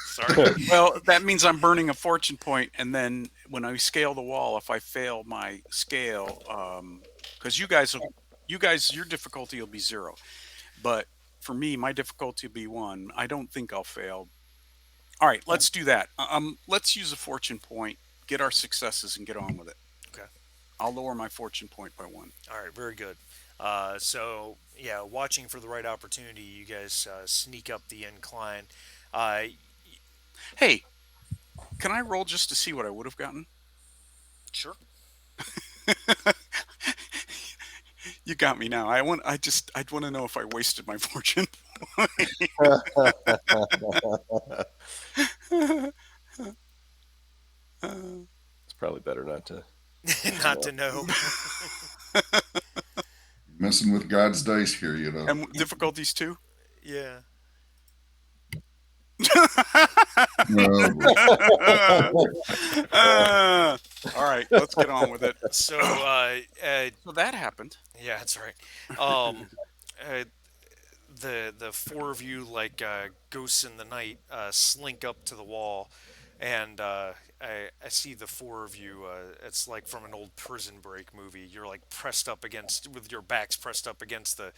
[SPEAKER 2] Sorry.
[SPEAKER 4] Well, that means I'm burning a fortune point, and then when I scale the wall, if I fail my scale, because your difficulty will be 0, but for me, my difficulty will be 1. I don't think I'll fail. All right, let's do that. Let's use a fortune point, get our successes, and get on with it.
[SPEAKER 2] Okay.
[SPEAKER 4] I'll lower my fortune point by 1.
[SPEAKER 2] All right. Very good. So, yeah, watching for the right opportunity, you guys sneak up the incline. Uh,
[SPEAKER 4] Hey, can I roll just to see what I would have gotten?
[SPEAKER 2] sure.
[SPEAKER 4] You got me now. I'd want to know if I wasted my fortune.
[SPEAKER 3] It's probably better not to.
[SPEAKER 2] Not to know.
[SPEAKER 1] Messing with God's dice here, you know.
[SPEAKER 4] And difficulties too.
[SPEAKER 2] Yeah.
[SPEAKER 4] All right, let's get on with it.
[SPEAKER 2] So,
[SPEAKER 4] So that happened.
[SPEAKER 2] yeah, that's right. Uh, the four of you, like ghosts in the night, slink up to the wall, and I see the four of you. It's like from an old Prison Break movie. You're like pressed up against, with your backs pressed up against the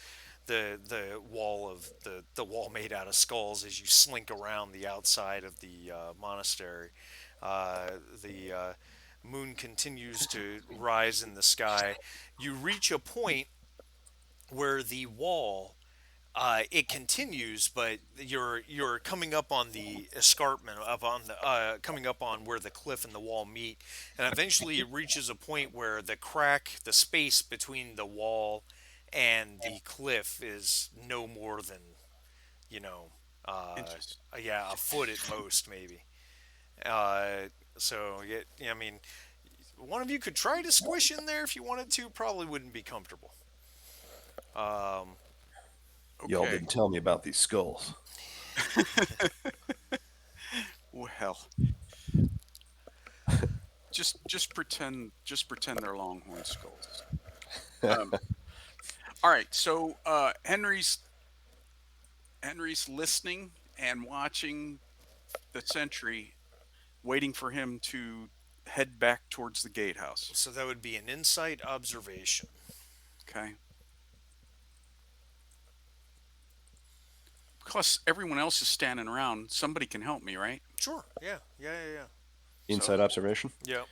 [SPEAKER 2] wall of the wall made out of skulls as you slink around the outside of the monastery. Uh, the moon continues to rise in the sky. You reach a point where the wall it continues, but you're coming up on the escarpment of on the coming up on where the cliff and the wall meet, and eventually it reaches a point where the crack, the space between the wall and the cliff is no more than you know,
[SPEAKER 4] Interesting.
[SPEAKER 2] yeah, a foot at most, maybe. Uh, so yeah, I mean, one of you could try to squish in there if you wanted to. Probably wouldn't be comfortable. Um,
[SPEAKER 3] Y'all
[SPEAKER 4] Okay.
[SPEAKER 3] didn't tell me about these skulls.
[SPEAKER 4] Well, just pretend they're longhorn skulls. Um, all right. So Henry's listening and watching the sentry, waiting for him to head back towards the gatehouse.
[SPEAKER 2] so that would be an insight observation.
[SPEAKER 4] Okay. Plus, everyone else is standing around. Somebody can help me, right?
[SPEAKER 2] Sure. Yeah. Yeah. Yeah. Yeah.
[SPEAKER 3] Inside observation.
[SPEAKER 2] Yeah.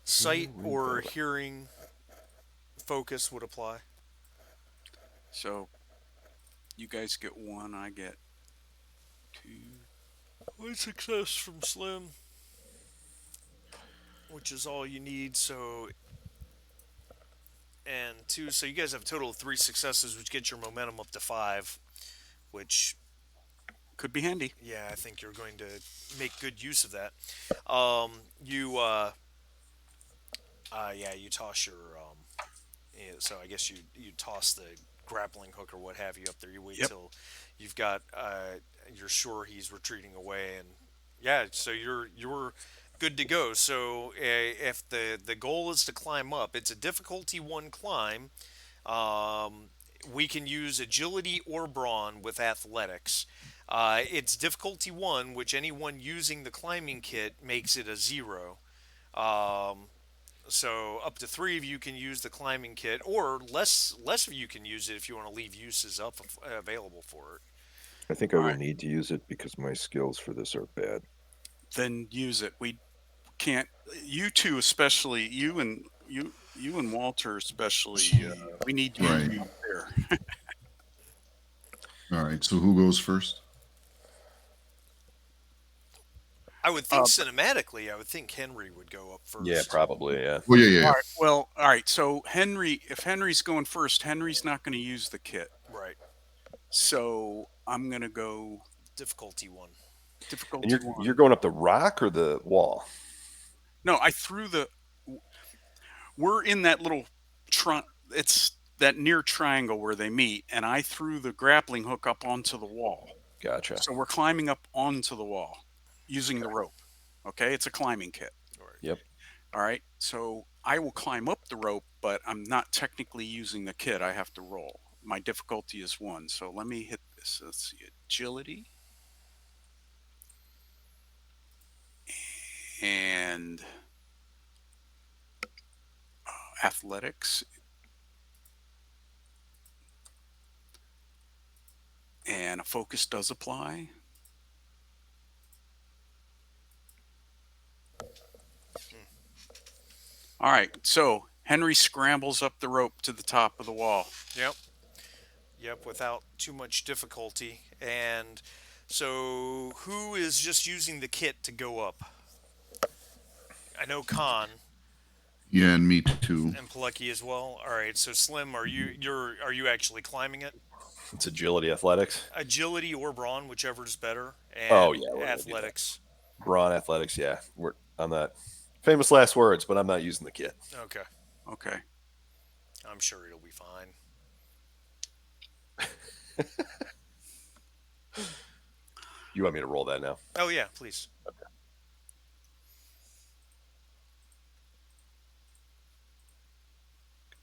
[SPEAKER 2] Sight or hearing focus would apply.
[SPEAKER 4] So you guys get 1. I get 2.
[SPEAKER 2] One success from Slim, which is all you need. So, and 2. So you guys have a total of 3 successes, which gets your momentum up to 5. Which,
[SPEAKER 4] Could be handy.
[SPEAKER 2] yeah, I think you're going to make good use of that. You, yeah, you toss your, yeah, so I guess you toss the grappling hook or what have you up there. You wait
[SPEAKER 4] Yep.
[SPEAKER 2] till you've got, you're sure he's retreating away, and yeah, so you're good to go. So if the goal is to climb up, it's a difficulty 1 climb. Um, we can use agility or brawn with athletics. It's difficulty 1, which anyone using the climbing kit makes it a 0. Um, so up to 3 of you can use the climbing kit, or less of you can use it if you want to leave uses up available for it.
[SPEAKER 5] I think I
[SPEAKER 4] All
[SPEAKER 5] will
[SPEAKER 4] right.
[SPEAKER 5] need to use it because my skills for this are bad.
[SPEAKER 4] Then use it. We can't. You two, especially you and Walter, especially. We need you
[SPEAKER 1] Right.
[SPEAKER 4] to be there. there.
[SPEAKER 1] All right. So who goes first?
[SPEAKER 2] I would think cinematically, I would think Henry would go up
[SPEAKER 3] Yeah,
[SPEAKER 2] first.
[SPEAKER 3] probably. Yeah.
[SPEAKER 1] Well, yeah, yeah,
[SPEAKER 4] All
[SPEAKER 1] yeah.
[SPEAKER 4] right. Well, all right. So Henry, if Henry's going first, Henry's not going to use the kit.
[SPEAKER 2] Right.
[SPEAKER 4] So I'm going to go
[SPEAKER 2] Difficulty one.
[SPEAKER 3] And
[SPEAKER 4] difficulty
[SPEAKER 3] you're
[SPEAKER 4] one.
[SPEAKER 3] going up the rock or the wall?
[SPEAKER 4] No, I threw the. We're in that little it's that near triangle where they meet, and I threw the grappling hook up onto the wall.
[SPEAKER 3] Gotcha.
[SPEAKER 4] So we're climbing up onto the wall using the rope. Okay, it's a climbing kit.
[SPEAKER 2] All right.
[SPEAKER 3] Yep.
[SPEAKER 4] All right. So I will climb up the rope, but I'm not technically using the kit. I have to roll. My difficulty is one. So let me hit this. Let's see, agility and athletics. And a focus does apply. All right. So Henry scrambles up the rope to the top of the wall.
[SPEAKER 2] Yep. Yep. Without too much difficulty. And so, who is just using the kit to go up? I know Khan
[SPEAKER 1] Yeah, and me too.
[SPEAKER 2] and Pilecki as well. All right. So, Slim, are you actually climbing it?
[SPEAKER 3] It's agility, athletics.
[SPEAKER 2] Agility or brawn, whichever's better,
[SPEAKER 3] Oh
[SPEAKER 2] and
[SPEAKER 3] yeah, we're gonna do that.
[SPEAKER 2] athletics.
[SPEAKER 3] Brawn, athletics. Yeah, we're on that. Famous last words, but I'm not using the kit.
[SPEAKER 2] Okay.
[SPEAKER 4] Okay.
[SPEAKER 2] I'm sure it'll be fine.
[SPEAKER 3] You want me to roll that now?
[SPEAKER 2] Oh yeah, please.
[SPEAKER 3] I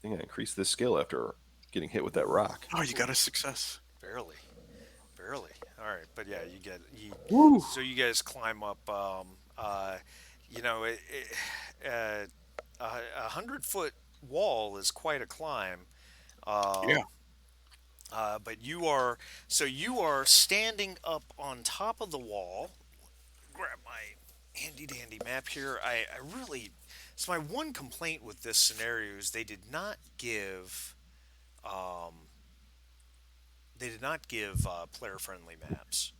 [SPEAKER 3] think I increased this skill after getting hit with that rock.
[SPEAKER 4] Oh, you got a success.
[SPEAKER 2] Barely, barely. All right, but yeah,
[SPEAKER 4] Woo.
[SPEAKER 2] so you guys climb up. You know, a 100-foot wall is quite a climb.
[SPEAKER 4] Yeah.
[SPEAKER 2] Um, but you are standing up on top of the wall. Grab my handy dandy map here. I really, it's my one complaint with this scenario is um, they did not give player friendly maps.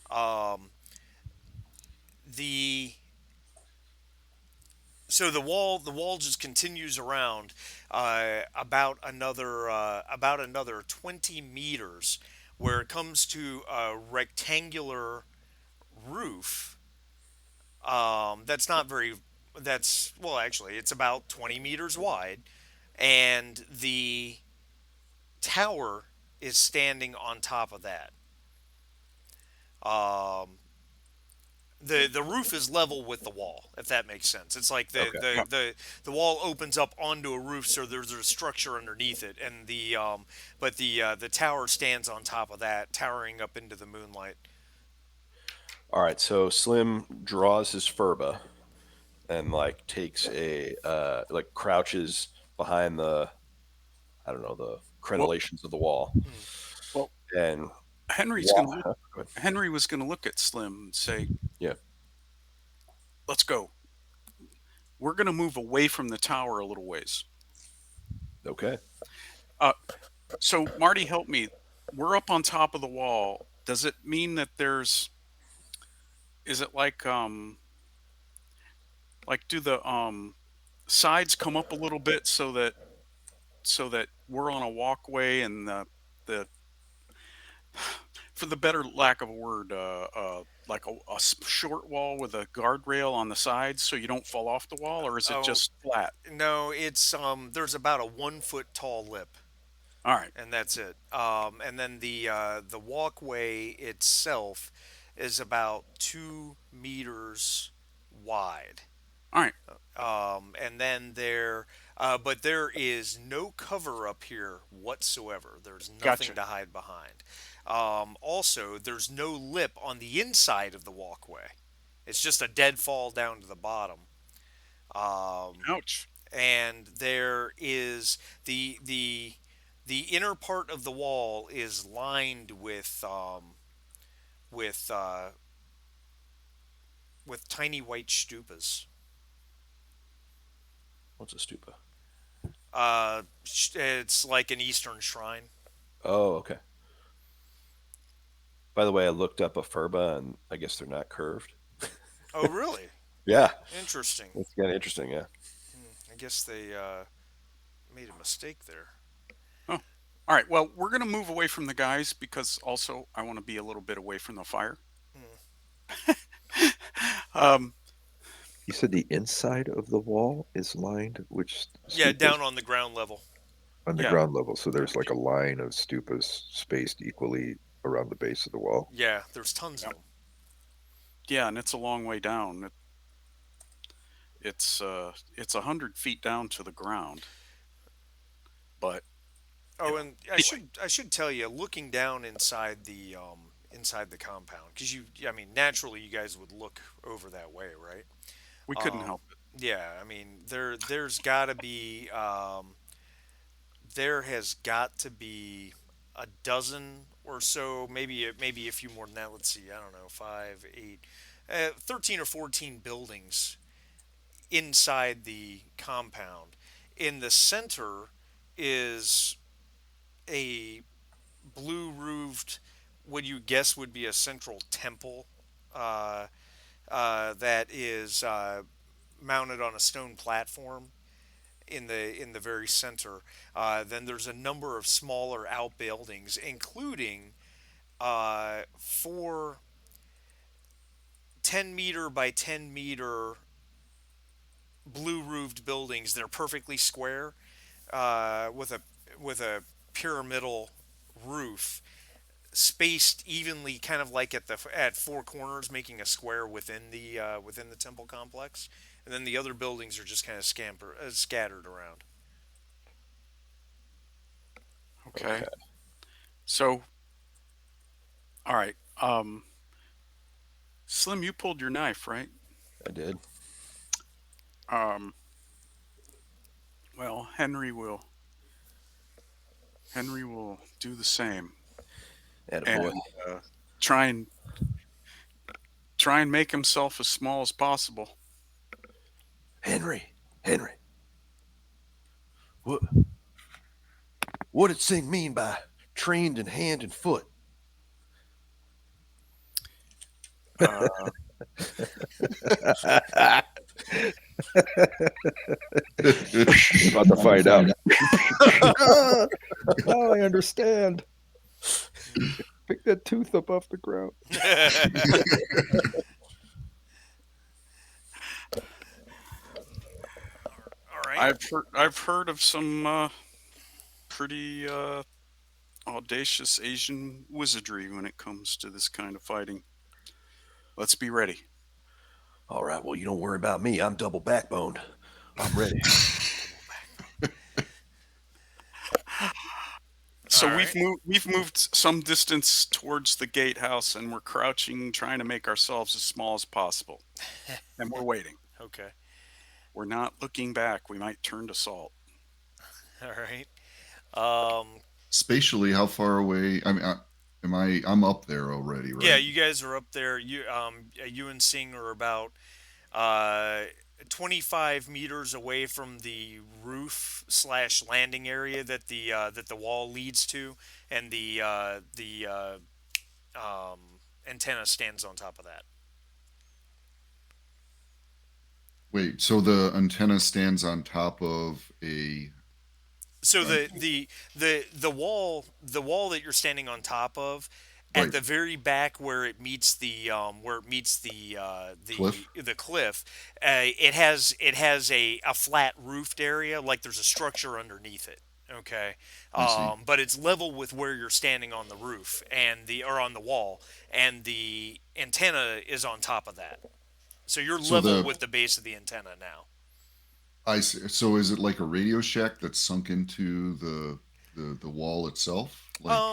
[SPEAKER 2] Um, the so the wall just continues around about another 20 meters where it comes to a rectangular roof. That's not very. That's well, actually, it's about 20 meters wide, and the tower is standing on top of that. Um, the roof is level with the wall, if that makes sense. It's like
[SPEAKER 3] Okay.
[SPEAKER 4] Yeah.
[SPEAKER 2] the wall opens up onto a roof, so there's a structure underneath it, and the tower stands on top of that, towering up into the moonlight.
[SPEAKER 3] All right. So Slim draws his furba and like takes a like crouches behind the I don't know the
[SPEAKER 4] Well,
[SPEAKER 3] crenellations of the wall
[SPEAKER 2] Hmm.
[SPEAKER 4] well,
[SPEAKER 3] and
[SPEAKER 4] Henry's going to
[SPEAKER 3] walk.
[SPEAKER 4] look. Henry was going to look at Slim and say,
[SPEAKER 3] Yeah.
[SPEAKER 4] "Let's go. We're going to move away from the tower a little ways."
[SPEAKER 3] Okay.
[SPEAKER 4] Uh, so Marty, help me. We're up on top of the wall. Does it mean that there's? Is it like do the sides come up a little bit so that we're on a walkway and the for the better lack of a word, like a short wall with a guardrail on the sides so you don't fall off the wall, or is it
[SPEAKER 2] Oh
[SPEAKER 4] just flat?
[SPEAKER 2] no, it's there's about a 1 foot tall lip,
[SPEAKER 4] All right,
[SPEAKER 2] and that's it. And then the walkway itself is about 2 meters wide.
[SPEAKER 4] all right,
[SPEAKER 2] And then but there is no cover up here whatsoever. There's nothing
[SPEAKER 4] gotcha.
[SPEAKER 2] to hide behind. Also, there's no lip on the inside of the walkway. It's just a deadfall down to the bottom. Um,
[SPEAKER 4] Ouch.
[SPEAKER 2] and there is the inner part of the wall is lined with uh, with tiny white stupas.
[SPEAKER 3] What's a stupa?
[SPEAKER 2] It's like an Eastern shrine.
[SPEAKER 3] Oh, okay. By the way, I looked up a furba, and I guess they're not curved.
[SPEAKER 2] Oh, really?
[SPEAKER 3] Yeah,
[SPEAKER 2] Interesting.
[SPEAKER 3] that's kind of interesting. Yeah.
[SPEAKER 2] I guess they made a mistake there.
[SPEAKER 4] Oh, all right. Well, we're going to move away from the guys because also I want to be a little bit away from the fire.
[SPEAKER 2] Hmm.
[SPEAKER 4] Um,
[SPEAKER 5] You said the inside of the wall is lined with
[SPEAKER 2] Yeah,
[SPEAKER 5] stupas
[SPEAKER 2] down on the ground level.
[SPEAKER 5] on the
[SPEAKER 4] yeah,
[SPEAKER 5] ground level. So
[SPEAKER 4] yeah,
[SPEAKER 5] there's like a line of stupas spaced equally around the base of the wall.
[SPEAKER 2] Yeah, there's tons
[SPEAKER 4] yeah,
[SPEAKER 2] of them.
[SPEAKER 4] yeah, and it's a long way down. It's 100 feet down to the ground. But
[SPEAKER 2] Oh, and I
[SPEAKER 4] anyway,
[SPEAKER 2] should tell you, looking down inside the compound, because I mean, naturally, you guys would look over that way, right?
[SPEAKER 4] we couldn't
[SPEAKER 2] Um,
[SPEAKER 4] help it.
[SPEAKER 2] yeah, I mean, there's got to be there has got to be a dozen or so, maybe a few more than that. Let's see, I don't know, five, eight, 13 or 14 buildings inside the compound. In the center is a blue roofed, what you guess would be a central temple uh, that is mounted on a stone platform in the very center. Then there's a number of smaller outbuildings, including four 10-meter by 10-meter blue roofed buildings that are perfectly square with a pyramidal roof spaced evenly, kind of like at four corners, making a square within the temple complex. And then the other buildings are just kind of scattered around.
[SPEAKER 4] Okay.
[SPEAKER 3] Okay,
[SPEAKER 4] So, all right. Slim, you pulled your knife, right?
[SPEAKER 3] I did.
[SPEAKER 4] Um, well, Henry will do the same
[SPEAKER 3] Attaboy.
[SPEAKER 4] and try and try and make himself as small as possible.
[SPEAKER 3] Henry, Henry, what what did Sing mean by trained in hand and foot?
[SPEAKER 4] Uh,
[SPEAKER 5] About to find out. Now I understand. Pick that tooth up off the ground.
[SPEAKER 2] All right.
[SPEAKER 4] I've heard of some pretty audacious Asian wizardry when it comes to this kind of fighting. Let's be ready.
[SPEAKER 3] All right, well, you don't worry about me. I'm double backboned. I'm ready.
[SPEAKER 2] All
[SPEAKER 4] So
[SPEAKER 2] right.
[SPEAKER 4] we've moved some distance towards the gatehouse and we're crouching, trying to make ourselves as small as possible. And we're waiting.
[SPEAKER 2] Okay.
[SPEAKER 4] We're not looking back. We might turn to salt.
[SPEAKER 2] All right. Um,
[SPEAKER 1] Spatially, how far away? I mean, I'm up there already,
[SPEAKER 2] yeah,
[SPEAKER 1] right?
[SPEAKER 2] you guys are up there. You and Singh are about uh, 25 meters away from the roof slash landing area that the wall leads to, and the um, antenna stands on top of that.
[SPEAKER 1] Wait, so the antenna stands on top of a
[SPEAKER 2] So
[SPEAKER 1] uh,
[SPEAKER 2] the wall that you're standing on top of, at
[SPEAKER 1] right
[SPEAKER 2] the very back where it meets
[SPEAKER 1] cliff?
[SPEAKER 2] the cliff, it has a flat roofed area, like there's a structure underneath it. Okay.
[SPEAKER 1] I see.
[SPEAKER 2] But it's level with where you're standing on the roof or on the wall, and the antenna is on top of that. So you're
[SPEAKER 1] So
[SPEAKER 2] level
[SPEAKER 1] the
[SPEAKER 2] with the base of the antenna now.
[SPEAKER 1] I see. So is it like a Radio Shack that's sunk into the wall itself? Like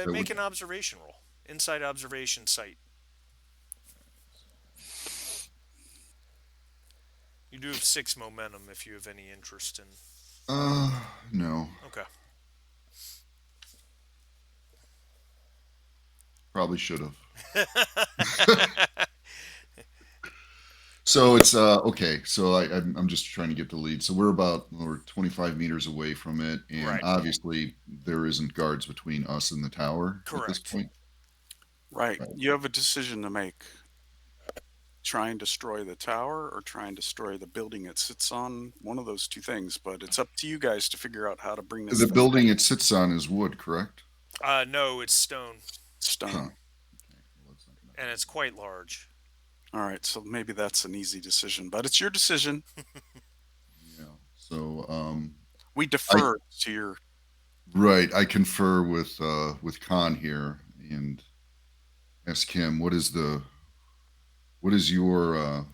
[SPEAKER 1] that
[SPEAKER 2] Make
[SPEAKER 1] would
[SPEAKER 2] an observation roll. Inside observation site. You do have six momentum if you have any interest in.
[SPEAKER 1] no,
[SPEAKER 2] Okay.
[SPEAKER 1] probably should have. So it's okay. So I'm just trying to get the lead. So we're 25 meters away from it, and
[SPEAKER 2] Right.
[SPEAKER 1] obviously there isn't guards between us and the tower at this
[SPEAKER 2] Correct.
[SPEAKER 1] point.
[SPEAKER 4] Right.
[SPEAKER 1] Right.
[SPEAKER 4] You have a decision to make. Try and destroy the tower or try and destroy the building it sits on. One of those two things, but it's up to you guys to figure out how to bring this
[SPEAKER 1] The
[SPEAKER 4] thing
[SPEAKER 1] building it sits on is wood, correct?
[SPEAKER 2] No, it's stone,
[SPEAKER 1] Huh.
[SPEAKER 4] stone.
[SPEAKER 1] Okay. Well, that's not going to
[SPEAKER 2] and
[SPEAKER 1] help.
[SPEAKER 2] it's quite large.
[SPEAKER 4] All right, so maybe that's an easy decision, but it's your decision.
[SPEAKER 1] Yeah. So
[SPEAKER 4] We
[SPEAKER 1] I
[SPEAKER 4] defer to your.
[SPEAKER 1] right. I confer with Khan here and ask him what is your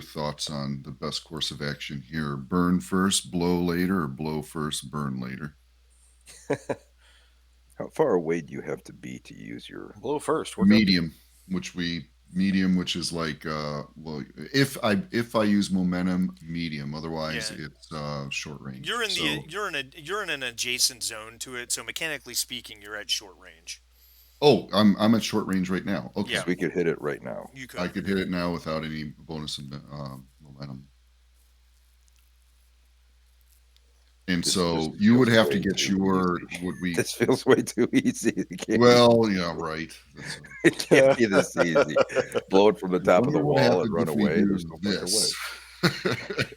[SPEAKER 1] thoughts on the best course of action here? Burn first, blow later, or blow first, burn later?
[SPEAKER 5] How far away do you have to be to use your?
[SPEAKER 3] Blow first. Work up to.
[SPEAKER 1] Medium, which is like well, if I use momentum, medium. Otherwise,
[SPEAKER 2] Yeah,
[SPEAKER 1] it's short range.
[SPEAKER 2] you're in the
[SPEAKER 1] So
[SPEAKER 2] you're in an adjacent zone to it, so mechanically speaking, you're at short range.
[SPEAKER 1] oh, I'm at short range right now. Okay,
[SPEAKER 2] Yeah,
[SPEAKER 5] Because we could hit it right now.
[SPEAKER 2] you
[SPEAKER 1] I
[SPEAKER 2] could.
[SPEAKER 1] could hit it now without any bonus momentum. And
[SPEAKER 5] This
[SPEAKER 1] so you would
[SPEAKER 5] feels
[SPEAKER 1] have to
[SPEAKER 5] way
[SPEAKER 1] get
[SPEAKER 5] too
[SPEAKER 1] your
[SPEAKER 5] easy.
[SPEAKER 1] what we
[SPEAKER 5] This feels way too easy.
[SPEAKER 1] well, yeah, right. That's
[SPEAKER 5] It can't be this easy. Blow it from the
[SPEAKER 1] I
[SPEAKER 5] top of the
[SPEAKER 1] wonder what
[SPEAKER 5] wall and
[SPEAKER 1] happens
[SPEAKER 5] run
[SPEAKER 1] if we
[SPEAKER 5] away. There's
[SPEAKER 1] do
[SPEAKER 5] no fucking way.
[SPEAKER 1] this.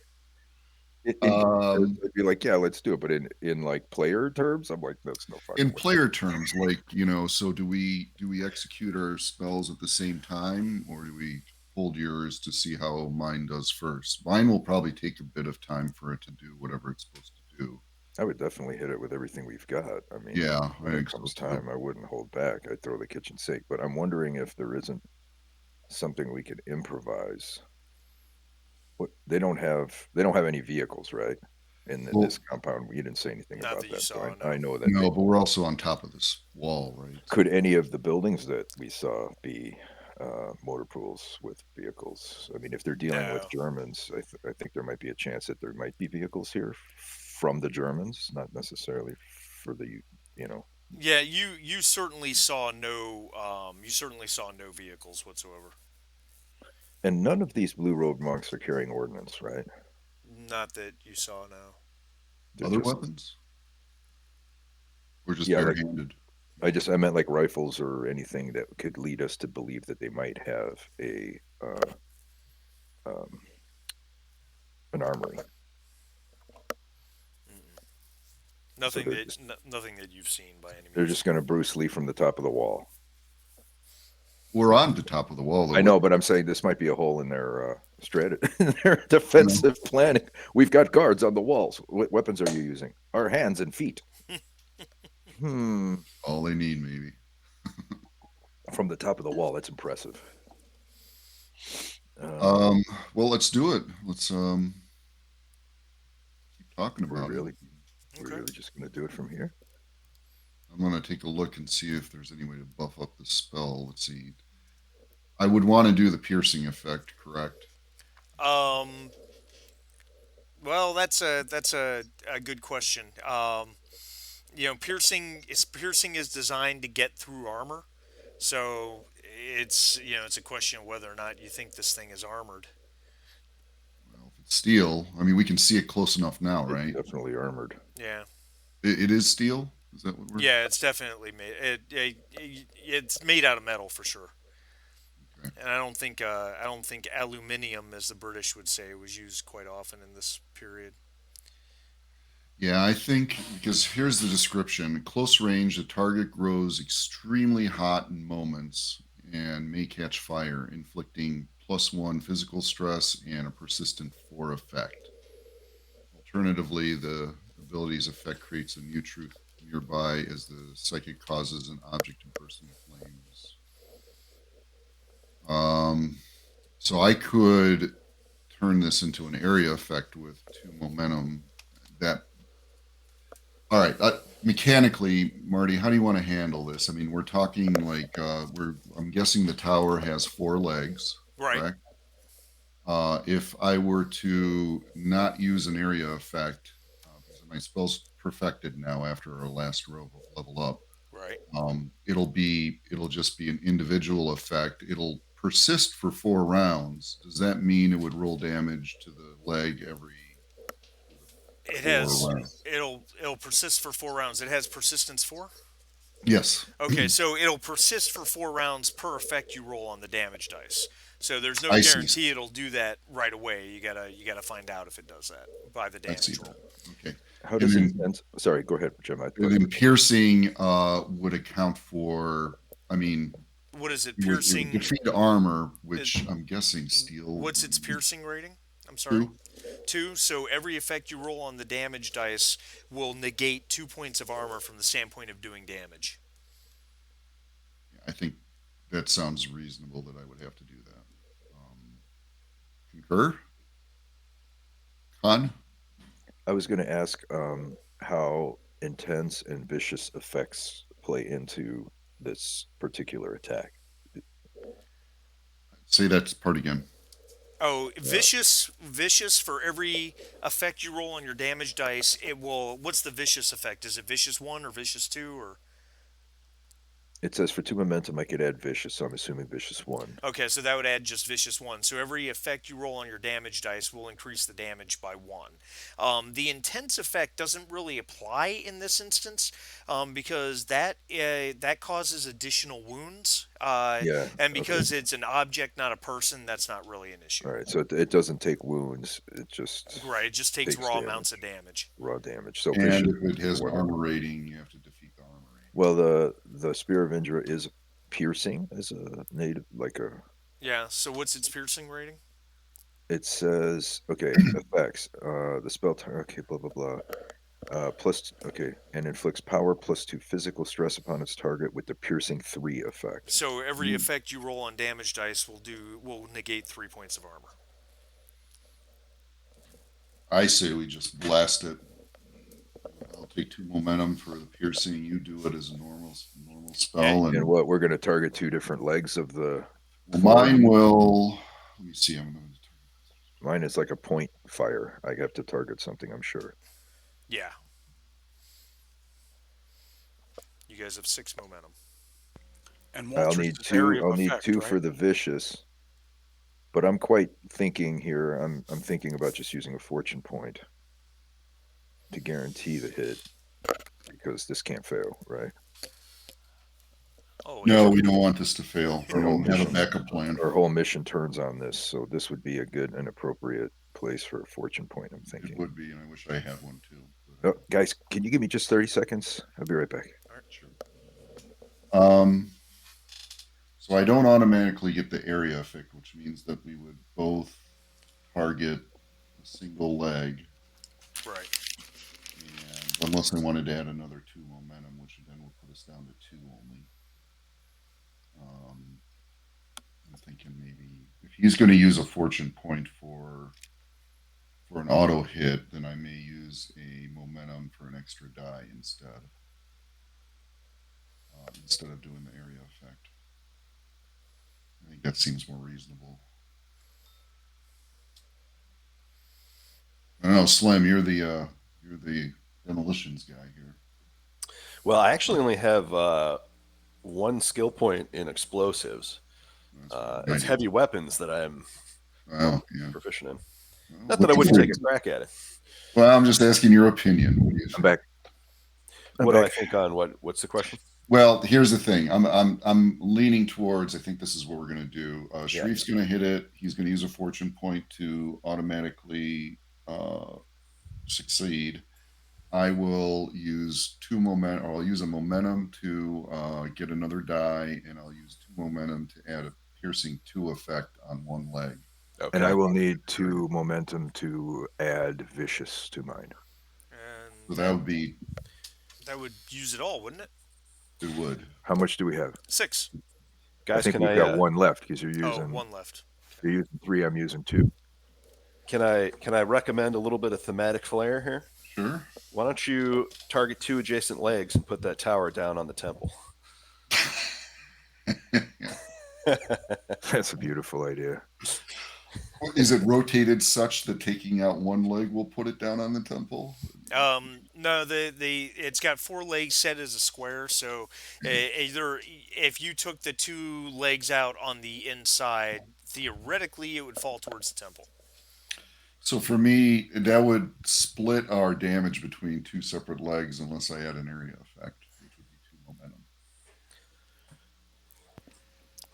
[SPEAKER 5] I'd
[SPEAKER 1] um,
[SPEAKER 5] be like, yeah, let's do it. But in like player terms, I'm like, that's no fucking
[SPEAKER 1] in
[SPEAKER 5] way.
[SPEAKER 1] player terms, like so do we execute our spells at the same time, or do we hold yours to see how mine does first? Mine will probably take a bit of time for it to do whatever it's supposed to do.
[SPEAKER 5] I would definitely hit it with everything we've got. I mean,
[SPEAKER 1] Yeah, I
[SPEAKER 5] when it
[SPEAKER 1] think so
[SPEAKER 5] comes
[SPEAKER 1] too.
[SPEAKER 5] time, I wouldn't hold back. I'd throw the kitchen sink. But I'm wondering if there isn't something we could improvise. What they don't have any vehicles, right? In this
[SPEAKER 1] Well,
[SPEAKER 5] compound, you didn't say anything
[SPEAKER 2] Not
[SPEAKER 5] about
[SPEAKER 2] that you
[SPEAKER 5] that, so
[SPEAKER 2] saw,
[SPEAKER 5] I
[SPEAKER 2] no.
[SPEAKER 5] know that
[SPEAKER 1] no,
[SPEAKER 5] they
[SPEAKER 1] but we're also on top of this wall, right?
[SPEAKER 5] could. Any of the buildings that we saw be motor pools with vehicles? I mean, if they're dealing with
[SPEAKER 2] No.
[SPEAKER 5] Germans, I think there might be a chance that there might be vehicles here from the Germans, not necessarily for the you know.
[SPEAKER 2] Yeah, you certainly saw no vehicles whatsoever.
[SPEAKER 5] And none of these blue robe monks are carrying ordnance, right?
[SPEAKER 2] Not that you saw, no.
[SPEAKER 5] They're
[SPEAKER 1] Other
[SPEAKER 5] just
[SPEAKER 1] weapons? We're just
[SPEAKER 5] yeah, like
[SPEAKER 1] barehanded.
[SPEAKER 5] I meant like rifles or anything that could lead us to believe that they might have a um, an armory.
[SPEAKER 2] Mm-mm.
[SPEAKER 5] So
[SPEAKER 2] Nothing that you've seen by any
[SPEAKER 5] they're
[SPEAKER 2] means.
[SPEAKER 5] just going to Bruce Lee from the top of the wall.
[SPEAKER 1] We're on the top of the wall, though.
[SPEAKER 5] I know, but I'm saying this might be a hole in their strategy, their
[SPEAKER 1] You know,
[SPEAKER 5] defensive planning. We've got guards on the walls. What weapons are you using? Our hands and feet.
[SPEAKER 1] all they need, maybe.
[SPEAKER 5] From the top of the wall. That's impressive.
[SPEAKER 1] Um, well, let's do it. Let's keep talking
[SPEAKER 5] we're
[SPEAKER 1] about it.
[SPEAKER 5] really we're
[SPEAKER 2] Okay.
[SPEAKER 5] really just going to do it from here.
[SPEAKER 1] I'm gonna take a look and see if there's any way to buff up the spell. Let's see. I would want to do the piercing effect, correct?
[SPEAKER 2] Um. Well, that's a good question. Piercing is designed to get through armor, so it's a question of whether or not you think this thing is armored.
[SPEAKER 1] Well, if it's steel, I mean, we can see it close enough now,
[SPEAKER 5] It's
[SPEAKER 1] right?
[SPEAKER 5] definitely armored.
[SPEAKER 2] Yeah.
[SPEAKER 1] It is steel. Is that what we're?
[SPEAKER 2] Yeah, it's definitely made. It's made out of metal for sure.
[SPEAKER 1] Okay.
[SPEAKER 2] And I don't think aluminium, as the British would say, was used quite often in this period.
[SPEAKER 1] Yeah, I think because here's the description: close range, the target grows extremely hot in moments and may catch fire, inflicting +1 physical stress and a persistent 4 effect. Alternatively, the ability's effect creates a new truth nearby as the psychic causes an object and person in flames. Um, so I could turn this into an area effect with 2 momentum. That all right. Mechanically, Marty, how do you want to handle this? I mean, we're talking like I'm guessing the tower has 4 legs,
[SPEAKER 2] Right.
[SPEAKER 1] correct? If I were to not use an area effect, because my spell's perfected now after our last level up,
[SPEAKER 2] Right.
[SPEAKER 1] it'll just be an individual effect. It'll persist for 4 rounds, does that mean it would roll damage to the leg every
[SPEAKER 2] It
[SPEAKER 1] four
[SPEAKER 2] has
[SPEAKER 1] rounds?
[SPEAKER 2] it'll persist for 4 rounds. It has persistence 4.
[SPEAKER 1] Yes.
[SPEAKER 2] Okay, so it'll persist for 4 rounds per effect you roll on the damage dice. So there's no
[SPEAKER 1] I see.
[SPEAKER 2] guarantee it'll do that right away. You gotta find out if it does that by the
[SPEAKER 1] I see
[SPEAKER 2] damage roll.
[SPEAKER 1] that. Okay.
[SPEAKER 5] How
[SPEAKER 1] And
[SPEAKER 5] does
[SPEAKER 1] then
[SPEAKER 5] intense? Sorry, go ahead, Jim. I
[SPEAKER 1] and
[SPEAKER 5] thought you
[SPEAKER 1] then
[SPEAKER 5] were.
[SPEAKER 1] piercing would account for. I mean,
[SPEAKER 2] What is it?
[SPEAKER 1] it would
[SPEAKER 2] Piercing.
[SPEAKER 1] defeat armor,
[SPEAKER 2] It,
[SPEAKER 1] which I'm guessing steel
[SPEAKER 2] what's its
[SPEAKER 1] would be
[SPEAKER 2] piercing rating? I'm sorry.
[SPEAKER 1] two.
[SPEAKER 2] 2. So every effect you roll on the damage dice will negate 2 points of armor from the standpoint of doing damage.
[SPEAKER 1] I think that sounds reasonable that I would have to do that. Concur? Con?
[SPEAKER 5] I was going to ask how intense and vicious effects play into this particular attack.
[SPEAKER 1] Say that part again.
[SPEAKER 2] Oh,
[SPEAKER 5] Yeah.
[SPEAKER 2] vicious for every effect you roll on your damage dice, it will. What's the vicious effect? Is it vicious 1 or vicious 2 or?
[SPEAKER 5] It says for 2 momentum, I could add vicious, so I'm assuming vicious 1.
[SPEAKER 2] Okay, so that would add just vicious 1. So every effect you roll on your damage dice will increase the damage by 1. The intense effect doesn't really apply in this instance because that causes additional wounds,
[SPEAKER 5] Yeah.
[SPEAKER 2] and
[SPEAKER 5] Okay.
[SPEAKER 2] because it's an object, not a person, that's not really an issue.
[SPEAKER 5] All right. So it doesn't take wounds. It just
[SPEAKER 2] Right, it just takes
[SPEAKER 5] takes
[SPEAKER 2] raw amounts of
[SPEAKER 5] damage,
[SPEAKER 2] damage.
[SPEAKER 5] raw damage. So
[SPEAKER 1] And
[SPEAKER 5] vicious
[SPEAKER 1] if it has an
[SPEAKER 5] 1.
[SPEAKER 1] armor rating, you have to defeat the armor rating.
[SPEAKER 5] Well, the Spear of Indra is piercing as a native, like a.
[SPEAKER 2] Yeah, so what's its piercing rating?
[SPEAKER 5] It says okay effects. The spell. Okay, blah blah blah. Okay, and inflicts power +2 physical stress upon its target with the piercing 3 effect.
[SPEAKER 2] So every
[SPEAKER 1] Mm.
[SPEAKER 2] effect you roll on damage dice will negate 3 points of armor.
[SPEAKER 1] I say we just blast it. I'll take 2 momentum for the piercing. You do it as a normal spell,
[SPEAKER 5] And what we're going to target 2 different legs of the.
[SPEAKER 1] well, mine will. Let me see. I'm going to.
[SPEAKER 5] Mine is like a point fire. I have to target something, I'm sure.
[SPEAKER 2] Yeah. You guys have 6 momentum.
[SPEAKER 4] And
[SPEAKER 5] I'll
[SPEAKER 4] Walter's
[SPEAKER 5] need
[SPEAKER 4] is
[SPEAKER 5] 2.
[SPEAKER 4] area
[SPEAKER 5] I'll
[SPEAKER 4] of
[SPEAKER 5] need
[SPEAKER 4] effect,
[SPEAKER 5] 2
[SPEAKER 4] right?
[SPEAKER 5] for the vicious. But I'm quite thinking here. I'm thinking about just using a fortune point to guarantee the hit because this can't fail, right?
[SPEAKER 2] Oh,
[SPEAKER 1] No,
[SPEAKER 2] yeah.
[SPEAKER 1] we don't want this to fail. We
[SPEAKER 5] whole
[SPEAKER 1] don't have a
[SPEAKER 5] mission.
[SPEAKER 1] backup plan.
[SPEAKER 5] Our whole mission turns on this, so this would be a good and appropriate place for a fortune point, I'm
[SPEAKER 1] It
[SPEAKER 5] thinking.
[SPEAKER 1] would be, and I wish I had one too. But,
[SPEAKER 5] Oh, guys, can you give me just 30 seconds? I'll be right back.
[SPEAKER 1] sure. So I don't automatically get the area effect, which means that we would both target a single leg,
[SPEAKER 2] Right.
[SPEAKER 1] and unless I wanted to add another 2 momentum, which then would put us down to 2 only. I'm thinking maybe if he's going to use a fortune point for an auto hit, then I may use a momentum for an extra die instead of doing the area effect. I think that seems more reasonable. I don't know, Slim. You're the demolitions guy here.
[SPEAKER 3] Well, I actually only have 1 skill point in explosives.
[SPEAKER 1] That's what I
[SPEAKER 3] It's
[SPEAKER 1] do.
[SPEAKER 3] heavy weapons that I'm
[SPEAKER 1] Well, yeah.
[SPEAKER 3] proficient in.
[SPEAKER 1] Well,
[SPEAKER 3] Not that I
[SPEAKER 1] what's
[SPEAKER 3] wouldn't
[SPEAKER 1] your-
[SPEAKER 3] take a crack at it.
[SPEAKER 1] Well, I'm just asking your opinion. What do you
[SPEAKER 5] I'm
[SPEAKER 1] think?
[SPEAKER 5] back.
[SPEAKER 3] What do I think on what's the question?
[SPEAKER 1] Well, here's the thing. I'm leaning towards. I think this is what we're going to do. Sharif's going to hit it. He's going to use a fortune point to automatically succeed. I will use 2 momentum. Or I'll use a momentum to get another die, and I'll use 2 momentum to add a piercing 2 effect on one leg.
[SPEAKER 3] Okay.
[SPEAKER 5] And I will need 2 momentum to add vicious to mine.
[SPEAKER 2] And
[SPEAKER 1] So that would be.
[SPEAKER 2] that would use it all, wouldn't it?
[SPEAKER 1] It would.
[SPEAKER 5] How much do we have?
[SPEAKER 2] 6.
[SPEAKER 5] I
[SPEAKER 3] Guys,
[SPEAKER 5] think
[SPEAKER 3] can
[SPEAKER 5] we've
[SPEAKER 3] I
[SPEAKER 5] got 1 left because you're
[SPEAKER 2] Oh,
[SPEAKER 5] using
[SPEAKER 2] 1 left.
[SPEAKER 5] you're using 3. I'm using 2.
[SPEAKER 3] can I recommend a little bit of thematic flair here?
[SPEAKER 1] Sure.
[SPEAKER 3] Why don't you target 2 adjacent legs and put that tower down on the temple?
[SPEAKER 5] That's a beautiful idea.
[SPEAKER 1] Is it rotated such that taking out one leg will put it down on the temple?
[SPEAKER 2] No, the it's got four legs set as a square. So either if you took the two legs out on the inside, theoretically it would fall towards the temple.
[SPEAKER 1] So for me, that would split our damage between two separate legs unless I had an area effect, which would be two momentum.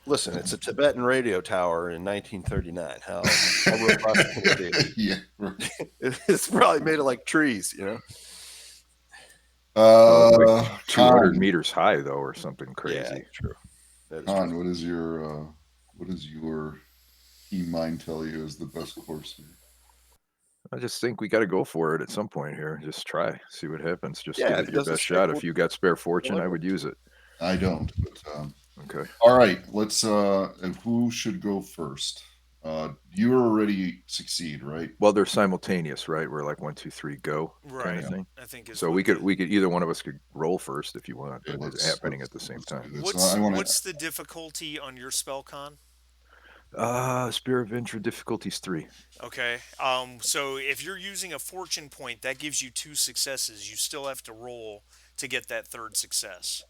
[SPEAKER 3] Listen, it's a Tibetan radio tower in 1939. How robust can it be?
[SPEAKER 1] Yeah. Right.
[SPEAKER 3] It's probably made of like trees, you know.
[SPEAKER 5] Oh, it's like 200
[SPEAKER 1] Con,
[SPEAKER 5] meters high though, or something
[SPEAKER 3] Yeah,
[SPEAKER 5] crazy.
[SPEAKER 3] true. That is
[SPEAKER 1] Con,
[SPEAKER 3] true.
[SPEAKER 1] what does your keen mind tell you is the best course here?
[SPEAKER 5] I just think we got to go for it at some point here. Just try, see what happens. Just
[SPEAKER 3] Yeah,
[SPEAKER 5] give
[SPEAKER 3] if
[SPEAKER 5] it
[SPEAKER 3] it
[SPEAKER 5] your
[SPEAKER 3] doesn't
[SPEAKER 5] best
[SPEAKER 3] stick,
[SPEAKER 5] shot.
[SPEAKER 3] we'll
[SPEAKER 5] If you got spare fortune, I
[SPEAKER 3] deliver.
[SPEAKER 5] would use it.
[SPEAKER 1] I don't, but
[SPEAKER 5] Okay.
[SPEAKER 1] all right. Let's. And who should go first? You already succeed, right?
[SPEAKER 5] Well, they're simultaneous, right? We're like 1, 2, 3, go kind
[SPEAKER 2] Right.
[SPEAKER 5] of thing.
[SPEAKER 2] I think is
[SPEAKER 5] So
[SPEAKER 2] what
[SPEAKER 5] we could either one of us could roll first if you want,
[SPEAKER 1] Okay,
[SPEAKER 5] but it's happening at the same
[SPEAKER 1] let's do
[SPEAKER 5] time.
[SPEAKER 1] this. So I want to.
[SPEAKER 2] What's the difficulty on your spell con?
[SPEAKER 5] Spirit of Venture difficulties 3.
[SPEAKER 2] Okay. So if you're using a fortune point, that gives you two successes. You still have to roll to get that third success.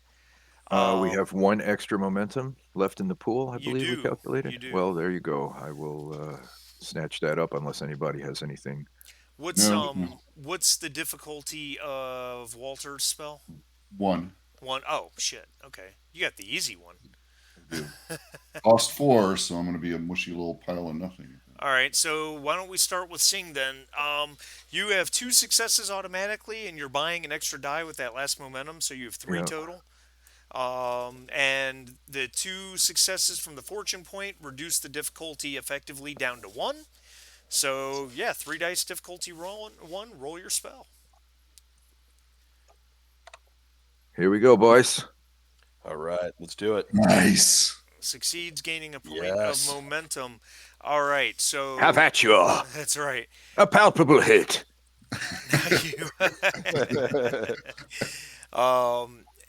[SPEAKER 5] We
[SPEAKER 2] Um,
[SPEAKER 5] have one extra momentum left in the pool, I
[SPEAKER 2] you
[SPEAKER 5] believe we
[SPEAKER 2] do.
[SPEAKER 5] calculated.
[SPEAKER 2] You do.
[SPEAKER 5] Well, there you go. I will snatch that up unless anybody has anything.
[SPEAKER 1] No, no,
[SPEAKER 2] What's the difficulty of Walter's spell?
[SPEAKER 1] one.
[SPEAKER 2] One. Oh shit. Okay. You got the easy one.
[SPEAKER 1] I do. Cost four, so I'm going to be a mushy little pile of nothing.
[SPEAKER 2] All right, so why don't we start with Sing then? You have two successes automatically, and you're buying an extra die with that last momentum, so you have three
[SPEAKER 5] Yeah.
[SPEAKER 2] total. And the two successes from the fortune point reduce the difficulty effectively down to one. So yeah, three dice difficulty roll one. Roll your spell.
[SPEAKER 5] Here we go, boys.
[SPEAKER 3] All right, let's do it.
[SPEAKER 1] Nice.
[SPEAKER 2] Succeeds, gaining a point
[SPEAKER 3] Yes.
[SPEAKER 2] of momentum. All right, so
[SPEAKER 5] Have at you.
[SPEAKER 2] that's right.
[SPEAKER 5] A palpable hit.
[SPEAKER 2] You,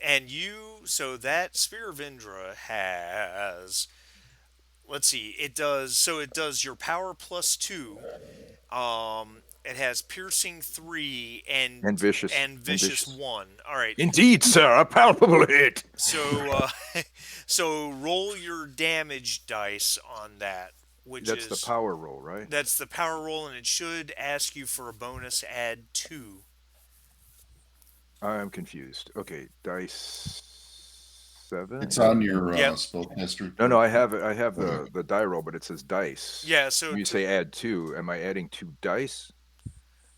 [SPEAKER 2] and you, so that Spear of Indra has, let's see, it does your power plus two. It has piercing three
[SPEAKER 5] And vicious.
[SPEAKER 2] and vicious one. All right.
[SPEAKER 5] Indeed, sir, a palpable hit.
[SPEAKER 2] So, so roll your damage dice on that, which
[SPEAKER 5] That's
[SPEAKER 2] is
[SPEAKER 5] the power roll, right?
[SPEAKER 2] that's the power roll, and it should ask you for a bonus. Add two.
[SPEAKER 5] I'm confused. Okay, dice 7.
[SPEAKER 1] It's on your
[SPEAKER 2] Yep.
[SPEAKER 1] spellcaster.
[SPEAKER 5] No, I have it. I have the die roll, but it says dice.
[SPEAKER 2] Yeah. So
[SPEAKER 5] You say add 2. Am I adding 2 dice?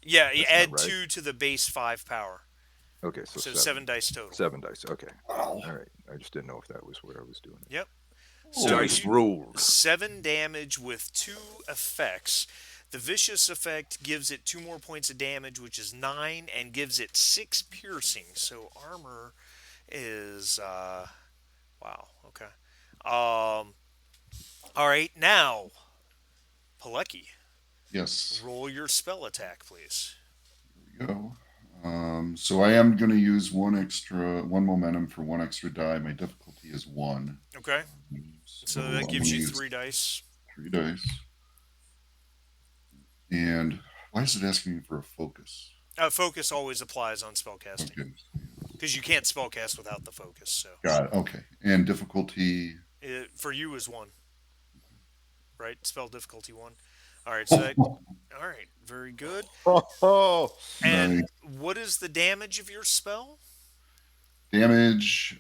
[SPEAKER 2] yeah, you
[SPEAKER 5] That's not
[SPEAKER 2] add
[SPEAKER 5] right.
[SPEAKER 2] two to the base 5 power.
[SPEAKER 5] Okay, so,
[SPEAKER 2] So
[SPEAKER 5] 7.
[SPEAKER 2] seven dice total.
[SPEAKER 5] 7 dice. Okay.
[SPEAKER 1] Wow.
[SPEAKER 5] All right. I just didn't know if that was what I was doing.
[SPEAKER 2] Yep.
[SPEAKER 1] Oh,
[SPEAKER 2] So
[SPEAKER 5] Dice
[SPEAKER 2] you,
[SPEAKER 5] rolled.
[SPEAKER 2] 7 damage with 2 effects. The vicious effect gives it 2 more points of damage, which is 9, and gives it 6 piercing. So armor is wow. Okay. All right, now Palecki,
[SPEAKER 1] Yes.
[SPEAKER 2] roll your spell attack, please.
[SPEAKER 1] Here we go. So I am going to use one momentum for one extra die. My difficulty is 1.
[SPEAKER 2] Okay. So
[SPEAKER 1] I'm
[SPEAKER 2] that gives
[SPEAKER 1] gonna
[SPEAKER 2] you
[SPEAKER 1] use
[SPEAKER 2] 3 dice.
[SPEAKER 1] 3 dice. And why is it asking me for a focus?
[SPEAKER 2] Focus always applies on spellcasting
[SPEAKER 1] Okay.
[SPEAKER 2] because you can't spellcast without the focus. So
[SPEAKER 1] Got it. Okay. And difficulty.
[SPEAKER 2] it, for you is 1, right? Spell difficulty 1. All right. So that. All right. Very good.
[SPEAKER 3] Oh,
[SPEAKER 2] And
[SPEAKER 1] Nice.
[SPEAKER 2] what is the damage of your spell?
[SPEAKER 1] Damage.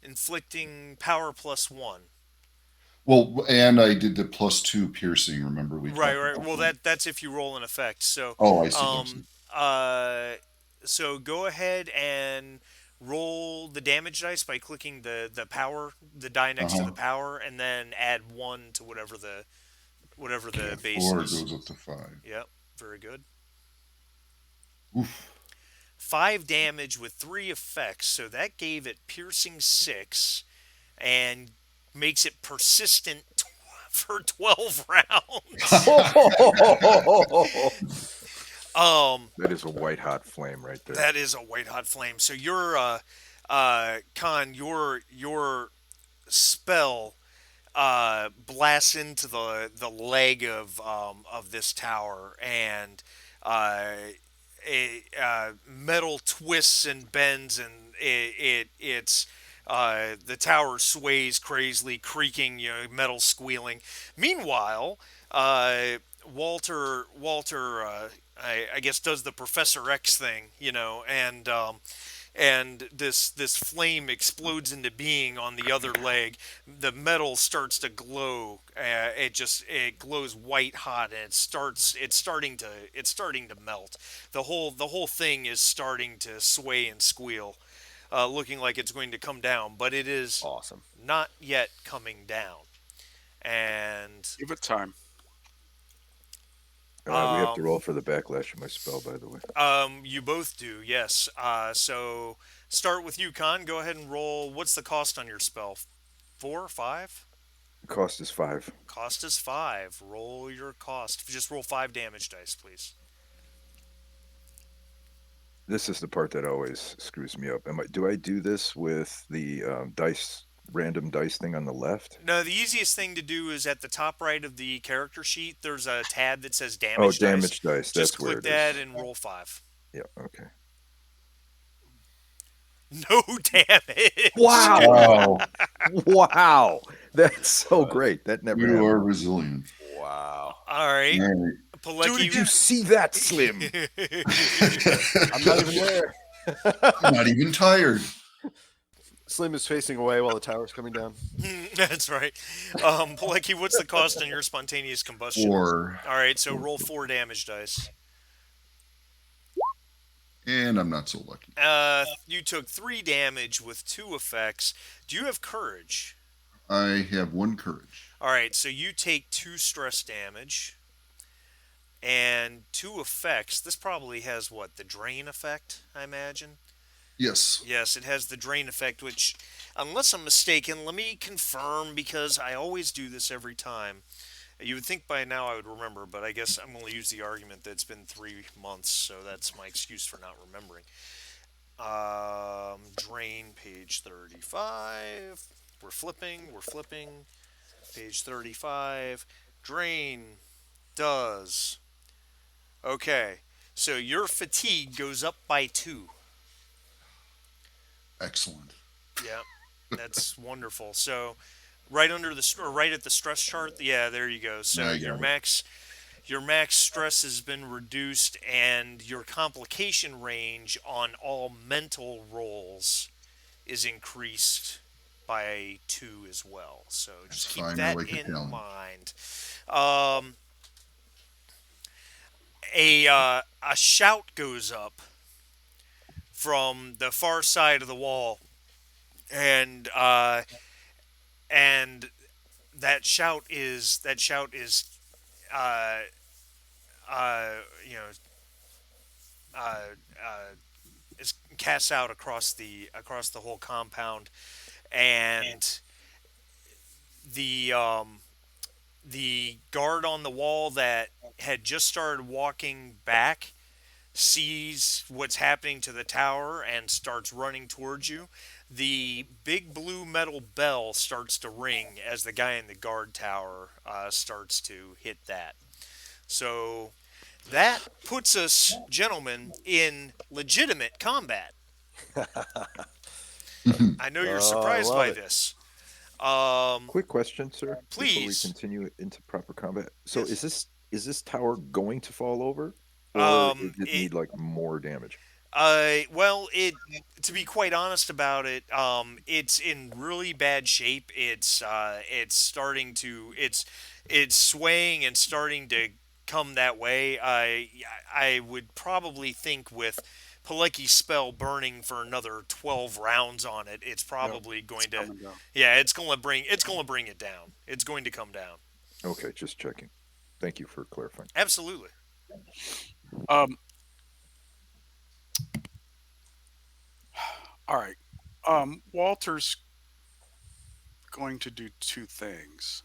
[SPEAKER 2] Inflicting power plus 1.
[SPEAKER 1] Well, and I did the +2 piercing. Remember we
[SPEAKER 2] Right.
[SPEAKER 1] talked
[SPEAKER 2] Right.
[SPEAKER 1] about
[SPEAKER 2] Well,
[SPEAKER 1] that.
[SPEAKER 2] that's if you roll an effect. So.
[SPEAKER 1] Oh, I see. I see.
[SPEAKER 2] So go ahead and roll the damage dice by clicking the power, the die next to the power, and then add 1 to whatever the
[SPEAKER 1] Okay,
[SPEAKER 2] base
[SPEAKER 1] 4
[SPEAKER 2] is.
[SPEAKER 1] goes up to 5.
[SPEAKER 2] Yep. Very good.
[SPEAKER 1] Oof.
[SPEAKER 2] 5 damage with 3 effects, so that gave it piercing 6 and makes it persistent for 12 rounds.
[SPEAKER 5] That is a white hot flame right there.
[SPEAKER 2] That is a white hot flame. So your Khan, your spell blasts into the leg of this tower, and uh, metal twists and bends, and it's the tower sways crazily, creaking, metal squealing. Meanwhile, uh, Walter, I guess, does the Professor X thing, and this flame explodes into being on the other leg. The metal starts to glow. It glows white hot, and it's starting to melt. The whole thing is starting to sway and squeal, looking like it's going to come down, but it is
[SPEAKER 3] Awesome.
[SPEAKER 2] not yet coming down. And
[SPEAKER 4] Give it time.
[SPEAKER 5] We have to
[SPEAKER 2] um,
[SPEAKER 5] roll for the backlash of my spell, by the way.
[SPEAKER 2] you both do, yes. So start with you, Con. Go ahead and roll. What's the cost on your spell? Four, five?
[SPEAKER 5] The cost is 5.
[SPEAKER 2] Cost is five. Roll your cost. Just roll 5 damage dice, please.
[SPEAKER 5] This is the part that always screws me up. Do I do this with the random dice thing on the left?
[SPEAKER 2] No, the easiest thing to do is at the top right of the character sheet. There's a tab that says
[SPEAKER 5] Oh,
[SPEAKER 2] damage dice.
[SPEAKER 5] damage dice.
[SPEAKER 2] Just
[SPEAKER 5] That's where
[SPEAKER 2] click
[SPEAKER 5] it
[SPEAKER 2] that
[SPEAKER 5] is.
[SPEAKER 2] and roll five.
[SPEAKER 5] Yeah. Okay.
[SPEAKER 2] No damage.
[SPEAKER 1] Wow.
[SPEAKER 5] Wow, that's so great. That never
[SPEAKER 1] You are
[SPEAKER 5] happened.
[SPEAKER 1] resilient.
[SPEAKER 3] Wow.
[SPEAKER 2] All right,
[SPEAKER 1] All right.
[SPEAKER 2] Paleki.
[SPEAKER 5] Did you see that, Slim?
[SPEAKER 3] I'm not even there.
[SPEAKER 1] I'm not even tired.
[SPEAKER 3] Slim is facing away while the tower's coming down.
[SPEAKER 2] That's right. Paleki, what's the cost on your spontaneous combustion?
[SPEAKER 1] Or
[SPEAKER 2] All right, so roll 4 damage dice.
[SPEAKER 1] and I'm not so lucky.
[SPEAKER 2] You took 3 damage with 2 effects. Do you have courage?
[SPEAKER 1] I have 1 courage.
[SPEAKER 2] All right, so you take 2 stress damage and 2 effects. This probably has what, the drain effect, I imagine?
[SPEAKER 1] Yes.
[SPEAKER 2] Yes, it has the drain effect, which, unless I'm mistaken, let me confirm because I always do this every time. You would think by now I would remember, but I guess I'm going to use the argument that it's been 3 months, so that's my excuse for not remembering. Drain, page 35. We're flipping. Page 35. Drain does. Okay, so your fatigue goes up by 2.
[SPEAKER 1] Excellent.
[SPEAKER 2] Yeah, that's wonderful. So, right under or right at the stress chart, yeah, there you go. So
[SPEAKER 1] I got it.
[SPEAKER 2] your max stress has been reduced, and your complication range on all mental rolls is increased by 2 as well. So
[SPEAKER 1] That's
[SPEAKER 2] just keep
[SPEAKER 1] fine. I
[SPEAKER 2] that
[SPEAKER 1] like a
[SPEAKER 2] in
[SPEAKER 1] challenge.
[SPEAKER 2] mind. Um, a shout goes up from the far side of the wall, and and that shout is uh, uh, you know uh, uh, is cast out across the whole compound, and the the guard on the wall that had just started walking back sees what's happening to the tower and starts running towards you. The big blue metal bell starts to ring as the guy in the guard tower starts to hit that. So that puts us, gentlemen, in legitimate combat. I know you're
[SPEAKER 3] Oh, I
[SPEAKER 2] surprised
[SPEAKER 3] love
[SPEAKER 2] by
[SPEAKER 3] it.
[SPEAKER 2] this. Um,
[SPEAKER 5] Quick question, sir, before we
[SPEAKER 2] please.
[SPEAKER 5] continue into proper combat. So
[SPEAKER 2] Yes.
[SPEAKER 5] is this tower going to fall over, or it
[SPEAKER 2] Um,
[SPEAKER 5] just
[SPEAKER 2] it,
[SPEAKER 5] need like more damage?
[SPEAKER 2] Well, to be quite honest about it, it's in really bad shape. It's it's swaying and starting to come that way. I would probably think with Paleki's spell burning for another 12 rounds on it, it's
[SPEAKER 4] Yep,
[SPEAKER 2] probably
[SPEAKER 4] it's
[SPEAKER 2] going to,
[SPEAKER 4] coming down.
[SPEAKER 2] yeah, it's going to bring it down. It's going to come down.
[SPEAKER 5] Okay, just checking. Thank you for clarifying.
[SPEAKER 2] Absolutely.
[SPEAKER 4] Um, all right. Walter's going to do two things.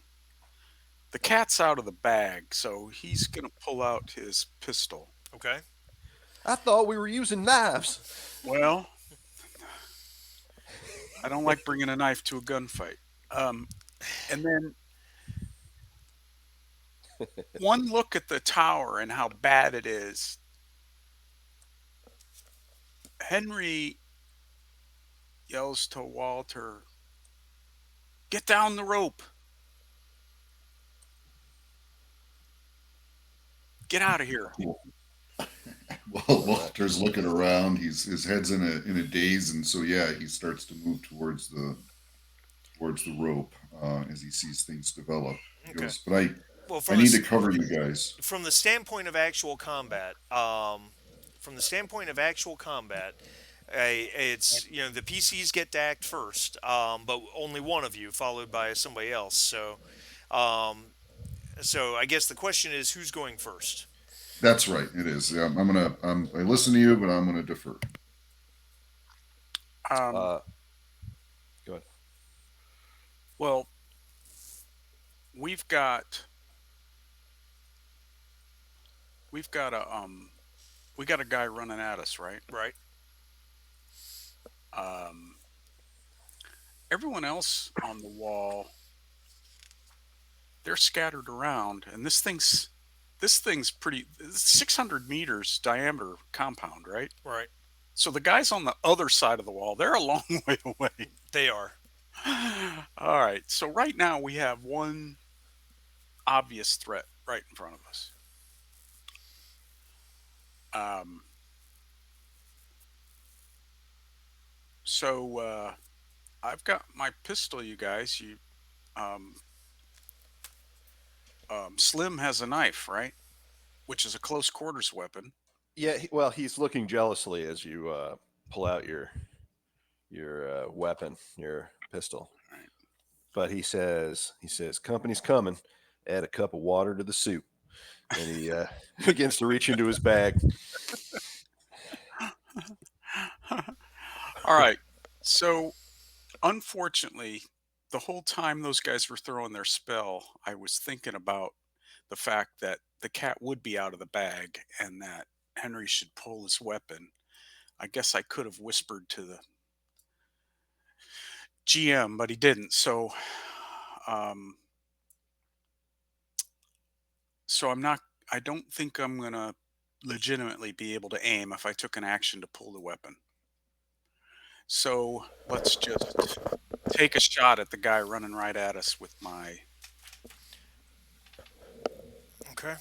[SPEAKER 4] The cat's out of the bag, so he's going to pull out his pistol.
[SPEAKER 2] Okay.
[SPEAKER 3] I thought we were using knives.
[SPEAKER 4] Well, I don't like bringing a knife to a gunfight. And then One look at the tower and how bad it is. Henry yells to Walter, "Get down the rope. Get out of here."
[SPEAKER 1] Well, Walter's looking around. His head's in a daze, and so yeah, he starts to move towards the rope as he sees things develop. He
[SPEAKER 2] Okay.
[SPEAKER 1] goes, but
[SPEAKER 2] Well,
[SPEAKER 1] I need to cover you guys.
[SPEAKER 2] from the standpoint of actual combat, from the standpoint of actual combat, it's the PCs get to act first, but only one of you, followed by somebody else. Um, so I guess the question is, who's going first?
[SPEAKER 1] That's right. It is. I listen to you, but I'm gonna defer.
[SPEAKER 4] Um,
[SPEAKER 3] Uh, go ahead.
[SPEAKER 4] well, we've got we've got a we got a guy running at us, right?
[SPEAKER 2] Right.
[SPEAKER 4] Um, everyone else on the wall, they're scattered around, and this thing's pretty 600 meters diameter compound, right?
[SPEAKER 2] Right.
[SPEAKER 4] So the guys on the other side of the wall, they're a long way away.
[SPEAKER 2] They are.
[SPEAKER 4] All right. So right now we have one obvious threat right in front of us. Um, so I've got my pistol, you guys. Um, Slim has a knife, right? Which is a close quarters weapon.
[SPEAKER 3] Yeah, well, he's looking jealously as you pull out your weapon, your pistol.
[SPEAKER 4] Right.
[SPEAKER 3] But he says, company's coming. Add a cup of water to the soup, and he begins to reach into his bag.
[SPEAKER 4] All right. So unfortunately, the whole time those guys were throwing their spell, I was thinking about the fact that the cat would be out of the bag and that Henry should pull his weapon. I guess I could have whispered to the GM, but he didn't. Um, so I'm not. I don't think I'm gonna legitimately be able to aim if I took an action to pull the weapon. So let's just take a shot at the guy running right at us with my.
[SPEAKER 2] Okay.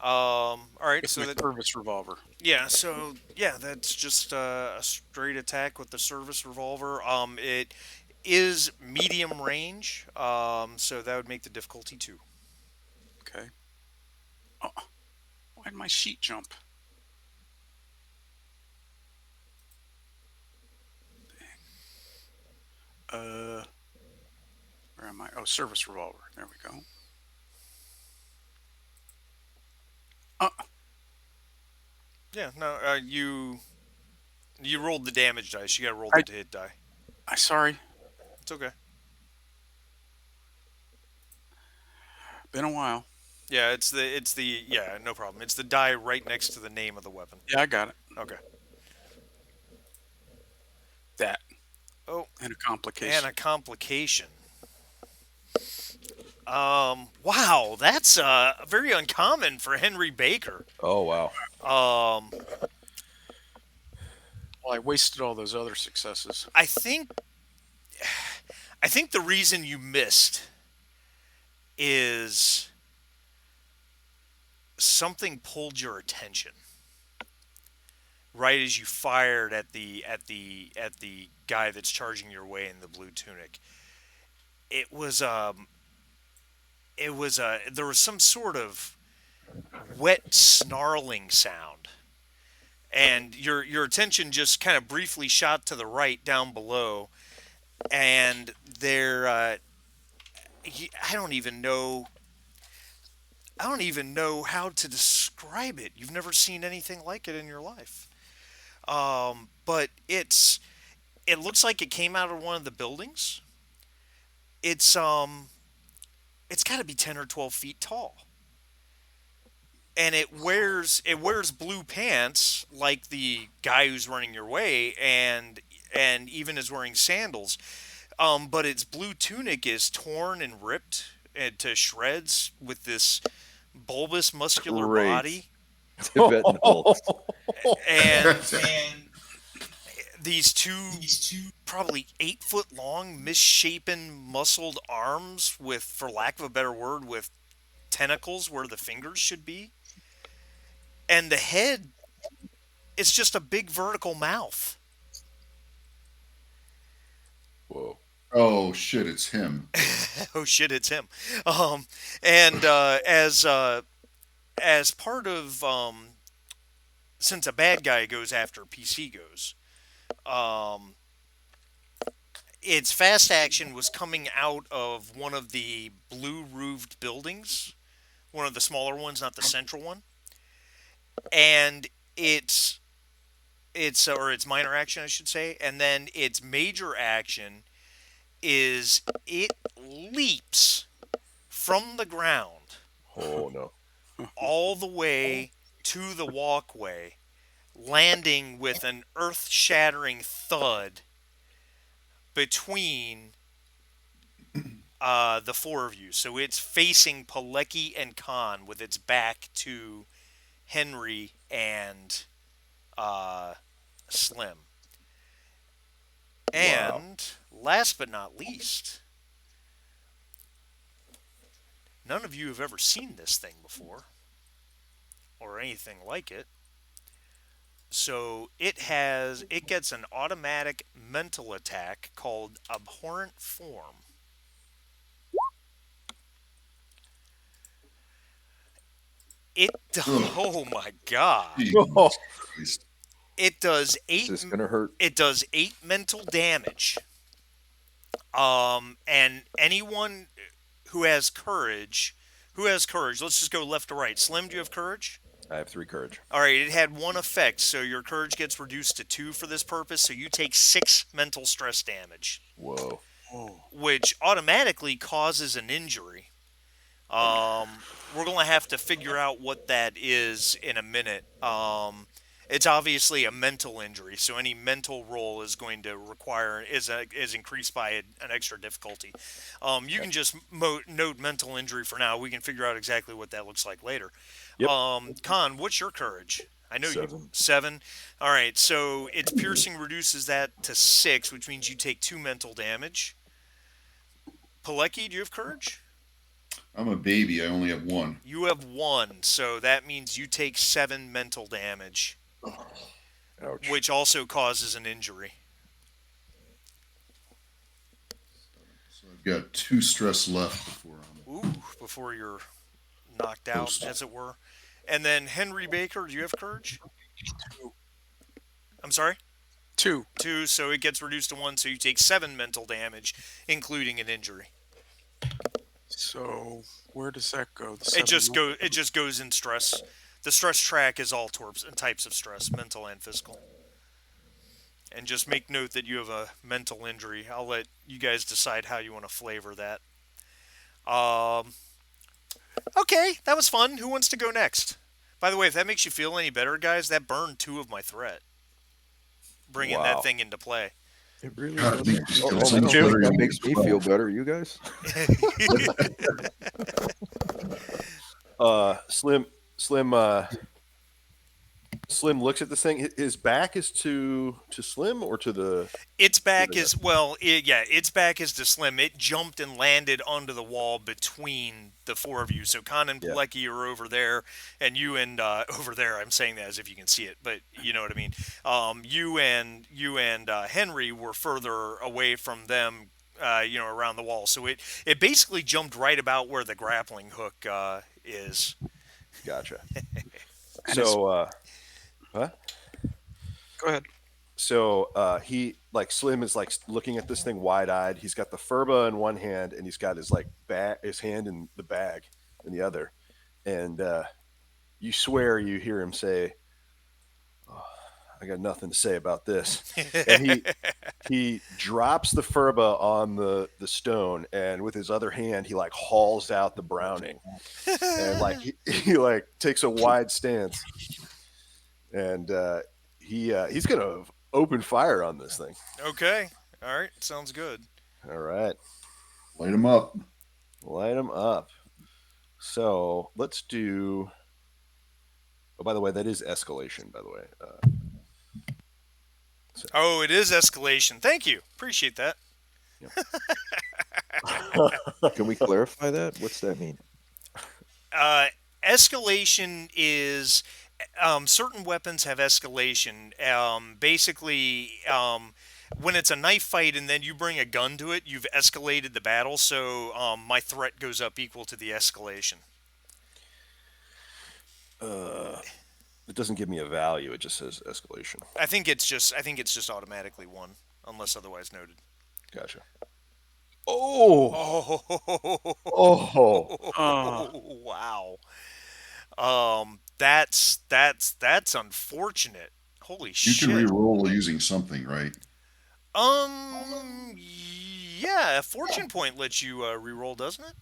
[SPEAKER 2] All right.
[SPEAKER 4] With
[SPEAKER 2] So
[SPEAKER 4] my
[SPEAKER 2] that
[SPEAKER 4] service revolver.
[SPEAKER 2] yeah. So yeah, that's just a straight attack with the service revolver. It is medium range. So that would make the difficulty two.
[SPEAKER 4] Okay. Oh, why did my sheet jump? Uh, where am I? Oh, service revolver. There we go. Uh,
[SPEAKER 2] Yeah. No. You rolled the damage dice. You got to roll
[SPEAKER 4] I,
[SPEAKER 2] the hit die.
[SPEAKER 4] I sorry.
[SPEAKER 2] It's okay.
[SPEAKER 4] Been a while.
[SPEAKER 2] Yeah. It's the yeah. No problem. It's the die right next to the name of the weapon.
[SPEAKER 4] Yeah, I got it.
[SPEAKER 2] Okay.
[SPEAKER 4] That
[SPEAKER 2] Oh,
[SPEAKER 4] and a
[SPEAKER 2] and
[SPEAKER 4] complication.
[SPEAKER 2] a complication. Wow, that's very uncommon for Henry Baker.
[SPEAKER 3] Oh wow!
[SPEAKER 2] Um,
[SPEAKER 4] Well, I wasted all those other successes.
[SPEAKER 2] I think I think the reason you missed is something pulled your attention right as you fired at the guy that's charging your way in the blue tunic. It was there was some sort of wet snarling sound, and your attention just kind of briefly shot to the right down below, and there I don't even know how to describe it. You've never seen anything like it in your life. But it looks like it came out of one of the buildings. It's it's got to be 10 or 12 feet tall, and it wears blue pants like the guy who's running your way, and even is wearing sandals. But its blue tunic is torn and ripped. to shreds with this bulbous muscular
[SPEAKER 5] Great.
[SPEAKER 2] body,
[SPEAKER 5] Tibetan Hulks.
[SPEAKER 2] and these two probably 8 foot long misshapen muscled arms with, for lack of a better word, with tentacles where the fingers should be, and the head is just a big vertical mouth.
[SPEAKER 3] Whoa.
[SPEAKER 1] Oh shit, it's him.
[SPEAKER 2] Oh shit, it's him. Um, and as part of since a bad guy goes after PC goes, um, its fast action was coming out of one of the blue roofed buildings, one of the smaller ones, not the central one, and its minor action, I should say, and then its major action is it leaps from the ground
[SPEAKER 3] Oh no.
[SPEAKER 2] all the way to the walkway, landing with an earth shattering thud between the four of you. So it's facing Pilecki and Khan with its back to Henry and Slim.
[SPEAKER 3] Wow.
[SPEAKER 2] And last but not least, none of you have ever seen this thing before or anything like it. So it gets an automatic mental attack called Abhorrent Form. It oh my god.
[SPEAKER 1] Jesus Christ.
[SPEAKER 2] It does
[SPEAKER 5] Is
[SPEAKER 2] eight
[SPEAKER 5] this gonna hurt?
[SPEAKER 2] it does 8 mental damage. And anyone who has courage, let's just go left to right. Slim, do you have courage?
[SPEAKER 3] I have 3 courage.
[SPEAKER 2] All right, it had one effect, so your courage gets reduced to 2 for this purpose, so you take 6 mental stress damage,
[SPEAKER 3] Whoa.
[SPEAKER 4] Oh,
[SPEAKER 2] which automatically causes an injury. We're going to have to figure out what that is in a minute. It's obviously a mental injury, so any mental roll is going to require is increased by an extra difficulty. You can just note mental injury for now. We can figure out exactly what that looks like later.
[SPEAKER 3] Yep.
[SPEAKER 2] Khan, what's your courage? I know you
[SPEAKER 5] 7.
[SPEAKER 2] 7. All right, so its piercing reduces that to 6, which means you take 2 mental damage. Pilecki, do you have courage?
[SPEAKER 1] I'm a baby. I only have one.
[SPEAKER 2] You have 1, so that means you take 7 mental damage,
[SPEAKER 3] Ouch.
[SPEAKER 2] which also causes an injury.
[SPEAKER 1] So I've got 2 stress left before I'm
[SPEAKER 2] Ooh, before you're knocked out,
[SPEAKER 1] Toast.
[SPEAKER 2] as it were. And then Henry Baker, do you have courage? I'm sorry?
[SPEAKER 4] 2.
[SPEAKER 2] 2, so it gets reduced to 1, so you take 7 mental damage, including an injury.
[SPEAKER 4] So where does that go?
[SPEAKER 2] It just goes in stress. The stress track is all types of stress, mental and physical. And just make note that you have a mental injury. I'll let you guys decide how you want to flavor that. Okay, that was fun. Who wants to go next? By the way, if that makes you feel any better, guys, that burned 2 of my threat, bringing that
[SPEAKER 3] Wow.
[SPEAKER 2] thing into play.
[SPEAKER 5] It really
[SPEAKER 1] God,
[SPEAKER 5] doesn't.
[SPEAKER 1] makes
[SPEAKER 5] Oh,
[SPEAKER 1] it
[SPEAKER 5] I
[SPEAKER 1] seem
[SPEAKER 5] don't
[SPEAKER 1] better
[SPEAKER 5] think that
[SPEAKER 1] than
[SPEAKER 5] makes me
[SPEAKER 1] 12.
[SPEAKER 5] feel better. You guys?
[SPEAKER 3] Slim Slim looks at this thing. His back is to Slim or to the
[SPEAKER 2] Its back
[SPEAKER 3] the-
[SPEAKER 2] is its back is to Slim. It jumped and landed onto the wall between the four of you. So Khan and
[SPEAKER 3] Yeah.
[SPEAKER 2] Pilecki are over there, and you and over there. I'm saying that as if you can see it, but you know what I mean. You and Henry were further away from them. Around the wall. So it basically jumped right about where the grappling hook is.
[SPEAKER 3] Gotcha.
[SPEAKER 4] And
[SPEAKER 3] So what?
[SPEAKER 4] Go ahead.
[SPEAKER 3] So he like Slim is like looking at this thing wide eyed. He's got the furba in one hand and he's got his like his hand in the bag in the other. And you swear you hear him say, "Oh, I got nothing to say about this." And he drops the furba on the stone, and with his other hand he like hauls out the Browning, and like he like takes a wide stance, and he's gonna open fire on this thing.
[SPEAKER 2] Okay. All right. Sounds good.
[SPEAKER 3] All right.
[SPEAKER 1] Light him up.
[SPEAKER 3] Light them up. So let's do. Oh, by the way, that is escalation. By the way, so
[SPEAKER 2] Oh, it is escalation. Thank you. Appreciate that.
[SPEAKER 3] yep.
[SPEAKER 5] Can we clarify that? What's that mean?
[SPEAKER 2] Uh, Escalation is certain weapons have escalation. Basically, when it's a knife fight and then you bring a gun to it, you've escalated the battle. So my threat goes up equal to the escalation.
[SPEAKER 3] uh, it doesn't give me a value. It just says escalation.
[SPEAKER 2] I think it's just automatically one, unless otherwise noted.
[SPEAKER 3] Gotcha. Oh,
[SPEAKER 2] Oh,
[SPEAKER 3] oh,
[SPEAKER 4] Uh,
[SPEAKER 2] wow. That's unfortunate. Holy
[SPEAKER 1] You can
[SPEAKER 2] shit.
[SPEAKER 1] re-roll using something, right?
[SPEAKER 2] Yeah, a fortune point lets you re-roll, doesn't it?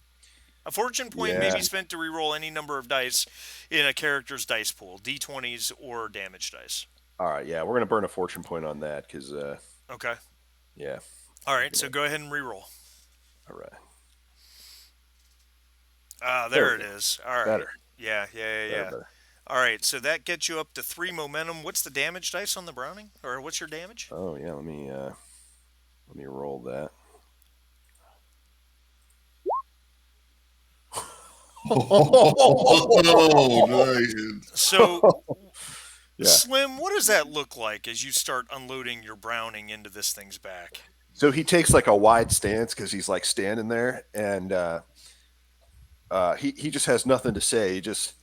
[SPEAKER 2] A fortune point may
[SPEAKER 3] yeah.
[SPEAKER 2] be spent to re-roll any number of dice in a character's dice pool, d20s or damage dice.
[SPEAKER 3] All right, yeah, we're gonna burn a fortune point on that because,
[SPEAKER 2] Okay.
[SPEAKER 3] yeah.
[SPEAKER 2] All right, so go ahead and re-roll.
[SPEAKER 3] All right,
[SPEAKER 2] Ah,
[SPEAKER 3] there
[SPEAKER 2] there
[SPEAKER 3] we
[SPEAKER 2] it
[SPEAKER 3] go.
[SPEAKER 2] is. All right.
[SPEAKER 3] Better,
[SPEAKER 2] Yeah.
[SPEAKER 3] better.
[SPEAKER 2] All right, so that gets you up to 3 momentum. What's the damage dice on the Browning? Or what's your damage?
[SPEAKER 3] Oh yeah, let me roll that.
[SPEAKER 1] Oh, nice.
[SPEAKER 2] So,
[SPEAKER 3] Yeah.
[SPEAKER 2] Slim, what does that look like as you start unloading your Browning into this thing's back?
[SPEAKER 3] So he takes like a wide stance because he's like standing there, and he just has nothing to say. He just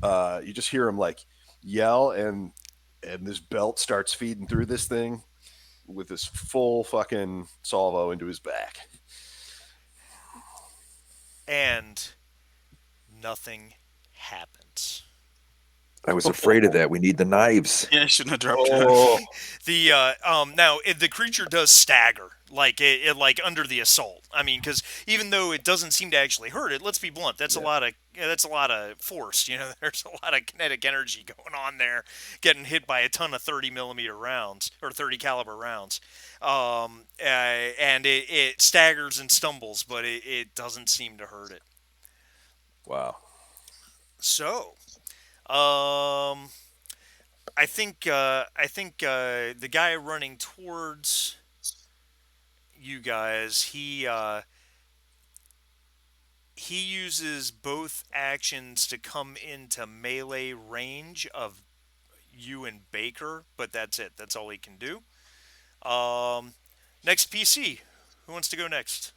[SPEAKER 3] you just hear him like yell, and this belt starts feeding through this thing with this full fucking salvo into his back.
[SPEAKER 2] And nothing happens.
[SPEAKER 5] I was afraid of that. We need the knives.
[SPEAKER 4] yeah, I shouldn't have dropped down.
[SPEAKER 3] Oh,
[SPEAKER 2] The creature does stagger it like under the assault. I mean, because even though it doesn't seem to actually hurt it, let's be blunt. That's a
[SPEAKER 3] yeah.
[SPEAKER 2] lot of that's a lot of force. You know, there's a lot of kinetic energy going on there, getting hit by a ton of 30 millimeter rounds or 30 caliber rounds. And it staggers and stumbles, but it doesn't seem to hurt it.
[SPEAKER 3] Wow.
[SPEAKER 2] So, um, I think the guy running towards you guys, he uses both actions to come into melee range of you and Baker, but that's it. That's all he can do. Um, Next PC. Who wants to go next?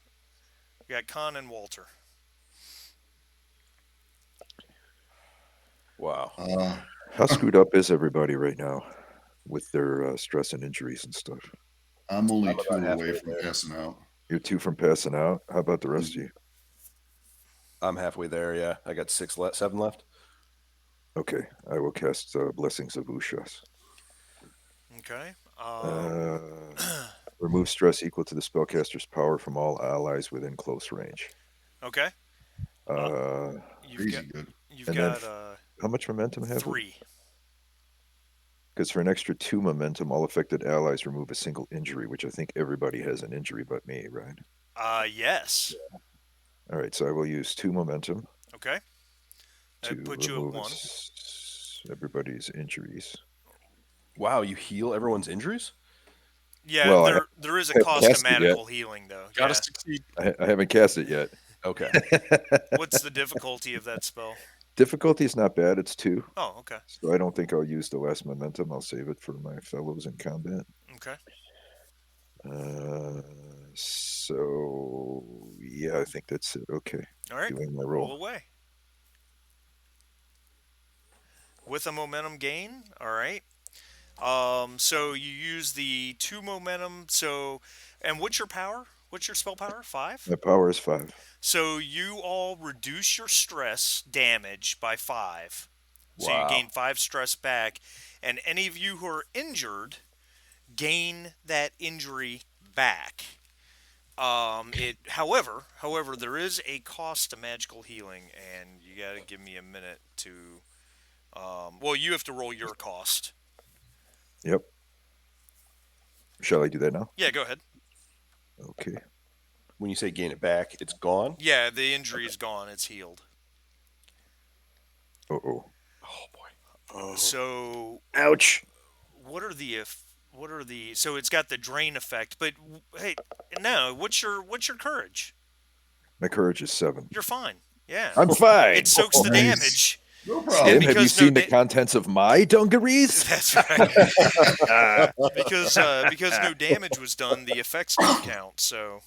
[SPEAKER 2] We got Con and Walter.
[SPEAKER 3] Wow.
[SPEAKER 5] How screwed up is everybody right now with their stress and injuries and stuff?
[SPEAKER 1] I'm only
[SPEAKER 3] I'm about
[SPEAKER 1] two away
[SPEAKER 3] halfway
[SPEAKER 1] from
[SPEAKER 3] there.
[SPEAKER 1] passing out.
[SPEAKER 5] You're two from passing out. How about the rest of you?
[SPEAKER 3] I'm halfway there. Yeah, I got seven left.
[SPEAKER 5] Okay, I will cast Blessings of Ushas.
[SPEAKER 2] Okay.
[SPEAKER 5] Remove stress equal to the spellcaster's power from all allies within close range.
[SPEAKER 2] Okay.
[SPEAKER 5] Uh,
[SPEAKER 2] You've
[SPEAKER 1] Crazy
[SPEAKER 2] got
[SPEAKER 1] good.
[SPEAKER 2] you've
[SPEAKER 5] and then
[SPEAKER 2] got
[SPEAKER 5] how much momentum have we?
[SPEAKER 2] 3.
[SPEAKER 5] Because for an extra 2 momentum, all affected allies remove a single injury, which I think everybody has an injury but me, right?
[SPEAKER 2] Yes.
[SPEAKER 5] All right, so I will use 2 momentum
[SPEAKER 2] Okay.
[SPEAKER 5] to
[SPEAKER 2] That puts you at
[SPEAKER 5] remove
[SPEAKER 2] 1.
[SPEAKER 5] everybody's injuries.
[SPEAKER 3] Wow, you heal everyone's injuries?
[SPEAKER 2] Yeah,
[SPEAKER 5] Well,
[SPEAKER 2] there is a
[SPEAKER 5] haven't
[SPEAKER 2] cost to
[SPEAKER 5] cast it yet.
[SPEAKER 2] magical healing though.
[SPEAKER 4] Gotta
[SPEAKER 2] Yeah.
[SPEAKER 4] succeed.
[SPEAKER 5] I haven't cast it yet.
[SPEAKER 3] Okay.
[SPEAKER 2] What's the difficulty of that spell?
[SPEAKER 5] Difficulty is not bad. It's 2.
[SPEAKER 2] Oh, okay.
[SPEAKER 5] So I don't think I'll use the last momentum. I'll save it for my fellows in combat.
[SPEAKER 2] Okay.
[SPEAKER 5] So yeah, I think that's it. Okay,
[SPEAKER 2] All right.
[SPEAKER 5] doing my
[SPEAKER 2] Roll
[SPEAKER 5] roll.
[SPEAKER 2] away. With a momentum gain. All right. So you use the 2 momentum. So, and what's your power? What's your spell power? 5?
[SPEAKER 5] My power is 5.
[SPEAKER 2] So you all reduce your stress damage by 5. So you
[SPEAKER 3] Wow.
[SPEAKER 2] gain 5 stress back, and any of you who are injured gain that injury back. However, there is a cost to magical healing, and you got to give me a minute to. Well, you have to roll your cost.
[SPEAKER 5] Yep. Shall I do that now?
[SPEAKER 2] Yeah, go ahead.
[SPEAKER 5] Okay.
[SPEAKER 3] when you say gain it back, it's gone.
[SPEAKER 2] Yeah, the injury is gone. It's healed.
[SPEAKER 5] Oh.
[SPEAKER 3] Oh boy.
[SPEAKER 4] Oh,
[SPEAKER 2] So
[SPEAKER 5] Ouch.
[SPEAKER 2] what are the what are the so it's got the drain effect, but hey, no, what's your courage?
[SPEAKER 5] My courage is 7.
[SPEAKER 2] You're fine. Yeah.
[SPEAKER 5] I'm
[SPEAKER 2] It
[SPEAKER 5] fine.
[SPEAKER 2] soaks the
[SPEAKER 1] Nice.
[SPEAKER 2] damage.
[SPEAKER 1] No
[SPEAKER 2] And
[SPEAKER 5] Slim,
[SPEAKER 1] problem.
[SPEAKER 5] have you
[SPEAKER 2] because no
[SPEAKER 5] seen the contents of my dungarees?
[SPEAKER 2] that's right. Because no damage was done, the effects don't count. So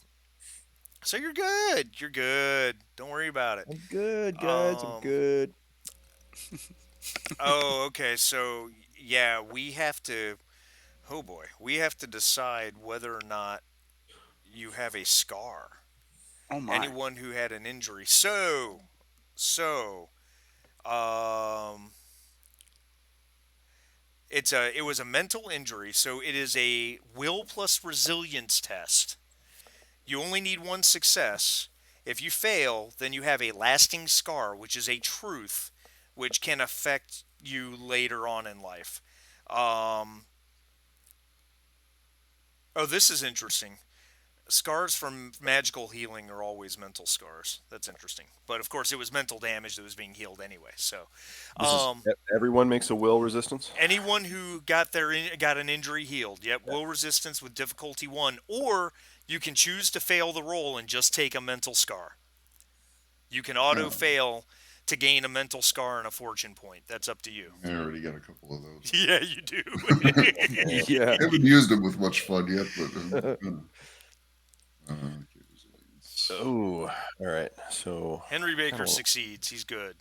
[SPEAKER 2] you're good. You're good. Don't worry about it.
[SPEAKER 5] I'm good, guys. I'm
[SPEAKER 2] Um
[SPEAKER 5] good.
[SPEAKER 2] oh, okay. So yeah, oh boy, we have to decide whether or not you have a scar.
[SPEAKER 4] oh my.
[SPEAKER 2] Anyone who had an injury. So um it was a mental injury, so it is a will plus resilience test. You only need one success. If you fail, then you have a lasting scar, which is a truth, which can affect you later on in life. Um, oh, this is interesting. Scars from magical healing are always mental scars. That's interesting. But of course, it was mental damage that was being healed anyway. So,
[SPEAKER 3] This is
[SPEAKER 2] um,
[SPEAKER 3] everyone makes a will resistance.
[SPEAKER 2] anyone who got an injury healed, yep, will resistance with difficulty 1, or you can choose to fail the roll and just take a mental scar. You can auto
[SPEAKER 1] Yeah,
[SPEAKER 2] fail to gain a mental scar and a fortune point. That's up to you.
[SPEAKER 1] I already got a couple of those.
[SPEAKER 2] Yeah, you do.
[SPEAKER 5] Yeah.
[SPEAKER 1] I haven't used them with much fun yet, but okay, resilience.
[SPEAKER 3] Oh, all right. So
[SPEAKER 2] Henry Baker
[SPEAKER 3] kinda-
[SPEAKER 2] succeeds. He's good.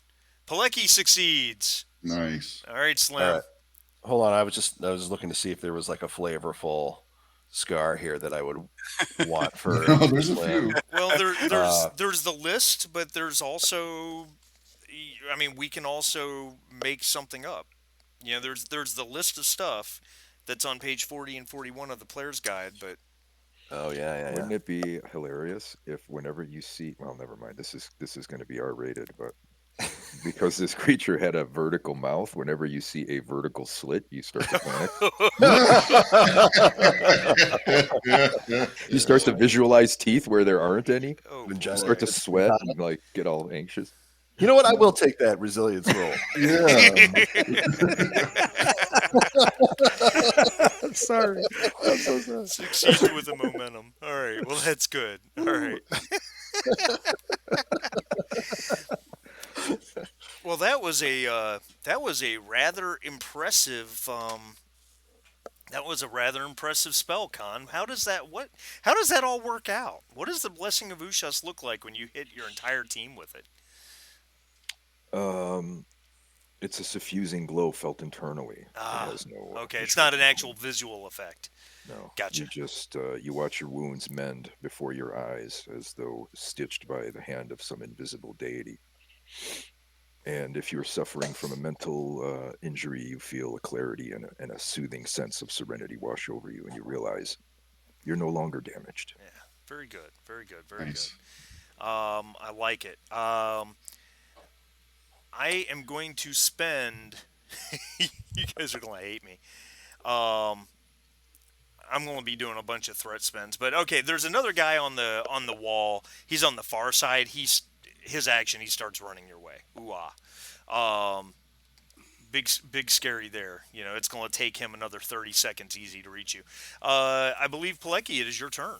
[SPEAKER 2] Pilecki succeeds.
[SPEAKER 1] Nice.
[SPEAKER 2] All right,
[SPEAKER 3] all
[SPEAKER 2] Slim.
[SPEAKER 3] right. Hold on. I was looking to see if there was like a flavorful scar here that I would want for
[SPEAKER 1] No, there's a
[SPEAKER 3] Slim.
[SPEAKER 1] few.
[SPEAKER 2] Well,
[SPEAKER 3] Uh,
[SPEAKER 2] there's the list, but there's also, I mean, we can also make something up. There's the list of stuff that's on page 40 and 41 of the player's guide, but
[SPEAKER 3] Oh yeah.
[SPEAKER 5] Wouldn't it be hilarious if whenever you see, well, never mind. This is going to be R-rated, but because this creature had a vertical mouth, whenever you see a vertical slit, you start to panic. You start to visualize teeth where there aren't any.
[SPEAKER 2] oh
[SPEAKER 3] Vagina.
[SPEAKER 5] Start
[SPEAKER 2] boy.
[SPEAKER 5] to sweat and like get all anxious.
[SPEAKER 3] You know what? I will take that resilience roll.
[SPEAKER 1] Yeah.
[SPEAKER 5] I'm sorry. I'm so sorry.
[SPEAKER 2] Succeeds with the momentum. All right. Well, that's good. All right. Well, that was a rather impressive that was a rather impressive spell, Con. How does that all work out? What does the blessing of Ushas look like when you hit your entire team with it?
[SPEAKER 5] Um, it's a suffusing glow felt internally. It
[SPEAKER 2] Ah,
[SPEAKER 5] has no
[SPEAKER 2] okay. It's
[SPEAKER 5] visual
[SPEAKER 2] not an actual
[SPEAKER 5] component.
[SPEAKER 2] visual effect.
[SPEAKER 5] No,
[SPEAKER 2] Gotcha.
[SPEAKER 5] you just you watch your wounds mend before your eyes, as though stitched by the hand of some invisible deity. And if you're suffering from a mental injury, you feel a clarity and a soothing sense of serenity wash over you, and you realize you're no longer damaged.
[SPEAKER 2] Yeah. Very good. Very good. Very good.
[SPEAKER 1] Nice.
[SPEAKER 2] I like it. I am going to spend. You guys are going to hate me. Um, I'm going to be doing a bunch of threat spends, but okay. There's another guy on the wall. He's on the far side. His action. He starts running your way. Ooh ah. Big scary there. It's going to take him another 30 seconds easy to reach you. I believe Pilecki, it is your turn.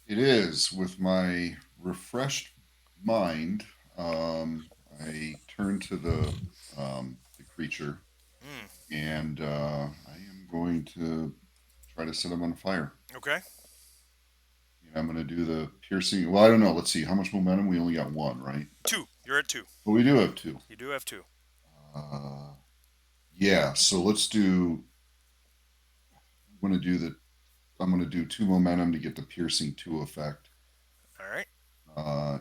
[SPEAKER 1] It is with my refreshed mind. I turn to the creature,
[SPEAKER 2] Hmm.
[SPEAKER 1] and I am going to try to set him on fire.
[SPEAKER 2] Okay.
[SPEAKER 1] And I'm going to do the piercing. Well, I don't know. Let's see. How much momentum? We only got one, right?
[SPEAKER 2] 2. You're at 2.
[SPEAKER 1] But we do have two.
[SPEAKER 2] You do have 2.
[SPEAKER 1] Uh, yeah. So let's do. I'm going to do the. I'm going to do 2 momentum to get the piercing 2 effect.
[SPEAKER 2] All right.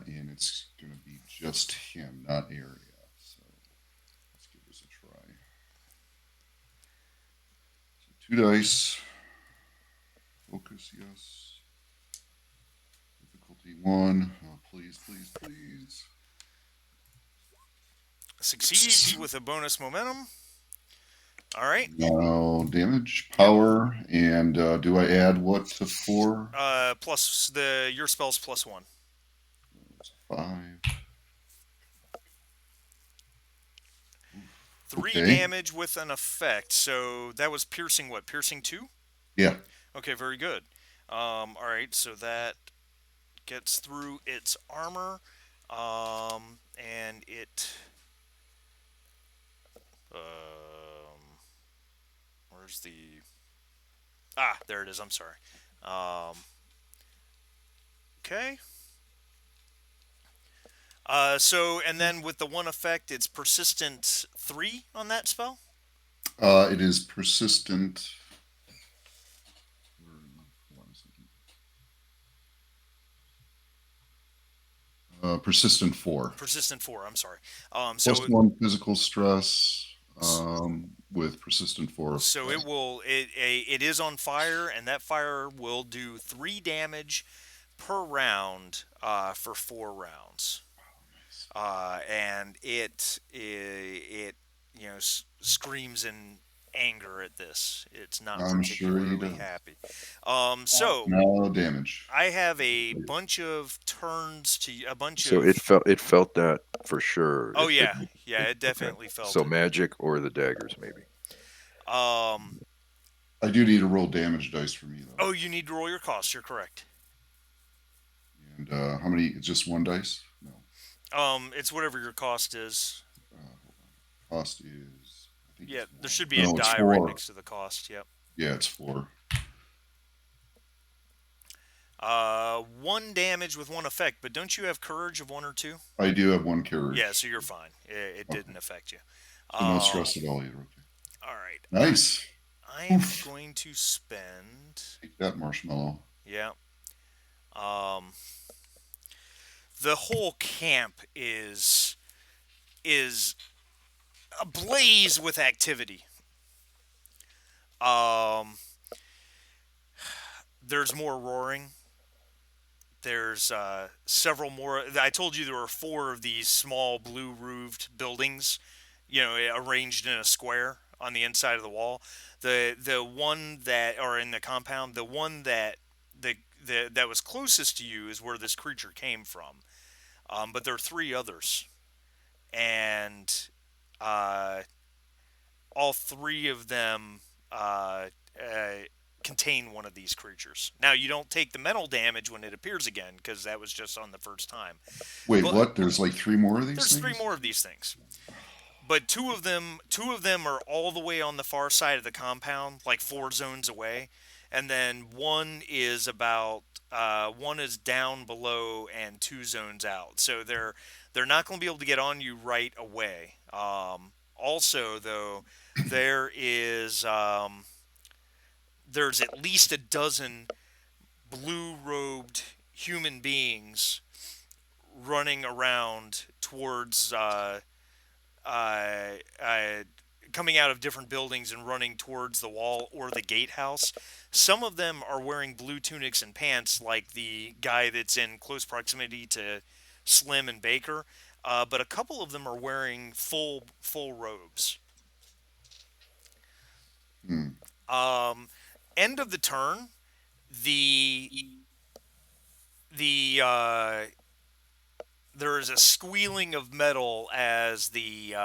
[SPEAKER 1] And it's going to be just him, not area. So let's give this a try. So 2 dice. Focus, yes. Difficulty 1. Oh, please, please, please.
[SPEAKER 2] Succeeds with a bonus momentum. All right.
[SPEAKER 1] Now damage,
[SPEAKER 2] Yep.
[SPEAKER 1] power, and do I add what to 4?
[SPEAKER 2] Plus the your spells plus one.
[SPEAKER 1] 5.
[SPEAKER 2] 3
[SPEAKER 1] Okay.
[SPEAKER 2] damage with an effect. So that was piercing what? Piercing 2?
[SPEAKER 1] Yeah.
[SPEAKER 2] Okay, very good. All right, so that gets through its armor. And it. Where's the. Ah, there it is. I'm sorry. Um, okay. And then with the one effect, it's persistent 3 on that spell?
[SPEAKER 1] It is persistent. Hold on a second. Persistent 4.
[SPEAKER 2] Persistent 4, I'm sorry.
[SPEAKER 1] Plus
[SPEAKER 2] So
[SPEAKER 1] 1 physical stress with persistent 4
[SPEAKER 2] So it
[SPEAKER 1] effect.
[SPEAKER 2] will it is on fire, and that fire will do 3 damage per round for 4 rounds. And it screams in anger at this. It's not
[SPEAKER 1] I'm sure he
[SPEAKER 2] particularly
[SPEAKER 1] does.
[SPEAKER 2] happy. So
[SPEAKER 1] Now damage.
[SPEAKER 2] I have a bunch of turns to a bunch
[SPEAKER 5] So
[SPEAKER 2] of.
[SPEAKER 5] it felt that for sure.
[SPEAKER 2] Oh
[SPEAKER 5] It
[SPEAKER 2] yeah,
[SPEAKER 5] didn't.
[SPEAKER 2] yeah, it
[SPEAKER 5] Okay.
[SPEAKER 2] definitely felt
[SPEAKER 5] So
[SPEAKER 2] it.
[SPEAKER 5] magic or the daggers maybe.
[SPEAKER 2] Um.
[SPEAKER 1] I do need to roll damage dice for me though.
[SPEAKER 2] Oh, you need to roll your cost. You're correct.
[SPEAKER 1] And how many? Just one dice? No.
[SPEAKER 2] It's whatever your cost is.
[SPEAKER 1] Hold on. Cost is. I think
[SPEAKER 2] Yeah,
[SPEAKER 1] it's
[SPEAKER 2] there
[SPEAKER 1] 1.
[SPEAKER 2] should be a
[SPEAKER 1] No, it's
[SPEAKER 2] die right
[SPEAKER 1] 4.
[SPEAKER 2] next to the cost. Yep.
[SPEAKER 1] Yeah, it's 4.
[SPEAKER 2] 1 damage with one effect, but don't you have courage of 1 or 2?
[SPEAKER 1] I do have 1
[SPEAKER 2] Yeah,
[SPEAKER 1] courage.
[SPEAKER 2] so you're fine. It
[SPEAKER 1] Okay.
[SPEAKER 2] didn't affect you.
[SPEAKER 1] So no stress at all either. Okay.
[SPEAKER 2] All right.
[SPEAKER 1] Nice.
[SPEAKER 2] I am
[SPEAKER 1] Oof.
[SPEAKER 2] going to spend.
[SPEAKER 1] Take that marshmallow.
[SPEAKER 2] Yeah. Um, the whole camp is ablaze with activity. Um, there's more roaring. There's several more. I told you there were 4 of these small blue roofed buildings, arranged in a square on the inside of the wall. The one that, or in the compound, the one that was closest to you is where this creature came from. But there are 3 others, and uh, all 3 of them uh, contain one of these creatures. Now you don't take the mental damage when it appears again because that was just on the first time.
[SPEAKER 1] Wait,
[SPEAKER 2] But
[SPEAKER 1] what? There's like 3 more of these
[SPEAKER 2] there's three
[SPEAKER 1] things?
[SPEAKER 2] more of these things. But two of them are all the way on the far side of the compound, like 4 zones away, and then one is down below and 2 zones out. So they're not going to be able to get on you right away. Also, though, there is there's at least a dozen blue robed human beings running around towards uh, uh, coming out of different buildings and running towards the wall or the gatehouse. Some of them are wearing blue tunics and pants, like the guy that's in close proximity to Slim and Baker. But a couple of them are wearing full robes.
[SPEAKER 1] Hmm.
[SPEAKER 2] Um, End of the turn, the the there is a squealing of metal as the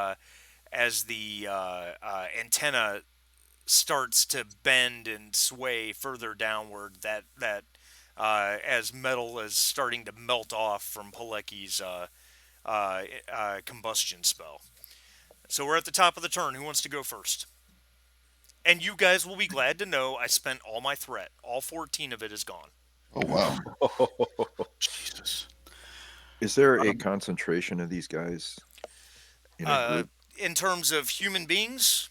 [SPEAKER 2] antenna starts to bend and sway further downward. That as metal is starting to melt off from Paleki's combustion spell. So we're at the top of the turn. Who wants to go first? And you guys will be glad to know I spent all my threat. All 14 of it is gone.
[SPEAKER 1] Oh, wow.
[SPEAKER 4] Jesus.
[SPEAKER 5] Is there a concentration of these guys in a
[SPEAKER 2] Uh,
[SPEAKER 5] group?
[SPEAKER 2] in terms of human beings,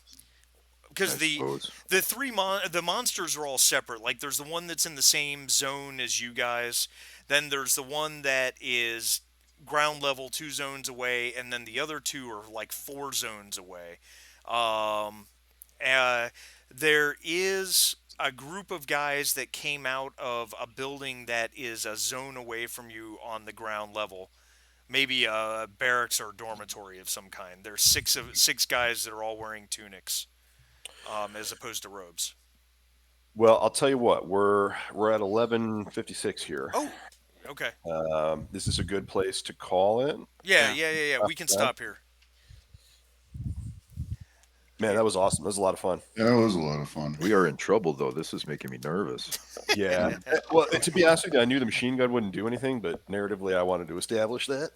[SPEAKER 5] I
[SPEAKER 2] because
[SPEAKER 5] suppose.
[SPEAKER 2] the monsters are all separate. Like there's the one that's in the same zone as you guys. Then there's the one that is ground level 2 zones away, and then the other 2 are like 4 zones away. Um, uh, there is a group of guys that came out of a building that is a zone away from you on the ground level. Maybe a barracks or dormitory of some kind. There's 6 guys that are all wearing tunics. as opposed to robes.
[SPEAKER 3] Well, I'll tell you what. We're at 11:56 here.
[SPEAKER 2] Oh, okay.
[SPEAKER 3] This is a good place to call it.
[SPEAKER 2] Yeah,
[SPEAKER 4] Yeah.
[SPEAKER 2] yeah, yeah, yeah. We can
[SPEAKER 3] Yeah.
[SPEAKER 2] stop here.
[SPEAKER 3] Man, that was awesome. That was a lot of fun.
[SPEAKER 1] Yeah, it was a lot of fun.
[SPEAKER 5] We are in trouble though. This is making me nervous.
[SPEAKER 3] Yeah. Well, to be honest with you, I knew the machine gun wouldn't do anything, but narratively, I wanted to establish that.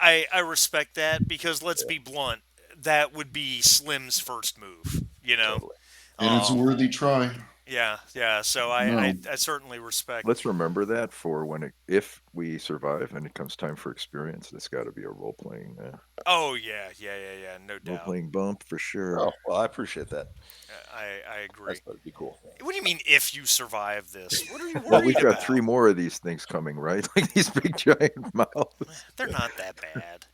[SPEAKER 2] I respect that because let's be blunt, that would be Slim's first move. You know.
[SPEAKER 3] Totally.
[SPEAKER 1] And it's a worthy try.
[SPEAKER 2] Yeah, yeah. So I,
[SPEAKER 1] No.
[SPEAKER 2] I certainly respect.
[SPEAKER 5] Let's remember that for if we survive and it comes time for experience. There's got to be a role playing
[SPEAKER 2] Oh yeah, yeah, yeah, yeah. No
[SPEAKER 5] role
[SPEAKER 2] doubt.
[SPEAKER 5] playing bump for sure.
[SPEAKER 3] Oh, well, I appreciate that.
[SPEAKER 2] I agree.
[SPEAKER 3] That'd be cool.
[SPEAKER 2] What do you mean if you survive this? What are you worried
[SPEAKER 5] Well, we've got
[SPEAKER 2] about?
[SPEAKER 5] 3 more of these things coming, right? Like these big giant mouths.
[SPEAKER 2] They're not that bad.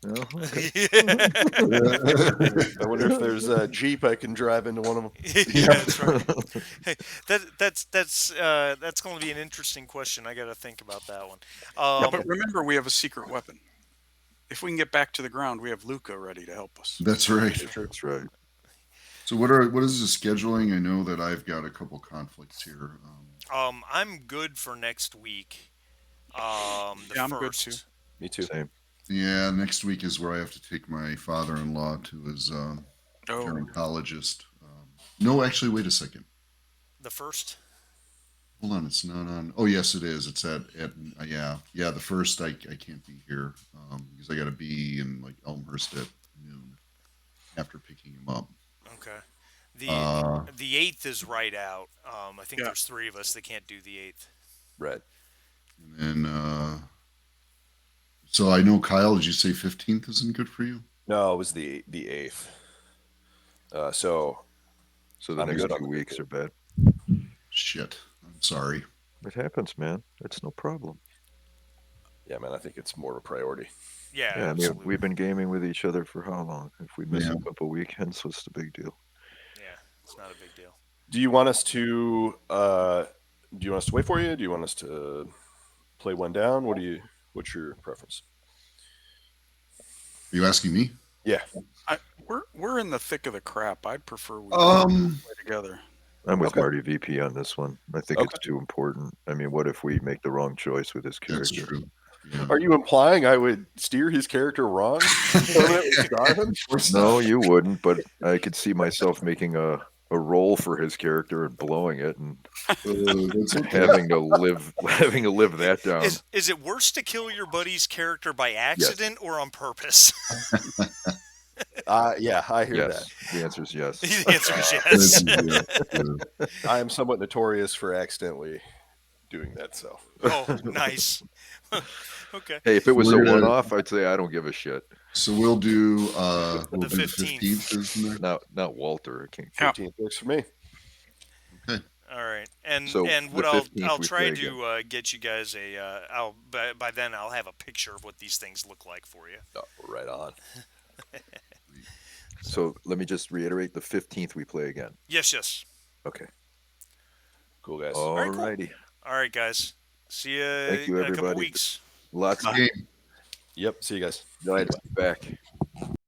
[SPEAKER 5] No? Okay.
[SPEAKER 3] I wonder if there's a Jeep I can drive into one of them.
[SPEAKER 2] Yeah, that's right. Hey, that's going to be an interesting question. I got to think about that one.
[SPEAKER 4] Yeah, but remember, we have a secret weapon. If we can get back to the ground, we have Luca ready to help us.
[SPEAKER 1] That's right.
[SPEAKER 5] That's right.
[SPEAKER 1] So what is the scheduling? I know that I've got a couple conflicts here.
[SPEAKER 2] I'm good for next week. The
[SPEAKER 4] Yeah, I'm good
[SPEAKER 2] first.
[SPEAKER 4] too.
[SPEAKER 3] Me too.
[SPEAKER 5] Same.
[SPEAKER 1] Yeah, next week is where I have to take my father-in-law to his
[SPEAKER 4] Oh,
[SPEAKER 1] gerontologist. No, actually, wait a second.
[SPEAKER 2] The first.
[SPEAKER 1] Hold on, it's not on. Oh, yes, it is. It's at yeah. The first, I can't be here because I got to be in like Elmhurst at noon after picking him up.
[SPEAKER 2] Okay. The 8th is right out. I think
[SPEAKER 4] Yeah.
[SPEAKER 2] there's 3 of us that can't do the 8th.
[SPEAKER 3] Right.
[SPEAKER 1] And then, so I know Kyle. Did you say 15th isn't good for you?
[SPEAKER 3] No, it was the 8th. So
[SPEAKER 5] So the
[SPEAKER 3] I'm
[SPEAKER 5] next
[SPEAKER 3] good on
[SPEAKER 5] 2
[SPEAKER 3] the
[SPEAKER 5] weeks are bad.
[SPEAKER 1] Shit. I'm sorry.
[SPEAKER 5] It happens, man. It's no problem.
[SPEAKER 3] yeah, man, I think it's more of a priority.
[SPEAKER 2] Yeah,
[SPEAKER 5] Yeah, I mean,
[SPEAKER 2] absolutely.
[SPEAKER 5] we've been gaming with each other for how long? If we miss
[SPEAKER 1] Yeah.
[SPEAKER 5] a couple weekends, what's the big deal?
[SPEAKER 2] Yeah, it's not a big deal.
[SPEAKER 3] Do you want us to? Wait for you? Do you want us to play one down? What's your preference?
[SPEAKER 1] Are you asking me?
[SPEAKER 3] Yeah.
[SPEAKER 4] we're in the thick of the crap. I'd prefer we
[SPEAKER 1] Um,
[SPEAKER 4] play together.
[SPEAKER 5] I'm with
[SPEAKER 3] Okay.
[SPEAKER 5] Marty VP on this one. I think it's too important. I mean, what if we make the wrong choice with his
[SPEAKER 1] that's
[SPEAKER 5] character?
[SPEAKER 1] true. Yeah.
[SPEAKER 3] Are you implying I would steer his character wrong? Permanently scar him?
[SPEAKER 5] No, you wouldn't, but I could see myself making a role for his character and blowing it and
[SPEAKER 1] That's okay.
[SPEAKER 5] having to live that down.
[SPEAKER 2] Is it worse to kill your buddy's character by accident or on purpose?
[SPEAKER 3] Yeah, I hear
[SPEAKER 5] Yes. The answer is yes.
[SPEAKER 2] The answer is yes.
[SPEAKER 1] Yeah.
[SPEAKER 3] that. I am somewhat notorious for accidentally doing that. So
[SPEAKER 2] Oh, nice. Okay.
[SPEAKER 5] Hey, if it was a
[SPEAKER 1] We're gonna-
[SPEAKER 5] one-off, I'd say I don't give a shit.
[SPEAKER 1] So we'll do
[SPEAKER 2] The 15th.
[SPEAKER 1] 15th is the next.
[SPEAKER 5] Not Walter. I can't.
[SPEAKER 4] Yeah.
[SPEAKER 3] 15th works for me.
[SPEAKER 2] All right. And
[SPEAKER 5] So
[SPEAKER 2] and
[SPEAKER 5] the
[SPEAKER 2] what I'll
[SPEAKER 5] 15th we
[SPEAKER 2] try
[SPEAKER 5] play
[SPEAKER 2] to get you guys by then I'll have a picture of what these things look like for you.
[SPEAKER 3] Oh, right on.
[SPEAKER 5] So let me just reiterate: the 15th we play again.
[SPEAKER 2] Yes, yes.
[SPEAKER 5] Okay.
[SPEAKER 3] Cool guys.
[SPEAKER 2] right, cool.
[SPEAKER 5] Alrighty.
[SPEAKER 2] All right, guys. See you
[SPEAKER 5] Thank you,
[SPEAKER 2] in a couple
[SPEAKER 5] everybody.
[SPEAKER 2] weeks.
[SPEAKER 5] Lots of
[SPEAKER 1] Game.
[SPEAKER 3] Yep. See you guys.
[SPEAKER 5] nights back.